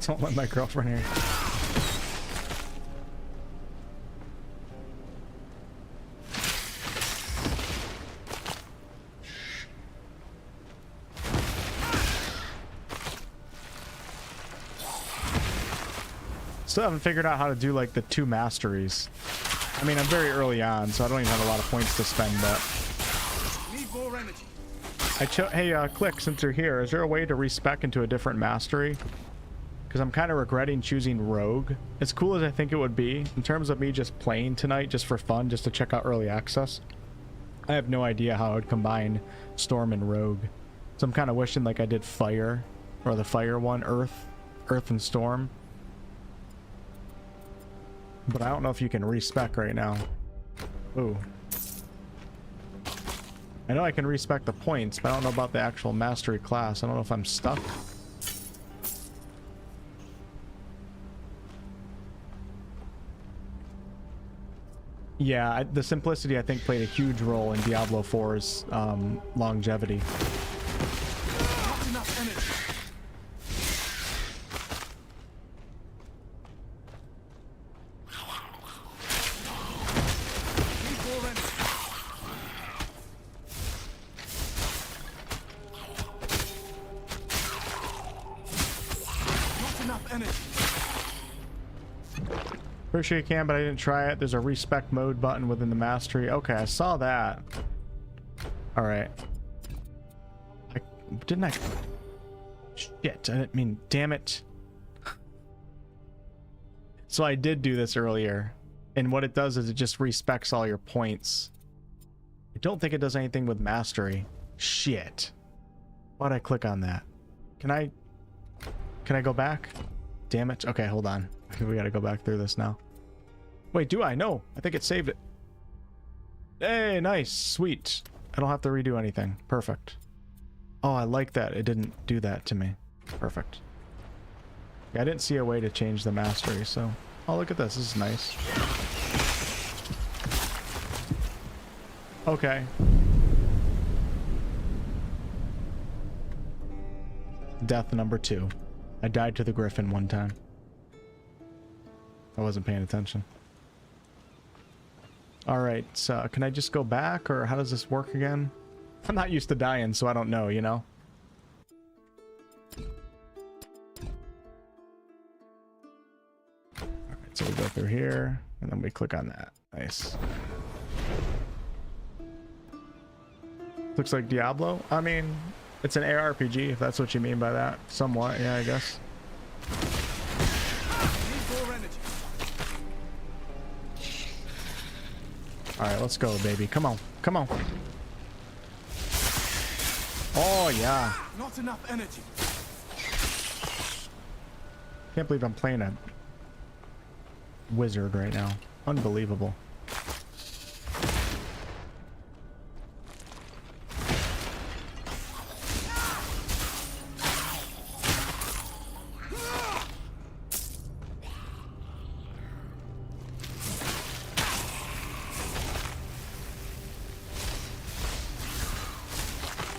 Don't let my girlfriend hear. Still haven't figured out how to do like the 2 masteries. I mean, I'm very early on, so I don't even have a lot of points to spend, but... Need more energy. Hey, Click, since you're here, is there a way to respec into a different mastery? Because I'm kind of regretting choosing Rogue. As cool as I think it would be, in terms of me just playing tonight, just for fun, just to check out early access, I have no idea how I would combine Storm and Rogue. So I'm kind of wishing like I did Fire, or the Fire one, Earth and Storm. But I don't know if you can respec right now. Ooh. I know I can respec the points, but I don't know about the actual mastery class. I don't know if I'm stuck. Yeah, the simplicity I think played a huge role in Diablo 4's longevity. Not enough energy. Pretty sure you can, but I didn't try it. There's a respec mode button within the mastery. Okay, I saw that. All right. Didn't I? Shit, I didn't mean, damn it. So I did do this earlier. And what it does is it just respecs all your points. I don't think it does anything with mastery. Shit. Why'd I click on that? Can I go back? Damn it. Okay, hold on. We gotta go back through this now. Wait, do I? No. I think it saved it. Hey, nice. Sweet. I don't have to redo anything. Perfect. Oh, I like that. It didn't do that to me. Perfect. Yeah, I didn't see a way to change the mastery, so... Oh, look at this. This is nice. Okay. Death number 2. I died to the Gryphon one time. I wasn't paying attention. Alright, so can I just go back, or how does this work again? I'm not used to dying, so I don't know, you know? Alright, so we go through here, and then we click on that. Nice. Looks like Diablo. I mean, it's an ARPG, if that's what you mean by that. Somewhat, yeah, I guess. Alright, let's go, baby. Come on. Come on. Oh, yeah. Not enough energy. Can't believe I'm playing a wizard right now. Unbelievable.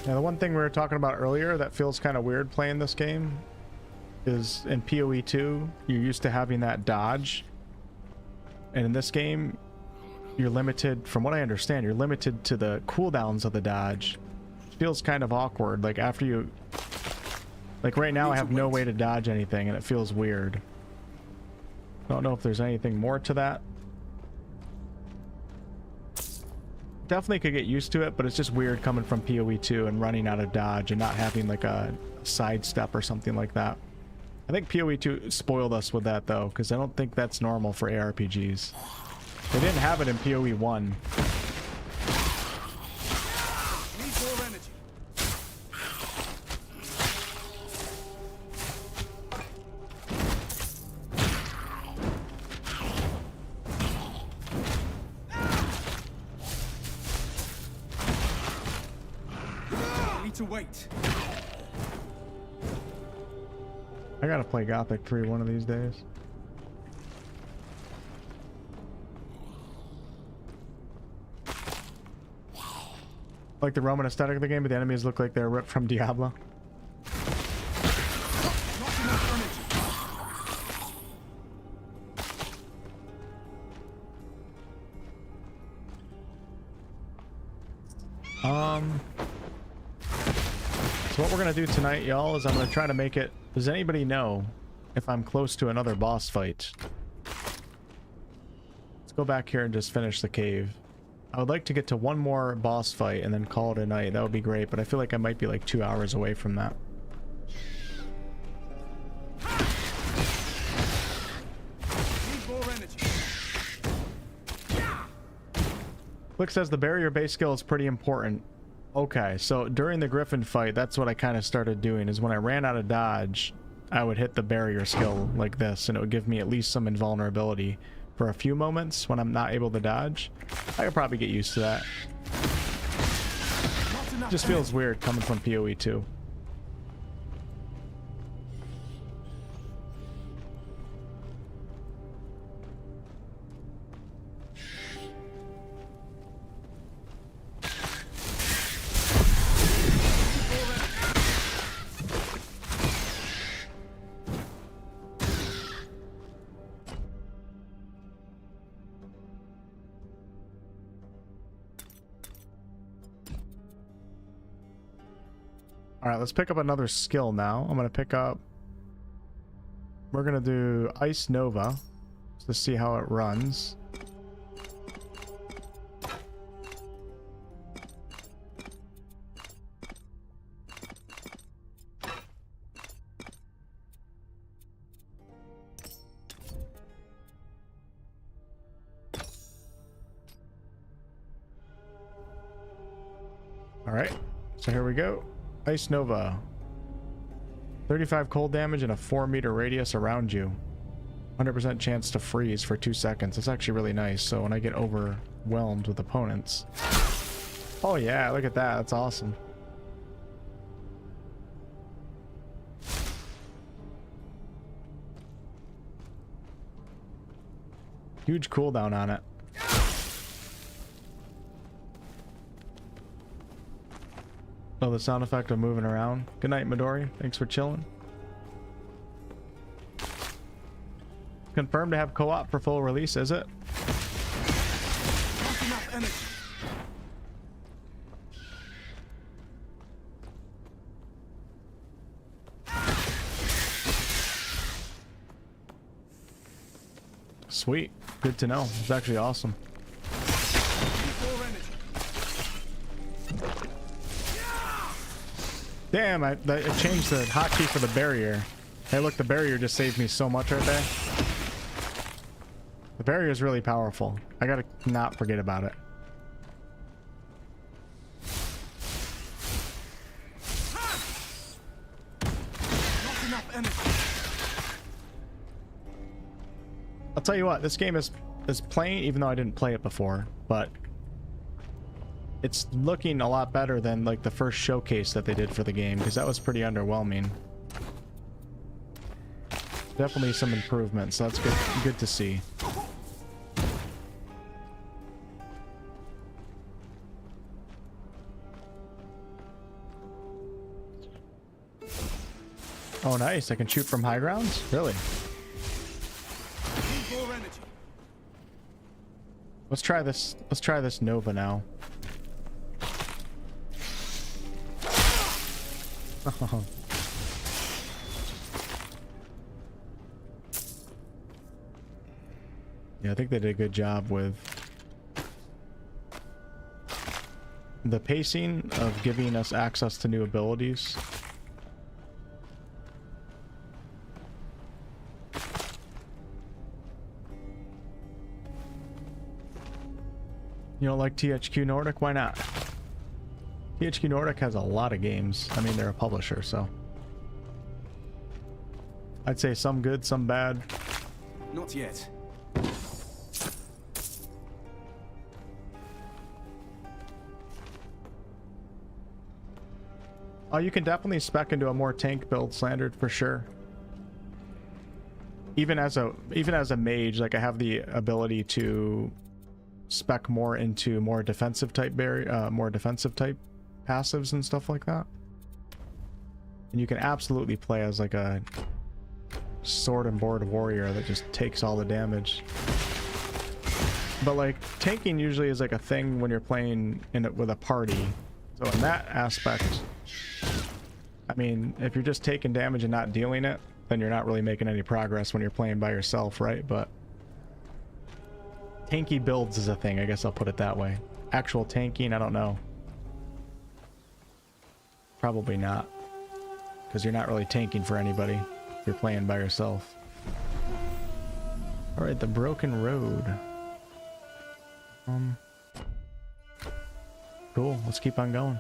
Now, the one thing we were talking about earlier that feels kind of weird playing this game is in PoE 2, you're used to having that dodge. And in this game, you're limited, from what I understand, you're limited to the cooldowns of the dodge. It feels kind of awkward. Like after you... Like right now I have no way to dodge anything and it feels weird. I don't know if there's anything more to that. Definitely could get used to it, but it's just weird coming from PoE 2 and running out of dodge and not having like a sidestep or something like that. I think PoE 2 spoiled us with that though, because I don't think that's normal for ARPGs. They didn't have it in PoE 1. To wait. I gotta play Gothic 3 one of these days. Like the Roman aesthetic of the game, but the enemies look like they're ripped from Diablo. So what we're gonna do tonight, y'all, is I'm gonna try to make it. Does anybody know if I'm close to another boss fight? Let's go back here and just finish the cave. I would like to get to one more boss fight and then call it a night. That would be great, but I feel like I might be like 2 hours away from that. Click says the barrier base skill is pretty important. Okay, so during the Gryphon fight, that's what I kind of started doing, is when I ran out of dodge, I would hit the barrier skill like this, and it would give me at least some invulnerability for a few moments when I'm not able to dodge. I could probably get used to that. Just feels weird coming from PoE 2. Alright, let's pick up another skill now. I'm going to pick up... We're going to do Ice Nova to see how it runs. Alright, so here we go. Ice Nova. 35 cold damage and a 4-meter radius around you. 100% chance to freeze for 2 seconds. It's actually really nice, so when I get overwhelmed with opponents... Oh yeah, look at that. That's awesome. Huge cooldown on it. Oh, the sound effect of moving around. Good night, Midori. Thanks for chilling. Confirmed to have co-op for full release, is it? Not enough energy. Sweet. Good to know. It's actually awesome. Damn, I changed the hotkey for the barrier. Hey, look, the barrier just saved me so much right there. The barrier is really powerful. I gotta not forget about it. Not enough energy. I'll tell you what, this game is plain, even though I didn't play it before, but it's looking a lot better than like the first showcase that they did for the game, because that was pretty underwhelming. Definitely some improvements, so that's good to see. Oh nice, I can shoot from high grounds? Really? Let's try this Nova now. Yeah, I think they did a good job with the pacing of giving us access to new abilities. You don't like THQ Nordic? Why not? THQ Nordic has a lot of games. I mean, they're a publisher, so I'd say some good, some bad. Not yet. Oh, you can definitely spec into a more tank build, Slandered, for sure. even as a mage, like I have the ability to spec more into more defensive type passives and stuff like that. And you can absolutely play as like a sword and board warrior that just takes all the damage. But like tanking usually is like a thing when you're playing in it with a party. So in that aspect, I mean, if you're just taking damage and not dealing it, then you're not really making any progress when you're playing by yourself, right? But tanky builds is a thing, I guess I'll put it that way. Actual tanking, I don't know. Probably not. Because you're not really tanking for anybody if you're playing by yourself. Alright, the broken road. Cool, let's keep on going.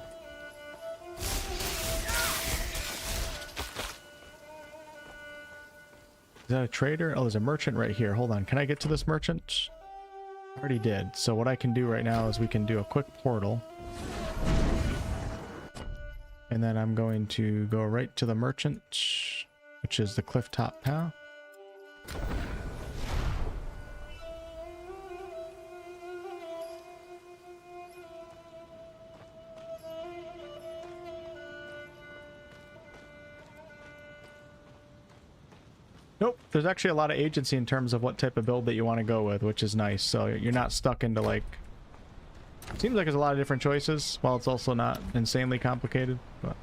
Is that a trader? Oh, there's a merchant right here. Hold on, can I get to this merchant? I already did. So what I can do right now is we can do a quick portal. And then I'm going to go right to the merchant, which is the clifftop path. Nope, there's actually a lot of agency in terms of what type of build that you want to go with, which is nice. So you're not stuck into like... Seems like there's a lot of different choices, while it's also not insanely complicated. But...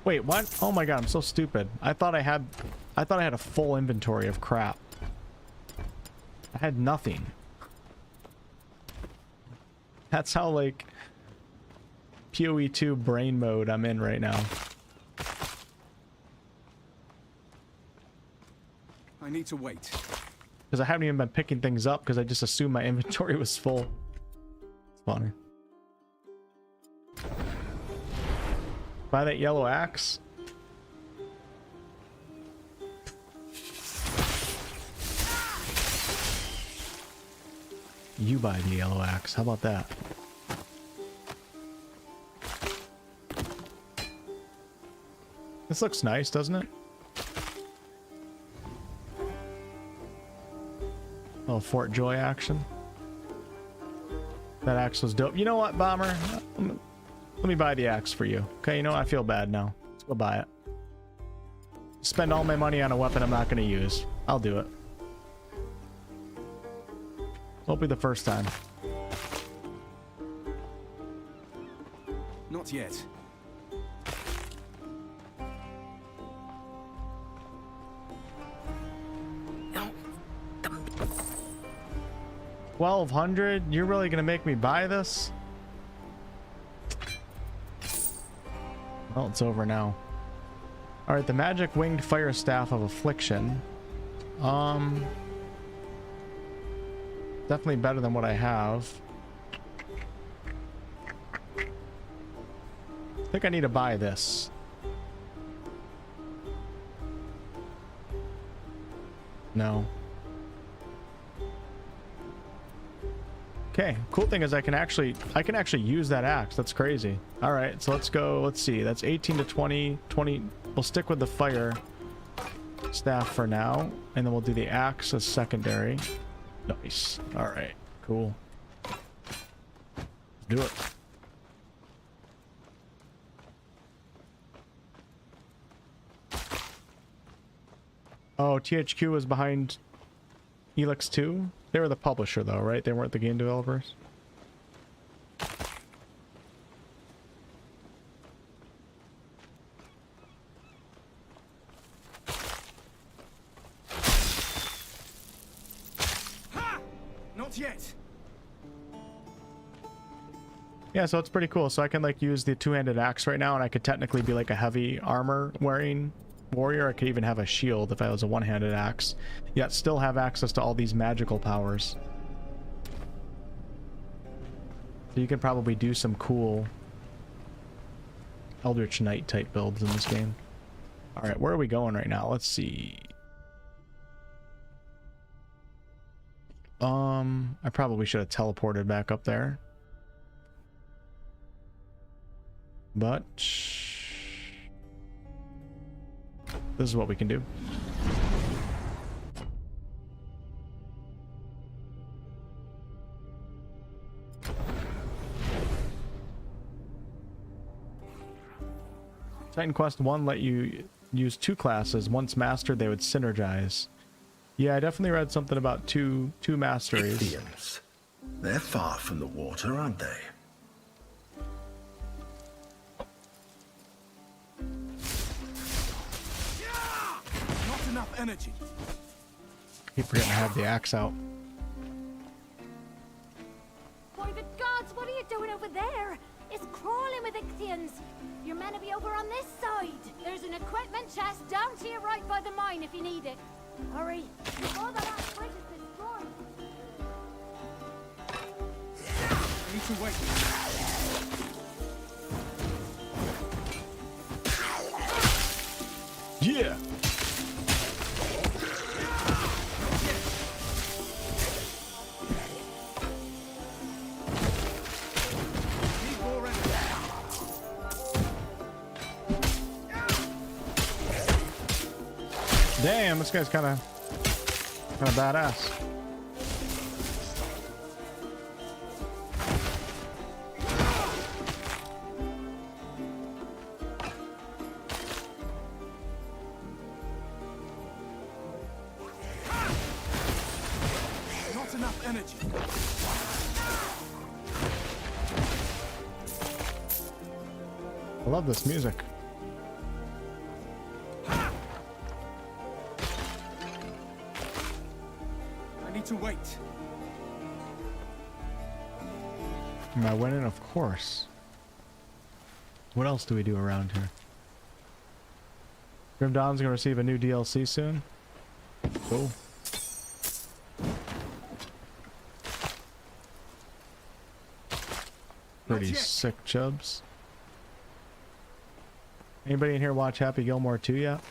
Wait, what? Oh my god, I'm so stupid. I thought I had a full inventory of crap. I had nothing. That's how like PoE 2 brain mode I'm in right now. I need to wait. Because I haven't even been picking things up because I just assumed my inventory was full. It's funny. Buy that yellow axe. You buy the yellow axe. How about that? This looks nice, doesn't it? Oh, Fort Joy action. That axe was dope. You know what, Bomber? Let me buy the axe for you. Okay, you know what? I feel bad now. Let's go buy it. Spend all my money on a weapon I'm not going to use. I'll do it. Won't be the first time. Not yet. $1,200? You're really gonna make me buy this? Well, it's over now. All right, the magic winged fire staff of affliction. Definitely better than what I have. I think I need to buy this. No. Okay, cool thing is I can actually use that axe. That's crazy. All right, so let's go. Let's see. That's 18 to 20. We'll stick with the fire staff for now, and then we'll do the axe as secondary. Nice. All right, cool. Let's do it. Oh, THQ was behind Helix 2? They were the publisher though, right? They weren't the game developers? Ha! Not yet. Yeah, so it's pretty cool. So I can like use the two-handed axe right now, and I could technically be like a heavy armor wearing warrior. I could even have a shield if I was a one-handed axe, yet still have access to all these magical powers. So you can probably do some cool Eldritch Knight type builds in this game. All right, where are we going right now? Let's see. I probably should have teleported back up there, but This is what we can do. Titan Quest 1 let you use 2 classes. Once mastered, they would synergize. Yeah, I definitely read something about two masteries. Ichthians. They're far from the water, aren't they? Not enough energy. Keep forgetting to have the axe out. By the gods, what are you doing over there? It's crawling with Ichthians. You're meant to be over on this side. There's an equipment chest down to your right by the mine if you need it. Hurry, before the last bridge is destroyed. I need to wait. Yeah. Damn, this guy's kind of badass. Not enough energy. I love this music. To wait. Am I winning? Of course. What else do we do around here? Grim Dawn's gonna receive a new DLC soon. Cool. Pretty sick chubs. Anybody in here watch Happy Gilmore 2 yet?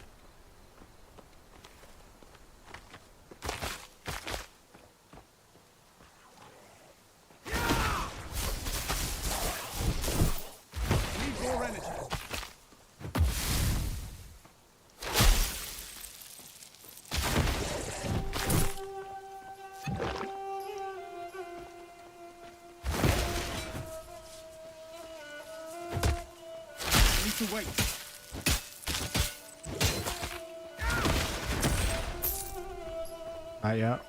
Wait. Not yet.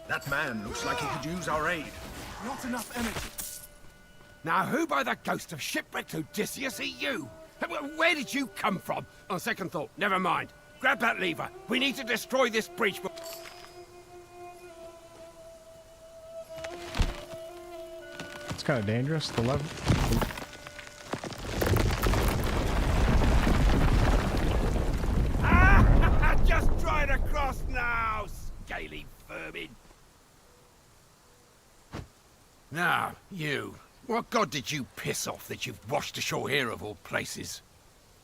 That man looks like he could use our aid. Not enough energy. Now, who by the ghost of shipwrecked Odysseus are you? Where did you come from? On second thought, never mind. Grab that lever. We need to destroy this breach. It's kind of dangerous. The lever. Just try to cross now, scaly vermin. Now, you. What god did you piss off that you've washed ashore here of all places?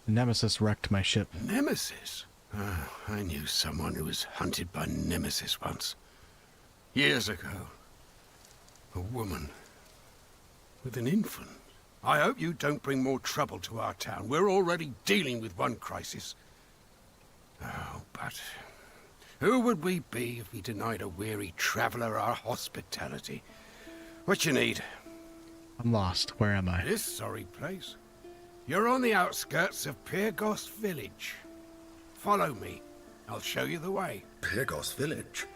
Nemesis wrecked my ship. Nemesis? Oh, I knew someone who was hunted by Nemesis once. Years ago. A woman. With an infant. I hope you don't bring more trouble to our town. We're already dealing with one crisis. Oh, but... who would we be if we denied a weary traveler our hospitality? What you need? I'm lost. Where am I? This sorry place. You're on the outskirts of Pyrgos village. Follow me. I'll show you the way. Pyrgos village?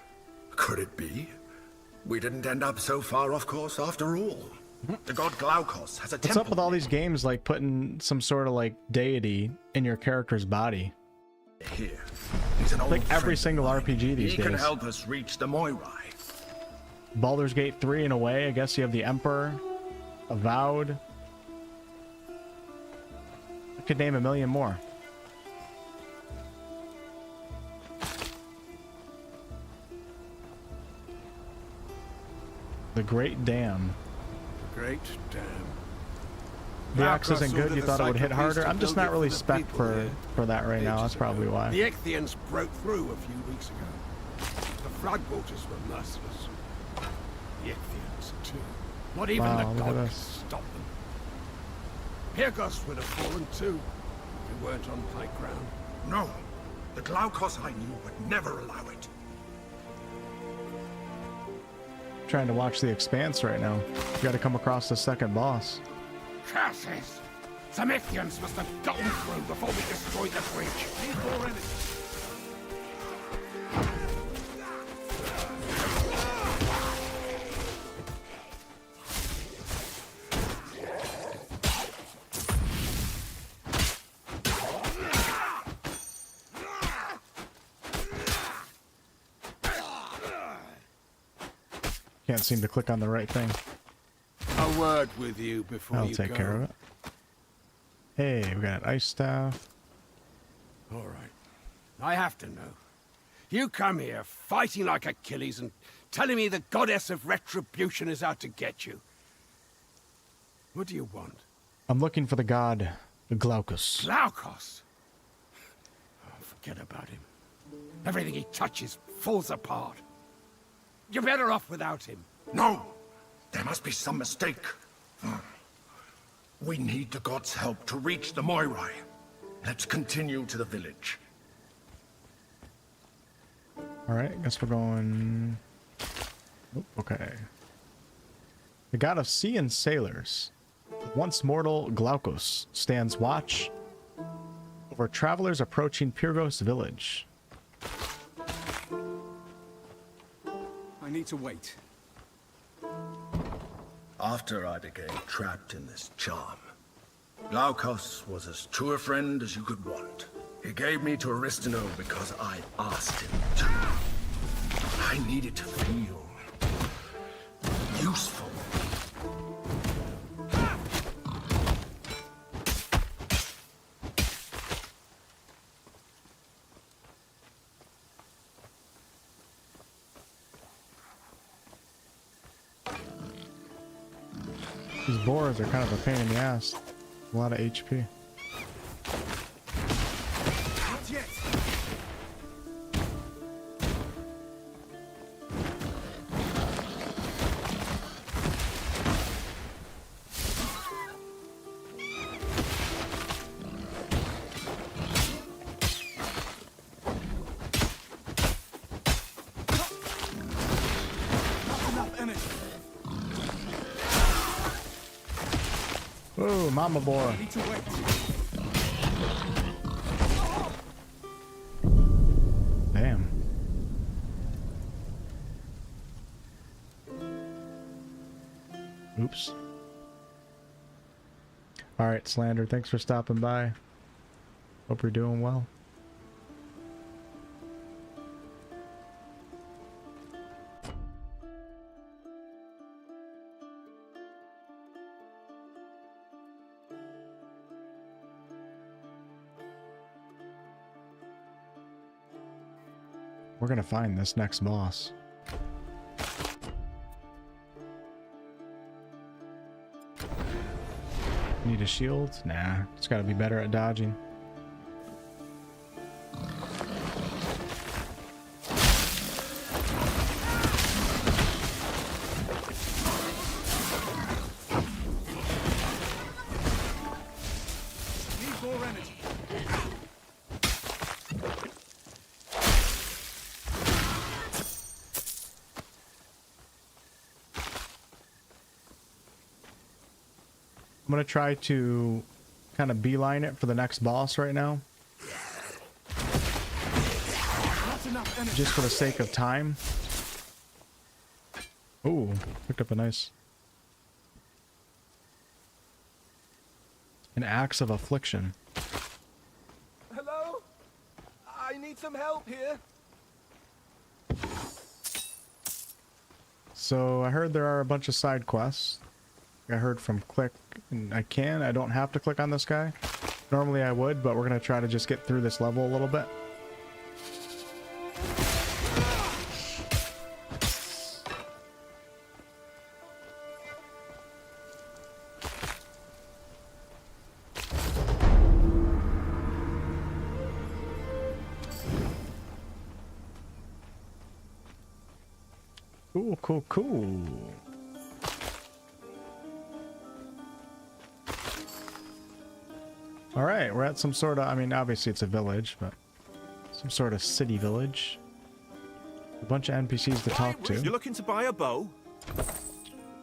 Could it be? We didn't end up so far off course after all. The god Glaukos has a temple. What's up with all these games like putting some sort of like deity in your character's body? Here. He's an old like every friend single of mine. RPG these He days. can help us reach the Moirai. Baldur's Gate 3 in a way. I guess you have the Emperor, Avowed. I could name a million more. The Great Dam. The Great Dam. The axe isn't good. You thought it would hit harder. I'm just not really spec'd for that right now. That's probably why. The Ichthians broke through a few weeks ago. The floodwaters were merciless. Not even Wow, the look at god could this. stop them. Pyrgos would have fallen too, if we weren't on high ground. No, the Glaukos I knew would never allow it. Trying to watch The Expanse right now. You gotta come across the second boss. Curses! The Mythians must have gotten through before we destroyed the bridge. Need more energy. Can't seem to click on the right thing. A word with you before I'll you take go. care of it. Hey, we got an ice staff. All right. I have to know. You come here fighting like Achilles and telling me the goddess of retribution is out to get you. What do you want? I'm looking for the god, the Glaukos. Glaukos? Oh, forget about him. Everything he touches falls apart. You're better off without him. No! There must be some mistake. We need the gods' help to reach the Moirai. Let's continue to the village. Alright, guess we're going... Oop, okay. The god of sea and sailors, once mortal Glaukos, stands watch over travelers approaching Pyrgos village. I need to wait. After I became trapped in this charm, Glaukos was as true a friend as you could want. He gave me to Aristino because I asked him to. I needed to feel useful. These boars are kind of a pain in the ass. A lot of HP. Not yet. Not enough energy. Whoa, mama boy. Need to wait. Damn. Oops. Alright, Slander, thanks for stopping by. Hope you're doing well. We're gonna find this next boss. Need a shield? Nah, it's gotta be better at dodging. Need more energy. I'm gonna try to kind of beeline it for the next boss right now, Not enough energy. just for the sake of time. Ooh, picked up a nice... An Axe of Affliction. Hello? I need some help here. So I heard there are a bunch of side quests. I heard from Click, and I don't have to click on this guy. Normally I would, but we're gonna try to just get through this level a little bit. Cool, cool, cool. All right, we're at some sort of, I mean, obviously it's a village, but some sort of city village. A bunch of NPCs to talk to. You looking to buy a bow?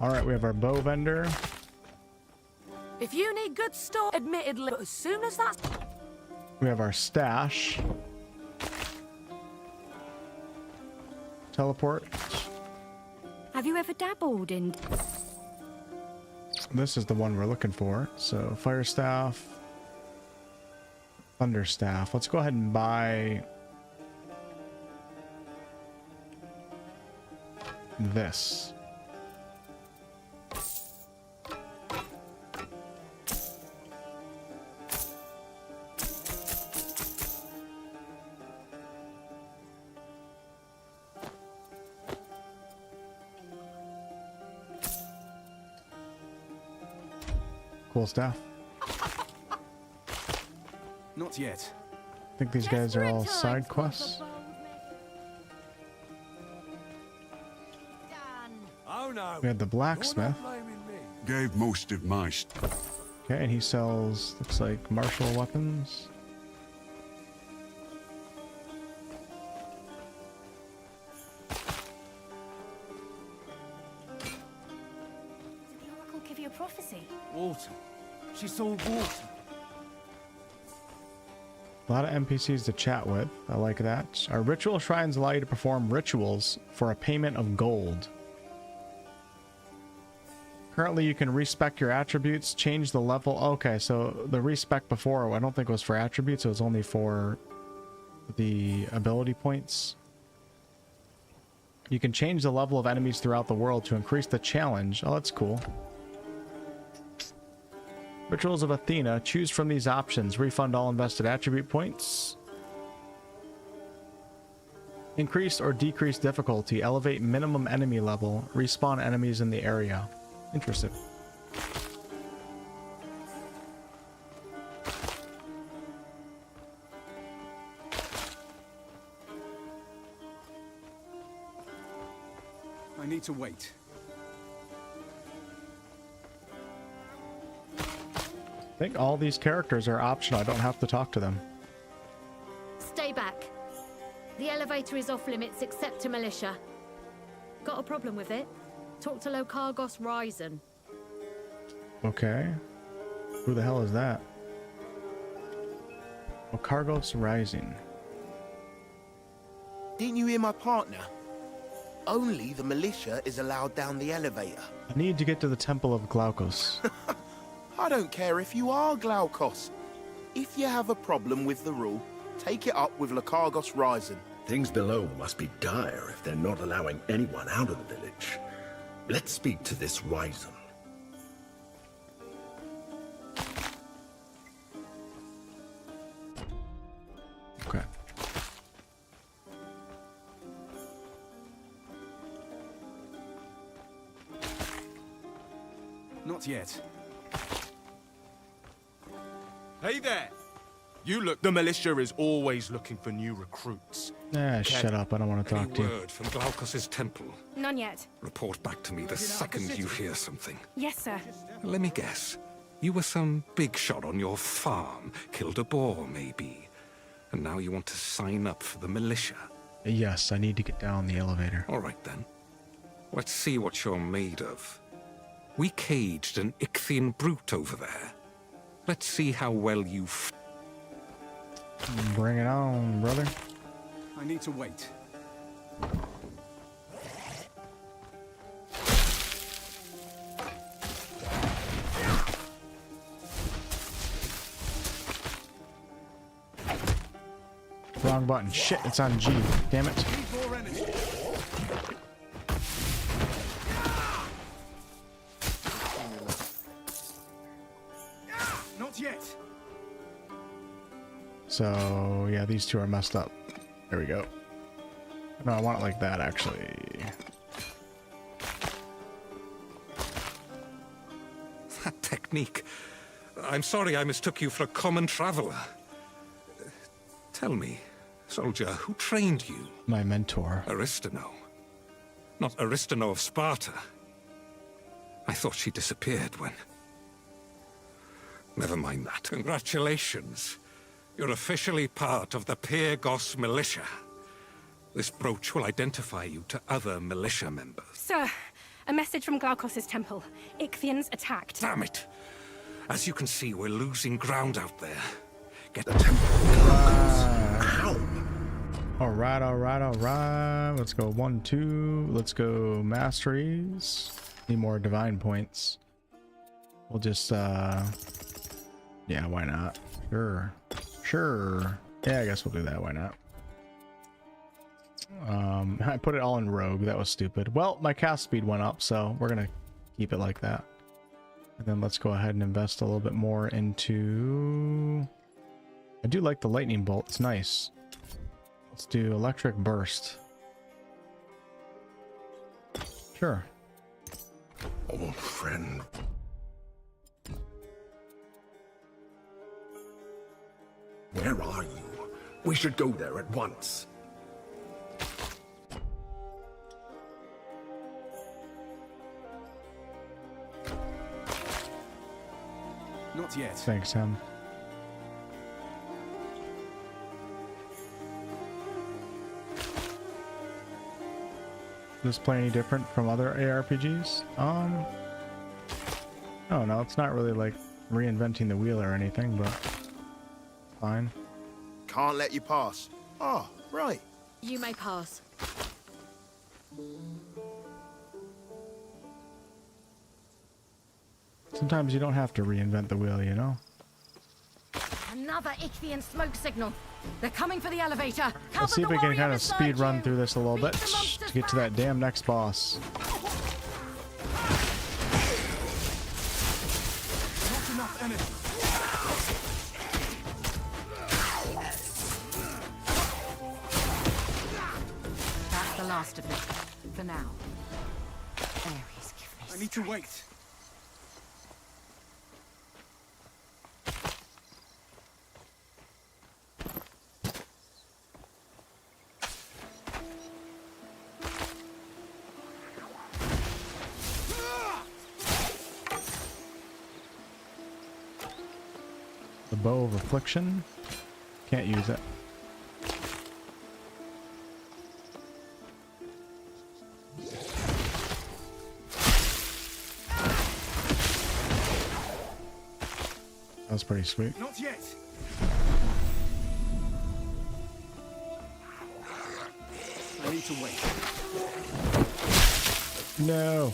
All right, we have our bow vendor. If you need good stuff, admittedly, but as soon as that's... We have our stash. Teleport. Have you ever dabbled in... This is the one we're looking for. So, fire staff. Thunder staff. Let's go ahead and buy this. Cool stuff. Not yet. I think these guys are all side quests. Oh no. We had the blacksmith. Gave most of my Okay, and he sells, looks like, martial weapons. Did the Oracle give you a prophecy? Water. She saw water. A lot of NPCs to chat with. I like that. Our ritual shrines allow you to perform rituals for a payment of gold. Currently, you can respec your attributes, change the level. Okay, so the respec before, I don't think it was for attributes. It was only for the ability points. You can change the level of enemies throughout the world to increase the challenge. Oh, that's cool. Rituals of Athena. Choose from these options. Refund all invested attribute points. Increase or decrease difficulty. Elevate minimum enemy level. Respawn enemies in the area. Interesting. I need to wait. I think all these characters are optional. I don't have to talk to them. Stay back. The elevator is off limits except to militia. Got a problem with it? Talk to Locargos Ryzen. Okay. Who the hell is that? Locargos Rising. Didn't you hear my partner? Only the militia is allowed down the elevator. I need to get to the Temple of Glaukos. I don't care if you are Glaukos. If you have a problem with the rule, take it up with Locargos Ryzen. Things below must be dire if they're not allowing anyone out of the village. Let's speak to this Ryzen. Okay. Not yet. Hey there! You look. The militia is always looking for new recruits. Ah, shut up. I don't want to talk to you. Word from Glaukos' temple. None yet. Report back to me the second you hear something. Yes, sir. Let me guess. You were some big shot on your farm, killed a boar, maybe. And now you want to sign up for the militia. Yes, I need to get down the elevator. All right, then. Let's see what you're made of. We caged an Ichthian brute over there. Let's see how well you Bring it on, brother. I need to wait. Wrong button. Shit, it's on G. Damn it. Need more energy. Not yet. So, yeah, these two are messed up. There we go. No, I want it like that, actually. That technique. I'm sorry I mistook you for a common traveler. Tell me, soldier, who trained you? My mentor. Aristano. Not Aristano of Sparta. I thought she disappeared when... Never mind that. Congratulations. You're officially part of the Pyrgos militia. This brooch will identify you to other militia members. Sir, a message from Glaukos' temple. Ichthyans attacked. Damn it! As you can see, we're losing ground out there. Get the temple. Alright. Let's go 1, 2. Let's go masteries. Need more divine points. We'll just, yeah, why not? Sure. Yeah, I guess we'll do that. Why not? I put it all in rogue. That was stupid. Well, my cast speed went up, so we're gonna keep it like that. And then let's go ahead and invest a little bit more into... I do like the lightning bolt. It's nice. Let's do electric burst. Sure. Old friend. Where are you? We should go there at once. Not yet. Thanks, Sam. Does this play any different from other ARPGs? No, it's not really like reinventing the wheel or anything, but fine. Can't let you pass. Oh, right. You may pass. Sometimes you don't have to reinvent the wheel, you know? Another Ichthian smoke signal. They're coming for the elevator. Let's see if we can kind of speed run through this a little bit to get to that damn next boss. Not enough energy. That's the last of it. For now. Ares, give me I need to wait. The bow of affliction. Can't use it. That was pretty sweet. Not yet. I need to wait. No.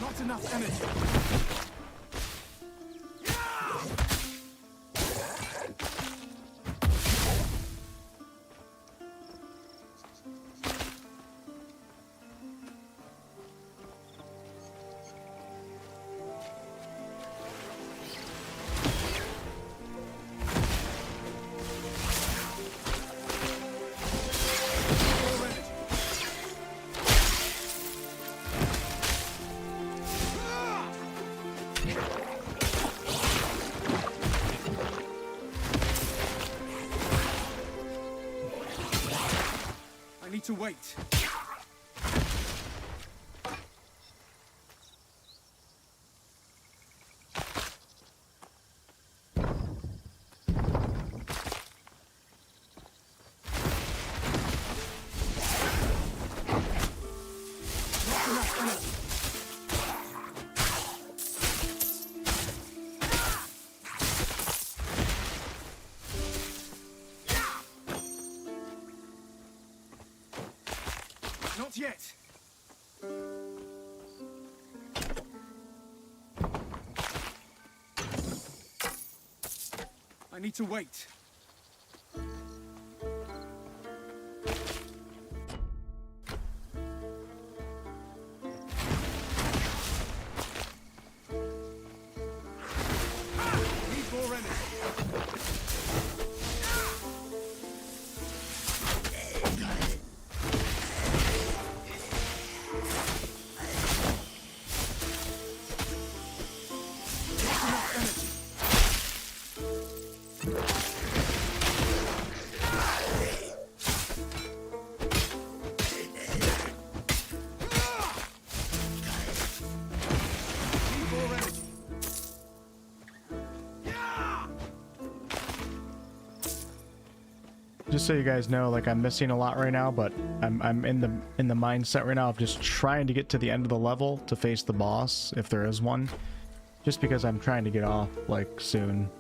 Not enough energy. I need to wait. Not yet. I need to wait. Need more energy. just so you guys know, like I'm missing a lot right now, but I'm in the mindset right now of just trying to get to the end of the level to face the boss if there is one. Just because I'm trying to get off like soon.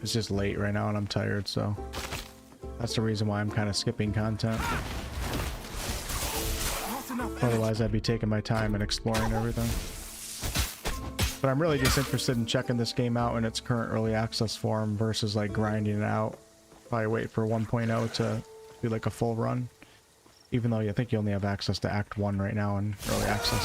It's just late right now and I'm tired, so that's the reason why I'm kind of skipping content. Otherwise I'd be taking my time and exploring everything. But I'm really just interested in checking this game out in its current early access form versus like grinding it out. Probably wait for 1.0 to do like a full run. Even though I think you only have access to Act 1 right now in early access.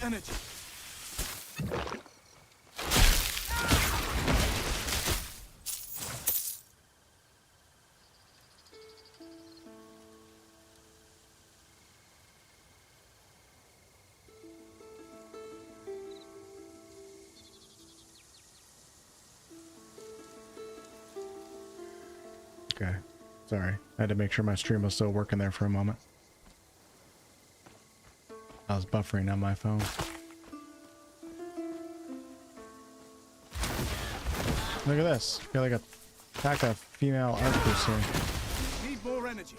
Energy. Okay, sorry. I had to make sure my stream was still working there for a moment. I was buffering on my phone. Look at this. Got like a pack of female archers here. Need more energy.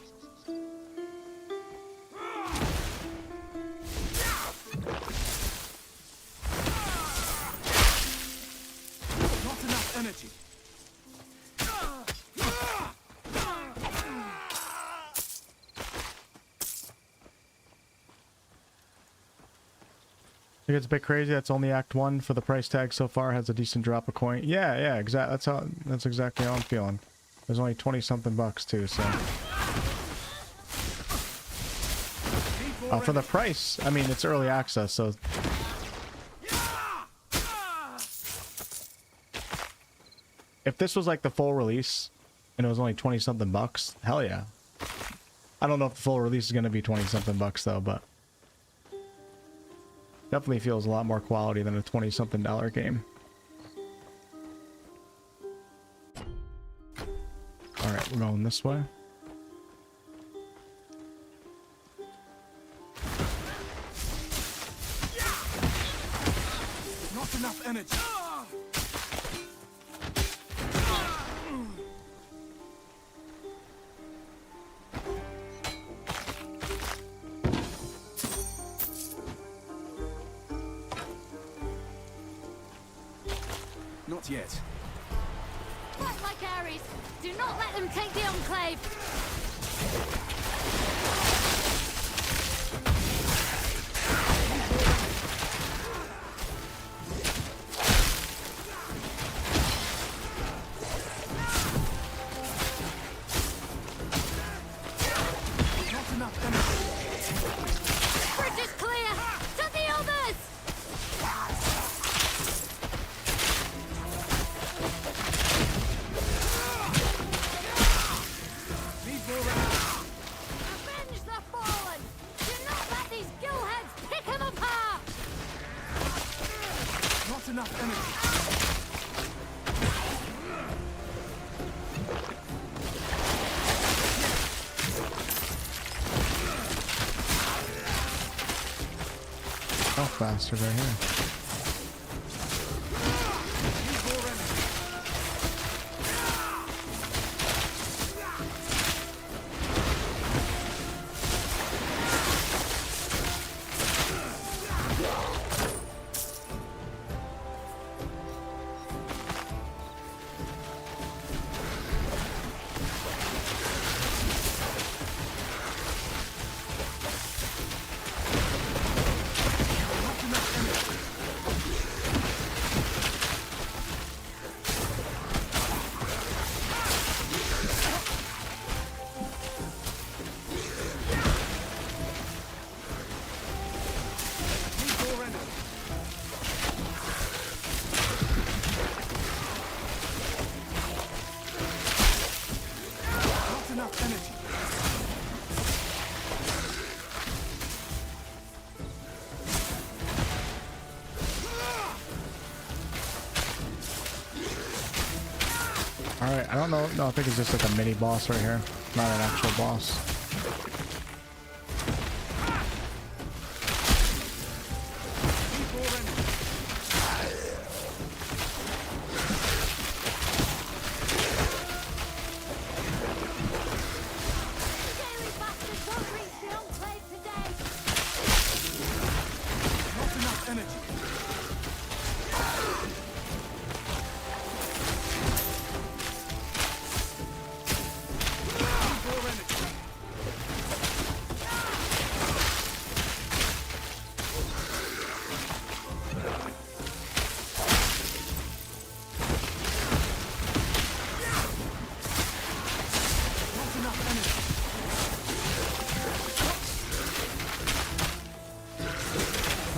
Not enough energy. I think it's a bit crazy. That's only Act 1 for the price tag so far. Has a decent drop of coin. Yeah, exactly. That's exactly how I'm feeling. There's only 20 something bucks too, so. For the price, I mean, it's early access, so. If this was like the full release and it was only 20 something bucks, hell yeah. I don't know if the full release is going to be 20 something bucks though, but. Definitely feels a lot more quality than a $20-something game. Alright, we're going this way. Not enough energy. Not yet. Fight like Ares. Do not let them take the Enclave. Not enough energy. Bridge is clear. To the others. Avenge the fallen! Do not let these gillheads pick them apart! Not enough energy. Oh, bastard right here. don't know. No, I think it's just like a mini boss right here, not an actual boss.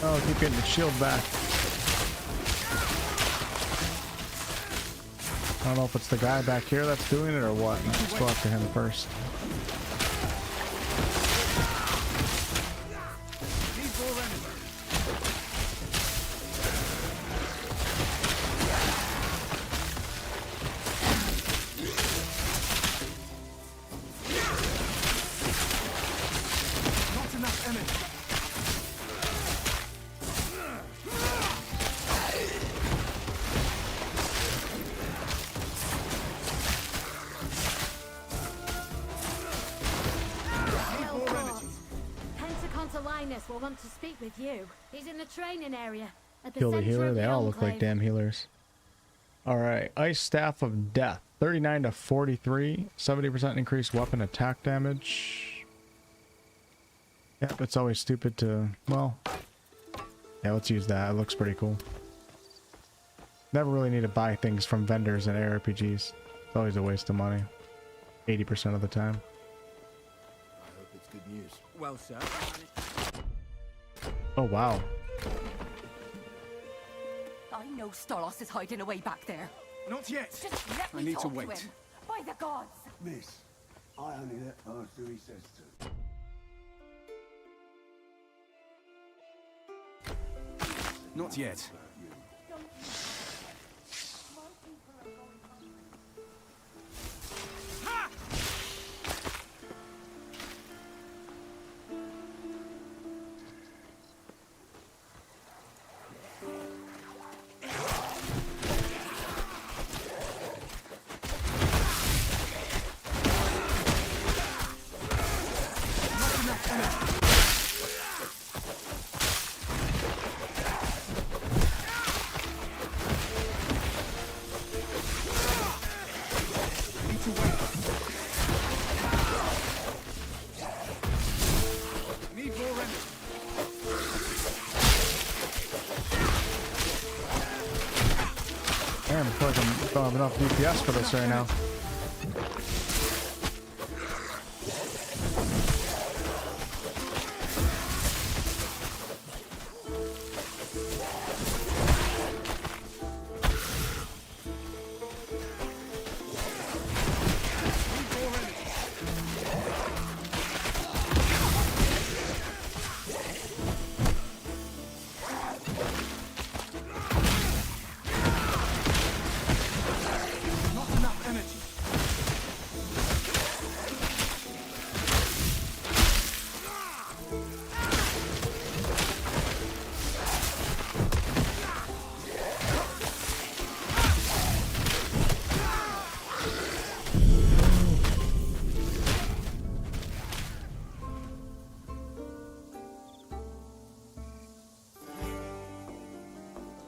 Oh, keep getting the shield back. I don't know if it's the guy back here that's doing it or what. Let's go after him first. Will want to speak with you. He's in the training area at the Kill the center healer. of They the all look like enclave. damn healers. Alright, Ice Staff of Death. 39 to 43. 70% increased weapon attack damage. Yep, it's always stupid to... Well... Yeah, let's use that. It looks pretty cool. Never really need to buy things from vendors in ARPGs. It's always a waste of money. 80% of the time. I hope it's good news. Well, sir. Oh, wow. I know Stolos is hiding away back there. Not yet. Just let me I need talk to wait. him. By the gods. Miss, I only let pass who he says to. Not yet. Damn, I feel like I don't have enough DPS for this right now.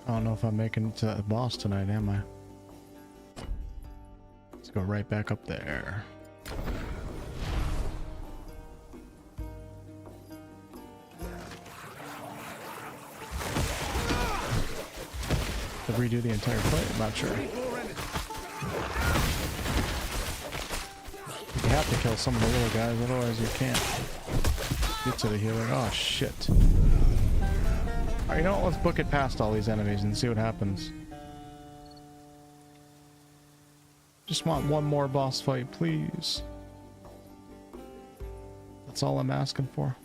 I don't know if I'm making it to the boss tonight, am I? Let's go right back up there. To redo the entire fight? I'm not sure. You have to kill some of the little guys, otherwise you can't get to the healer. Oh shit. Alright, you know what? Let's book it past all these enemies and see what happens. Just want one more boss fight, please. That's all I'm asking for.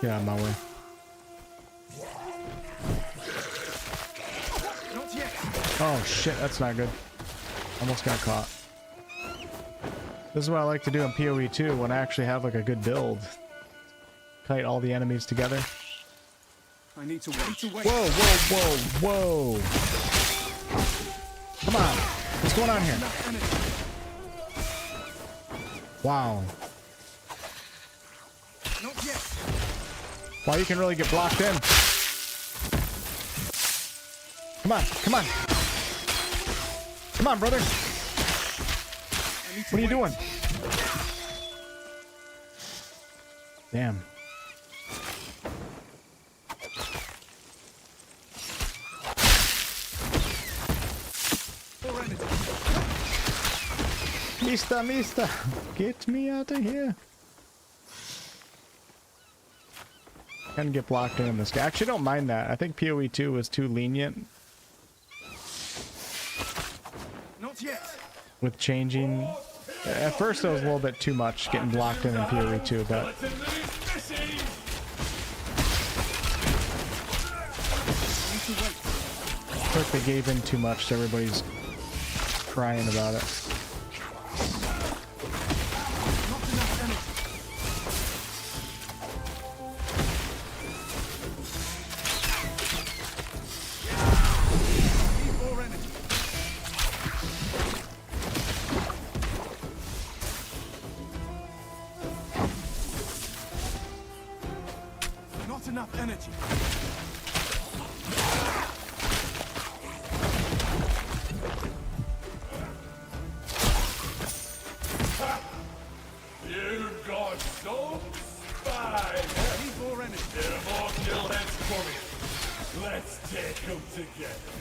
Yeah, on my way. Not yet. Oh shit, that's not good. Almost got caught. This is what I like to do in PoE 2 when I actually have like a good build. Kite all the enemies together. I need to wait. Whoa, whoa, whoa, whoa! Come on! What's going on here? Wow. Not yet. Wow, you can really get blocked in. Come on, come on. Come on, brother. What are you doing? Damn. Mista, get me out of here. Can get blocked in this guy. Actually, don't mind that. I think PoE 2 was too lenient. Not yet. With changing. At first, it was a little bit too much getting blocked in PoE 2, but I think they gave in too much, so everybody's crying about it. Not enough energy. You got so spy. Need more energy. There are more kill heads for me. Let's take them together.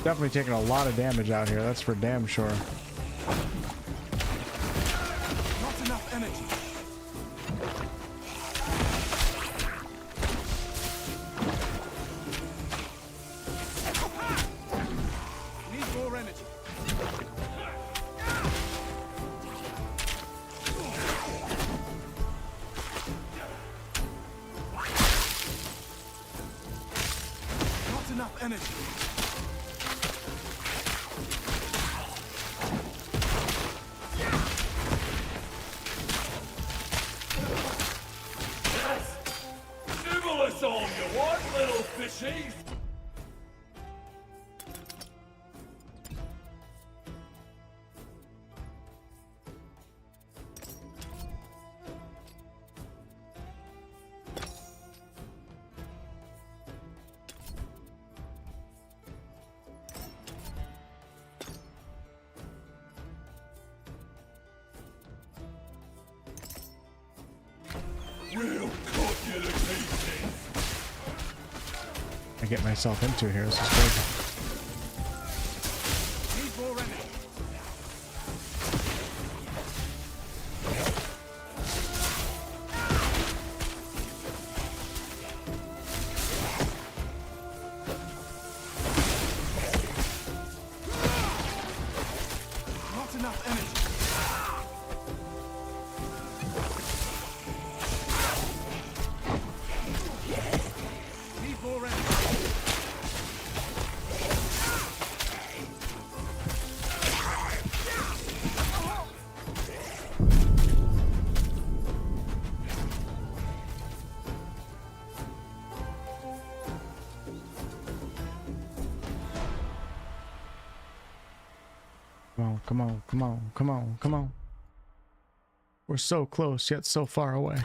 Definitely taking a lot of damage out here, that's for damn sure. Not enough energy. Need more energy. Not enough energy. Nibble us all you want, little fishies. We'll cut you to pieces. I get myself into here, this is crazy. Need more energy. Not enough energy. Need more energy. Come on, come on, come on, come on, come on. We're so close, yet so far away.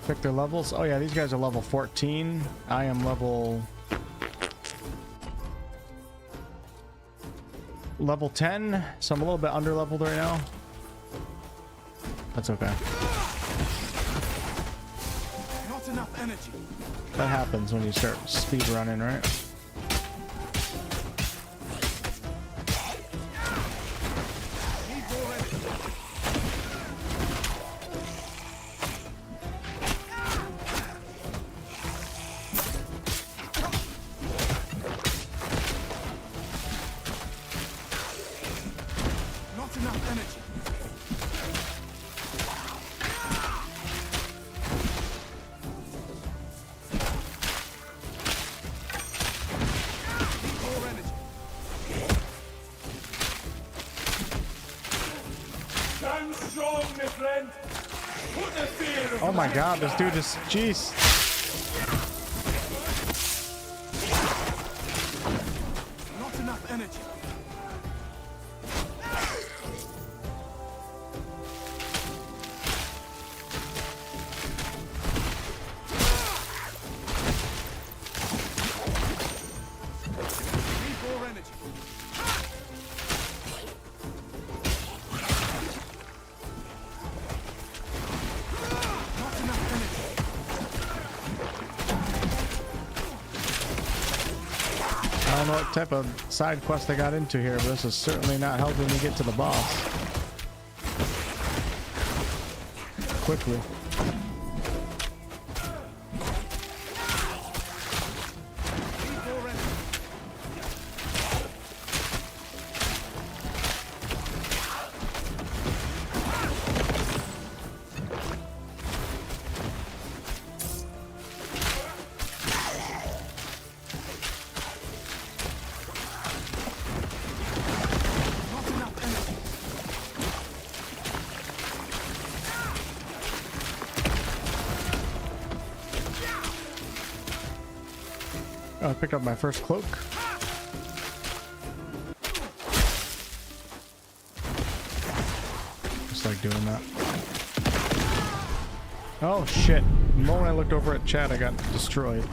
Pick their levels. Oh yeah, these guys are level 14. I am level 10, so I'm a little bit under leveled right now. That's okay. Not enough energy. That happens when you start speed running, right? Need more energy. energy. More energy. Stand strong, my friend. Put the fear of Oh my god, this dude is... Jeez. Not enough energy. Need more energy. Not enough energy. I don't know what type of side quest I got into here, but this is certainly not helping me get to the boss quickly. Need more energy. Not enough energy. Oh, I picked up my first cloak. Just like doing that. Oh shit. The moment I looked over at chat, I got destroyed.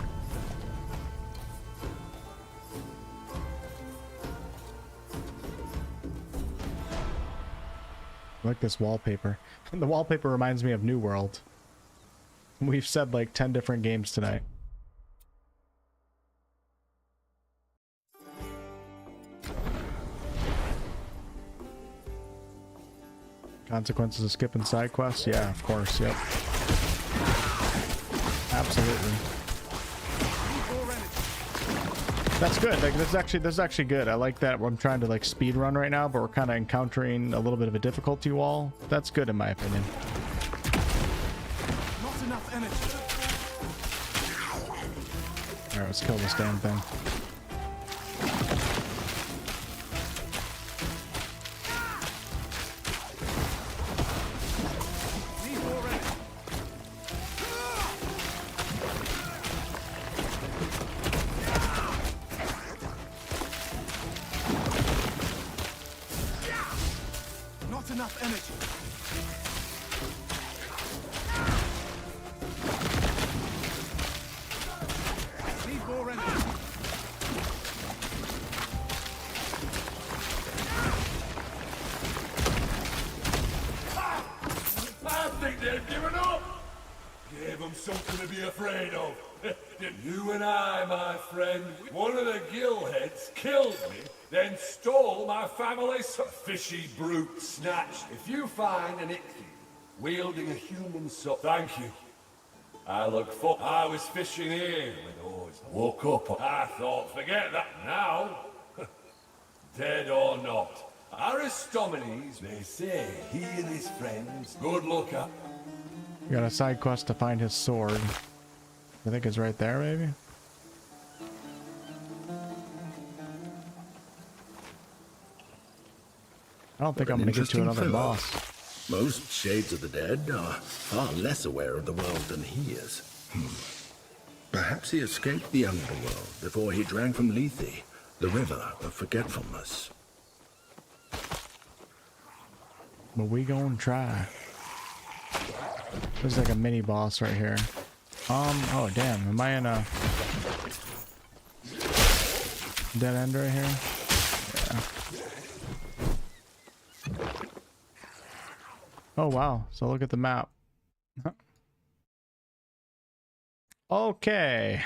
I like this wallpaper. The wallpaper reminds me of New World. We've said like 10 different games tonight. Consequences of skipping side quests? Yeah, of course, yep. Absolutely. That's good. Like this is actually good. I like that. I'm trying to like speed run right now, but we're kind of encountering a little bit of a difficulty wall. That's good in my opinion. Not enough energy. All right, let's kill this damn thing. Need more energy. Not enough energy. Need more energy. I think they've given up. Gave them something to be afraid of. You and I, my friend, one of the gillheads killed me, then stole my family's fishy brute snatched. If you find an ichthys wielding a human soul, thank you. I look for. I was fishing here when oars. Woke up. I thought, forget that now. Dead or not. Aristomenes, they say, he and his friends. Good luck at. We got a side quest to find his sword. I think it's right there, maybe. I don't think I'm gonna get to another boss. Most Shades of the Dead are far less aware of the world than he is. Perhaps he escaped the underworld before he drank from Lethe, the river of forgetfulness. But we gonna try. There's like a mini boss right here. Oh damn, am I in a dead end right here? Yeah. Oh wow, so look at the map. Okay.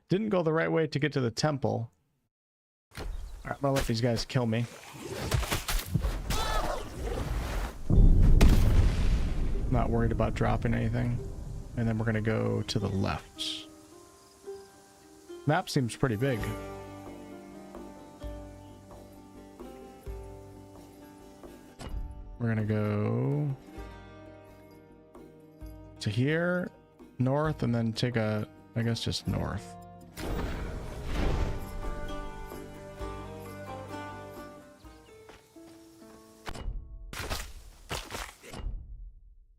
Didn't go the right way to get to the temple. Alright, I'm gonna let these guys kill me. Not worried about dropping anything. And then we're gonna go to the left. Map seems pretty big. We're gonna go to here, north, and then take a, I guess just north.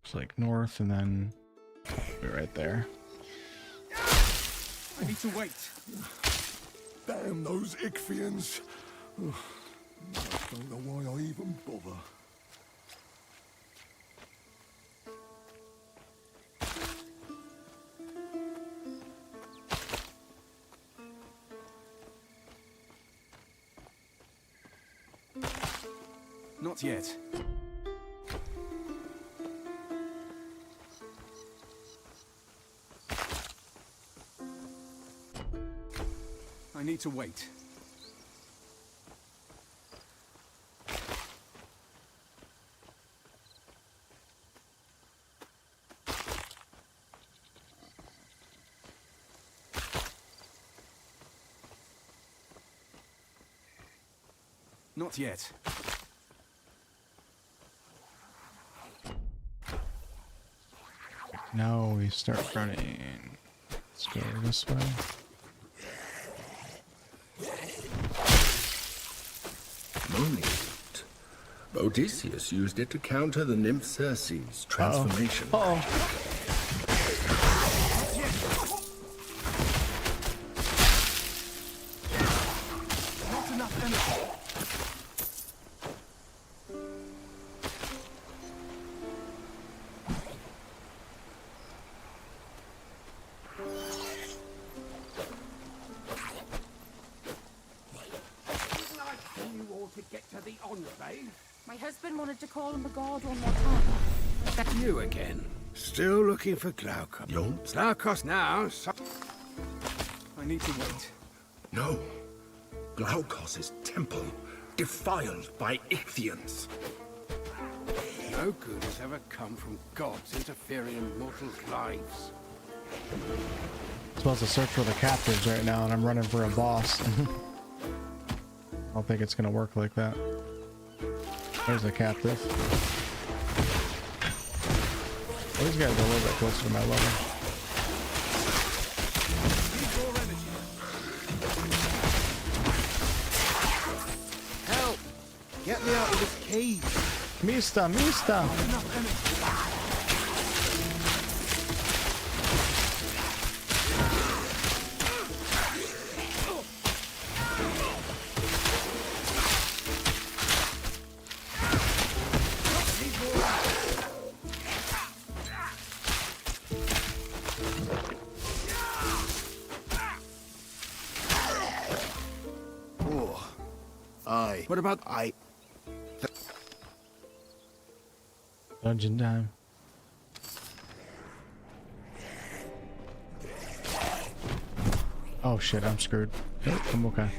It's like north and then be right there. I need to wait. Damn those Ichthyians. I don't know why I even bother. Not yet. I need to wait. Not yet. Now we start running. Let's go this way. Moonlight. Odysseus used it to counter the nymph Circe's transformation. Not enough energy. My husband wanted to call him the god one more time. You again. Still looking for Glaucus. Yomps? Glaucus now. I need to wait. No. Glaucus's temple, defiled by Ichthyians. No good has ever come from gods interfering in mortals' lives. I'm supposed to search for the captives right now, and I'm running for a boss. I don't think it's gonna work like that. There's a captive. Oh, these guys are a little bit closer to my level. Help! Get me out of this cave! Mista, Mista! What about Dungeon time. Oh shit, I'm screwed. Nope, I'm okay.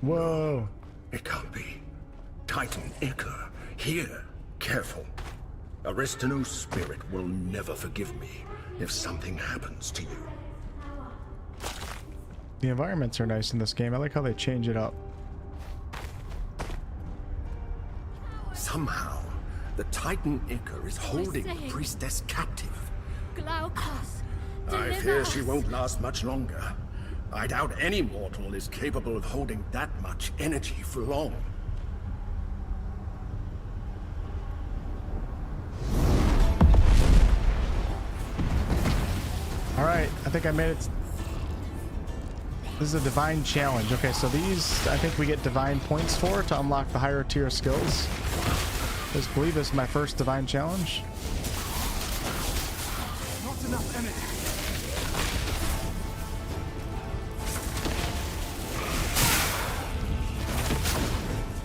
Whoa. It can't be. Titan Ichor, here. Careful. Aristino's spirit will never forgive me if something happens to you. The environments are nice in this game. I like how they change it up. Somehow, the Titan Ichor is holding the priestess captive. Glaucus, I fear she won't last much longer. I doubt any mortal is capable of holding that much energy for long. Alright, I think I made it. This is a divine challenge. Okay, so these, I think we get divine points for to unlock the higher tier skills. I believe this is my first divine challenge. Not enough energy.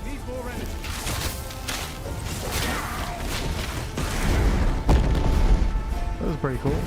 Need more energy. That was pretty cool.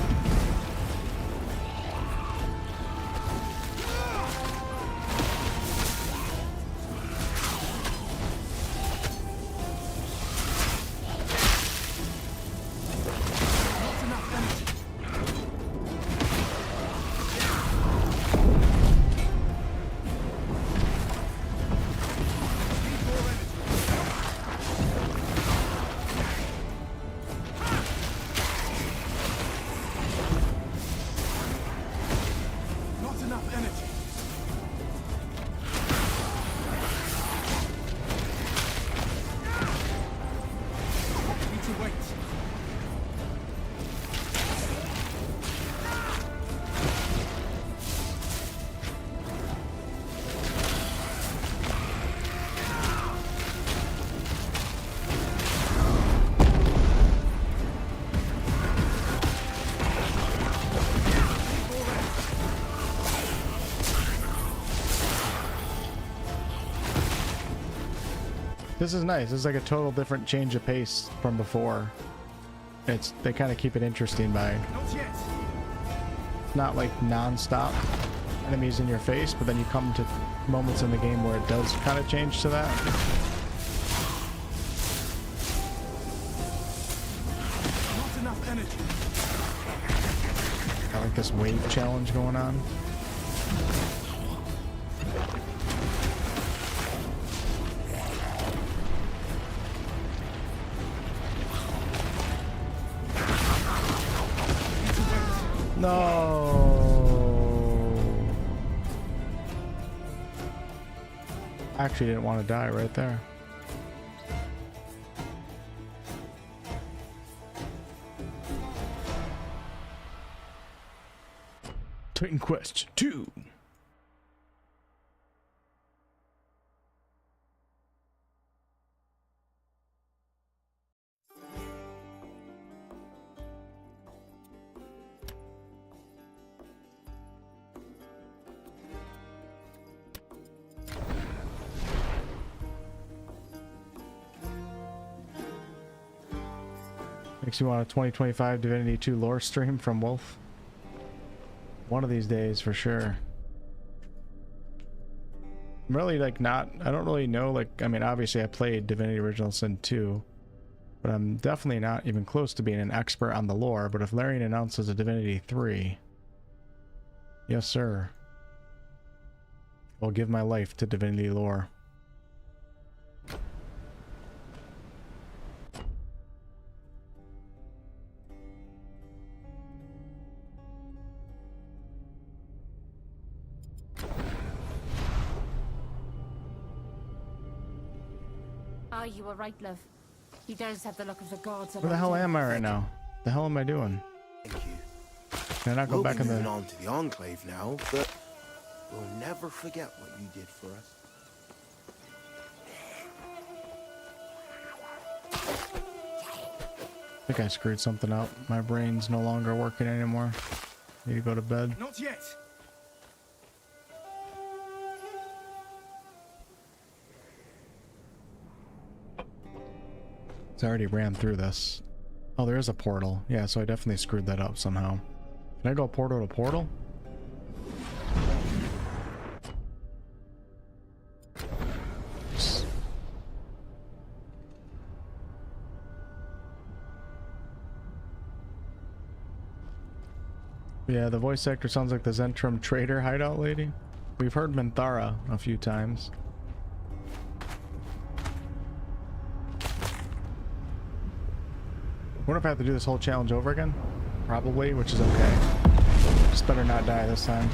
This is nice. This is like a total different change of pace from before. They kind of keep it interesting by not like non-stop enemies in your face, but then you come to moments in the game where it does kind of change to that. Not enough energy. I like this wave challenge going on. No. Actually didn't want to die right there. Titan Quest 2. Makes you want a 2025 Divinity 2 lore stream from Wolf. One of these days for sure. I'm really like I don't really know, like, I mean, obviously I played Divinity Original Sin 2, but I'm definitely not even close to being an expert on the lore. But if Larian announces a Divinity 3, yes sir, I'll give my life to Divinity lore. Ah, you were right, love. He does have the look of the gods. Where the hell am I right now? The hell am I doing? Thank you. Can I not go back in moving the... on to the Enclave now, but we'll never forget what you did for us. I think I screwed something up. My brain's no longer working anymore. Need to go to bed. Not yet. I already ran through this. Oh, there is a portal. Yeah, so I definitely screwed that up somehow. Can I go portal to portal? Yeah, the voice actor sounds like the Zentrum trader hideout lady. We've heard Minthara a few times. Wonder if I have to do this whole challenge over again? Probably, which is okay. Just better not die this time.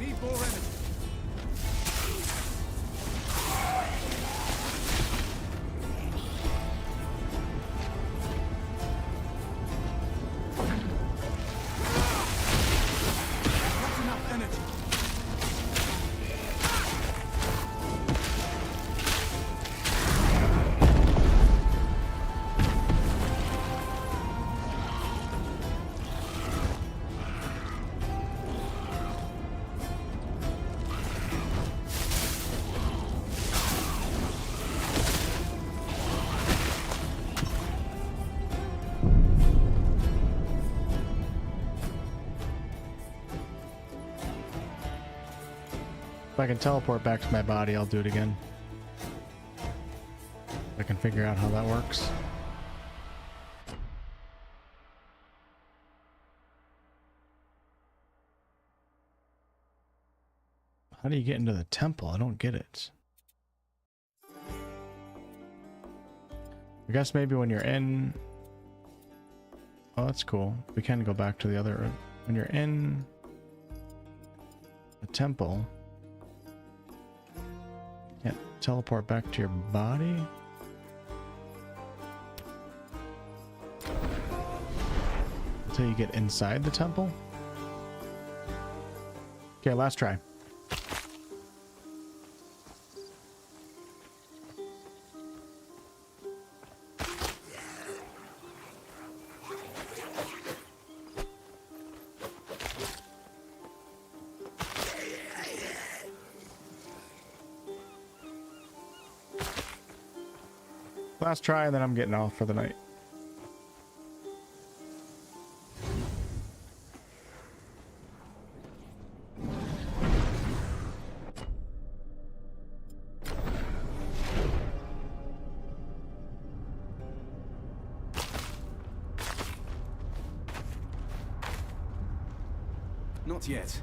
Need more energy. If I can teleport back to my body, I'll do it again. I can figure out how that works. How do you get into the temple? I don't get it. I guess maybe when you're in... Oh, that's cool. We can go back to the other... When you're in the temple... Can't teleport back to your body? Until you get inside the temple? Okay, last try. Last try, and then I'm getting off for the night. Not yet.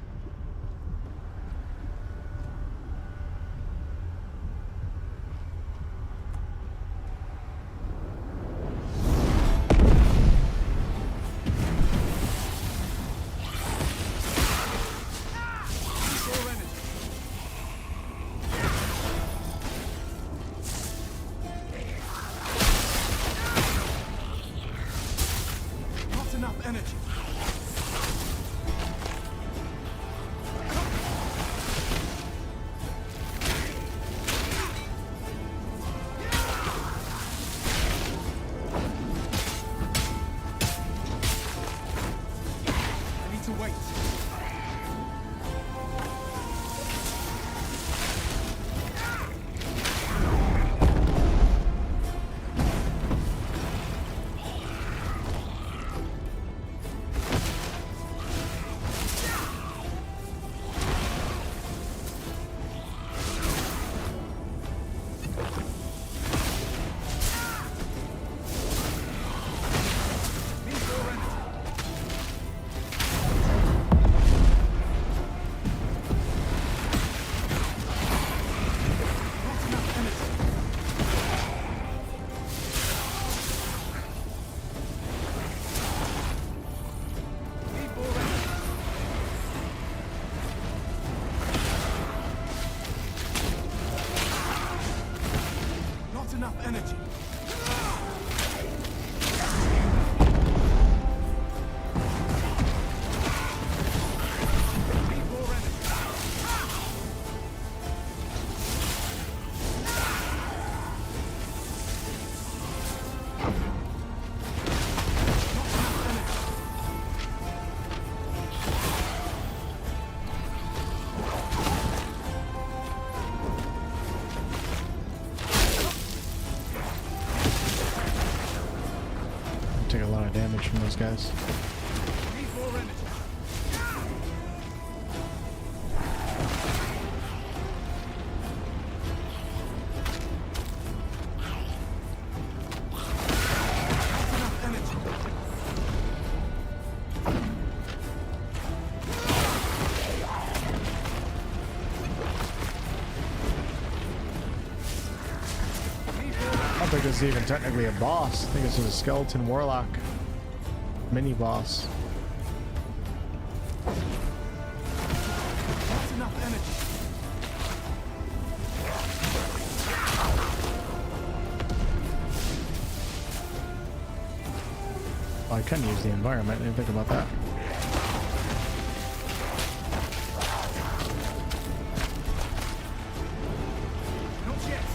Not enough energy. I need to wait. Not enough energy. Need more energy. Take a lot of damage from those guys. Need more energy. Not enough energy. I don't think this is even technically a boss. I think this is a skeleton warlock mini boss. Not enough energy. Oh, I can use the environment. I didn't think about that. Not yet.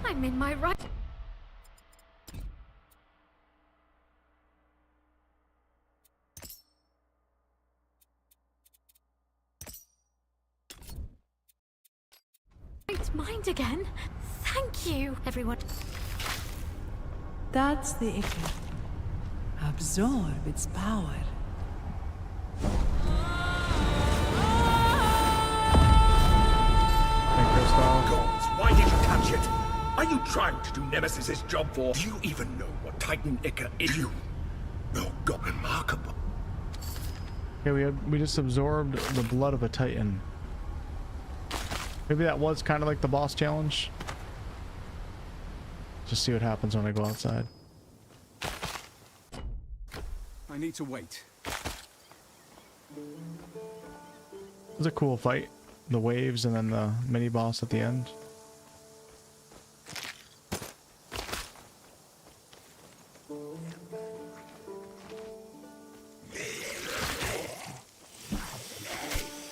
I'm in my right. Mind again. Thank you, everyone. That's the Ica. Absorb its power. Gods, why did you catch it? Are you trying to do Nemesis's job for? Do you even know what Titan Ica is? You? Oh God, remarkable. Okay, we just absorbed the blood of a Titan. Maybe that was kind of like the boss challenge. Just see what happens when I go outside. I need to wait. It was a cool fight. The waves and then the mini boss at the end.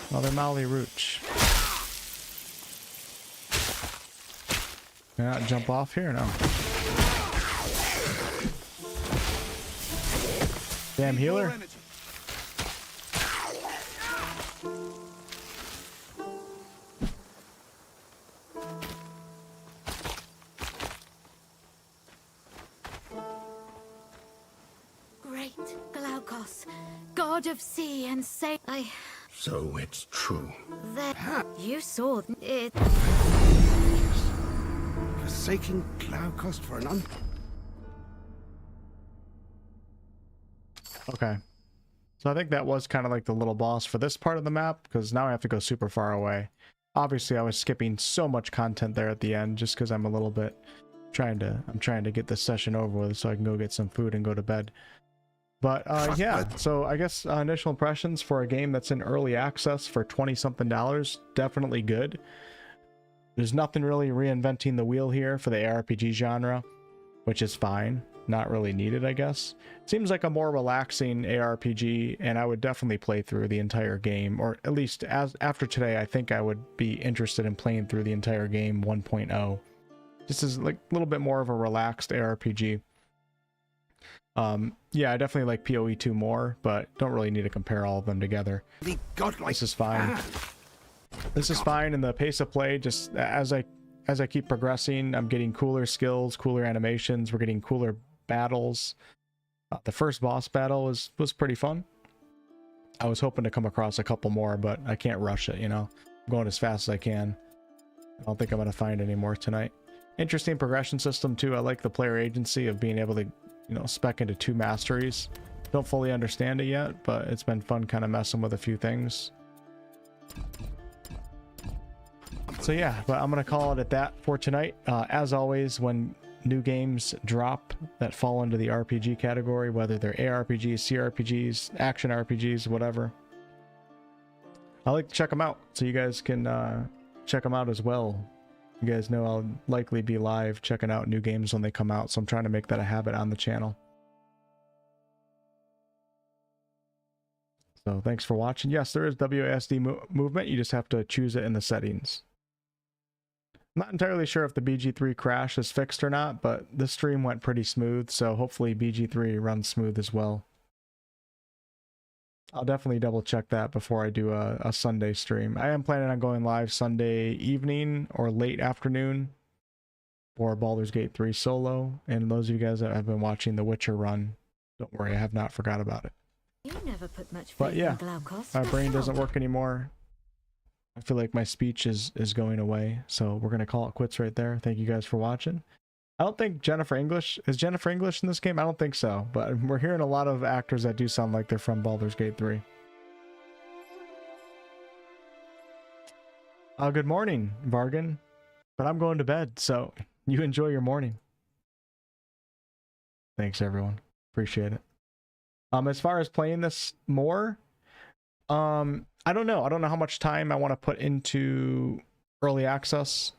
Another Mali Rooch. Can I not jump off here? No. Damn healer. Great Glaukos, god of sea and say So it's true. that you saw it. Forsaking Glaukos for an Okay. So I think that was kind of like the little boss for this part of the map, because now I have to go super far away. Obviously, I was skipping so much content there at the end just because I'm a little bit I'm trying to get this session over with so I can go get some food and go to bed. But yeah, so I guess initial impressions for a game that's in early access for $20-something, definitely good. There's nothing really reinventing the wheel here for the ARPG genre, which is fine. Not really needed, I guess. Seems like a more relaxing ARPG, and I would definitely play through the entire game, or at least after today, I think I would be interested in playing through the entire game 1.0. This is like a little bit more of a relaxed ARPG. Yeah, I definitely like PoE 2 more, but don't really need to compare all of them together. This is fine. This is fine, and the pace of play, just as I keep progressing, I'm getting cooler skills, cooler animations, we're getting cooler battles. The first boss battle was pretty fun. I was hoping to come across a couple more, but I can't rush it, you know. I'm going as fast as I can. I don't think I'm going to find any more tonight. Interesting progression system too. I like the player agency of being able to, you know, spec into 2 masteries. Don't fully understand it yet, but it's been fun kind of messing with a few things. So yeah, but I'm going to call it at that for tonight. As always, when new games drop that fall into the RPG category, whether they're ARPGs, CRPGs, action RPGs, whatever, I like to check them out so you guys can check them out as well. You guys know I'll likely be live checking out new games when they come out, so I'm trying to make that a habit on the channel. So thanks for watching. Yes, there is WASD movement. You just have to choose it in the settings. I'm not entirely sure if the BG3 crash is fixed or not, but this stream went pretty smooth, so hopefully BG3 runs smooth as well. I'll definitely double check that before I do a Sunday stream. I am planning on going live Sunday evening or late afternoon for Baldur's Gate 3 solo. And those of you guys that have been watching The Witcher run, don't worry, I have not forgot about it. You never put much faith But yeah, in Glaukos. my brain doesn't work anymore. I feel like my speech is going away, so we're going to call it quits right there. Thank you guys for watching. I don't think Jennifer English... Is Jennifer English in this game? I don't think so, but we're hearing a lot of actors that do sound like they're from Baldur's Gate 3. Good morning, Vargan. But I'm going to bed, so you enjoy your morning. Thanks, everyone. Appreciate it. As far as playing this more, I don't know. I don't know how much time I want to put into early access.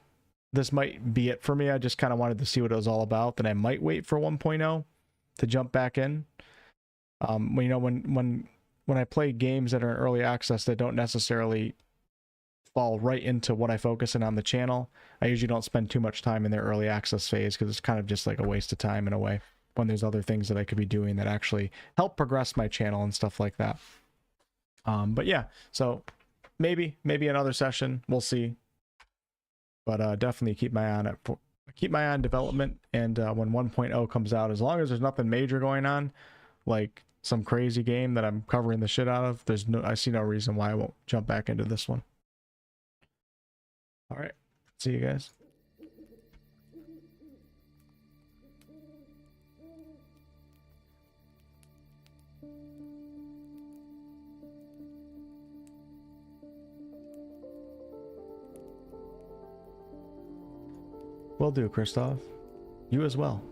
This might be it for me. I just kind of wanted to see what it was all about. Then I might wait for 1.0 to jump back in. You know, when I play games that are in early access that don't necessarily fall right into what I focus in on the channel, I usually don't spend too much time in their early access phase because it's kind of just like a waste of time in a way when there's other things that I could be doing that actually help progress my channel and stuff like that. But yeah, so maybe another session. We'll see. But definitely keep my eye on development, and when 1.0 comes out, as long as there's nothing major going on, like some crazy game that I'm covering the shit out of, I see no reason why I won't jump back into this one. All right, see you guys. Will do, Christoph. You as well.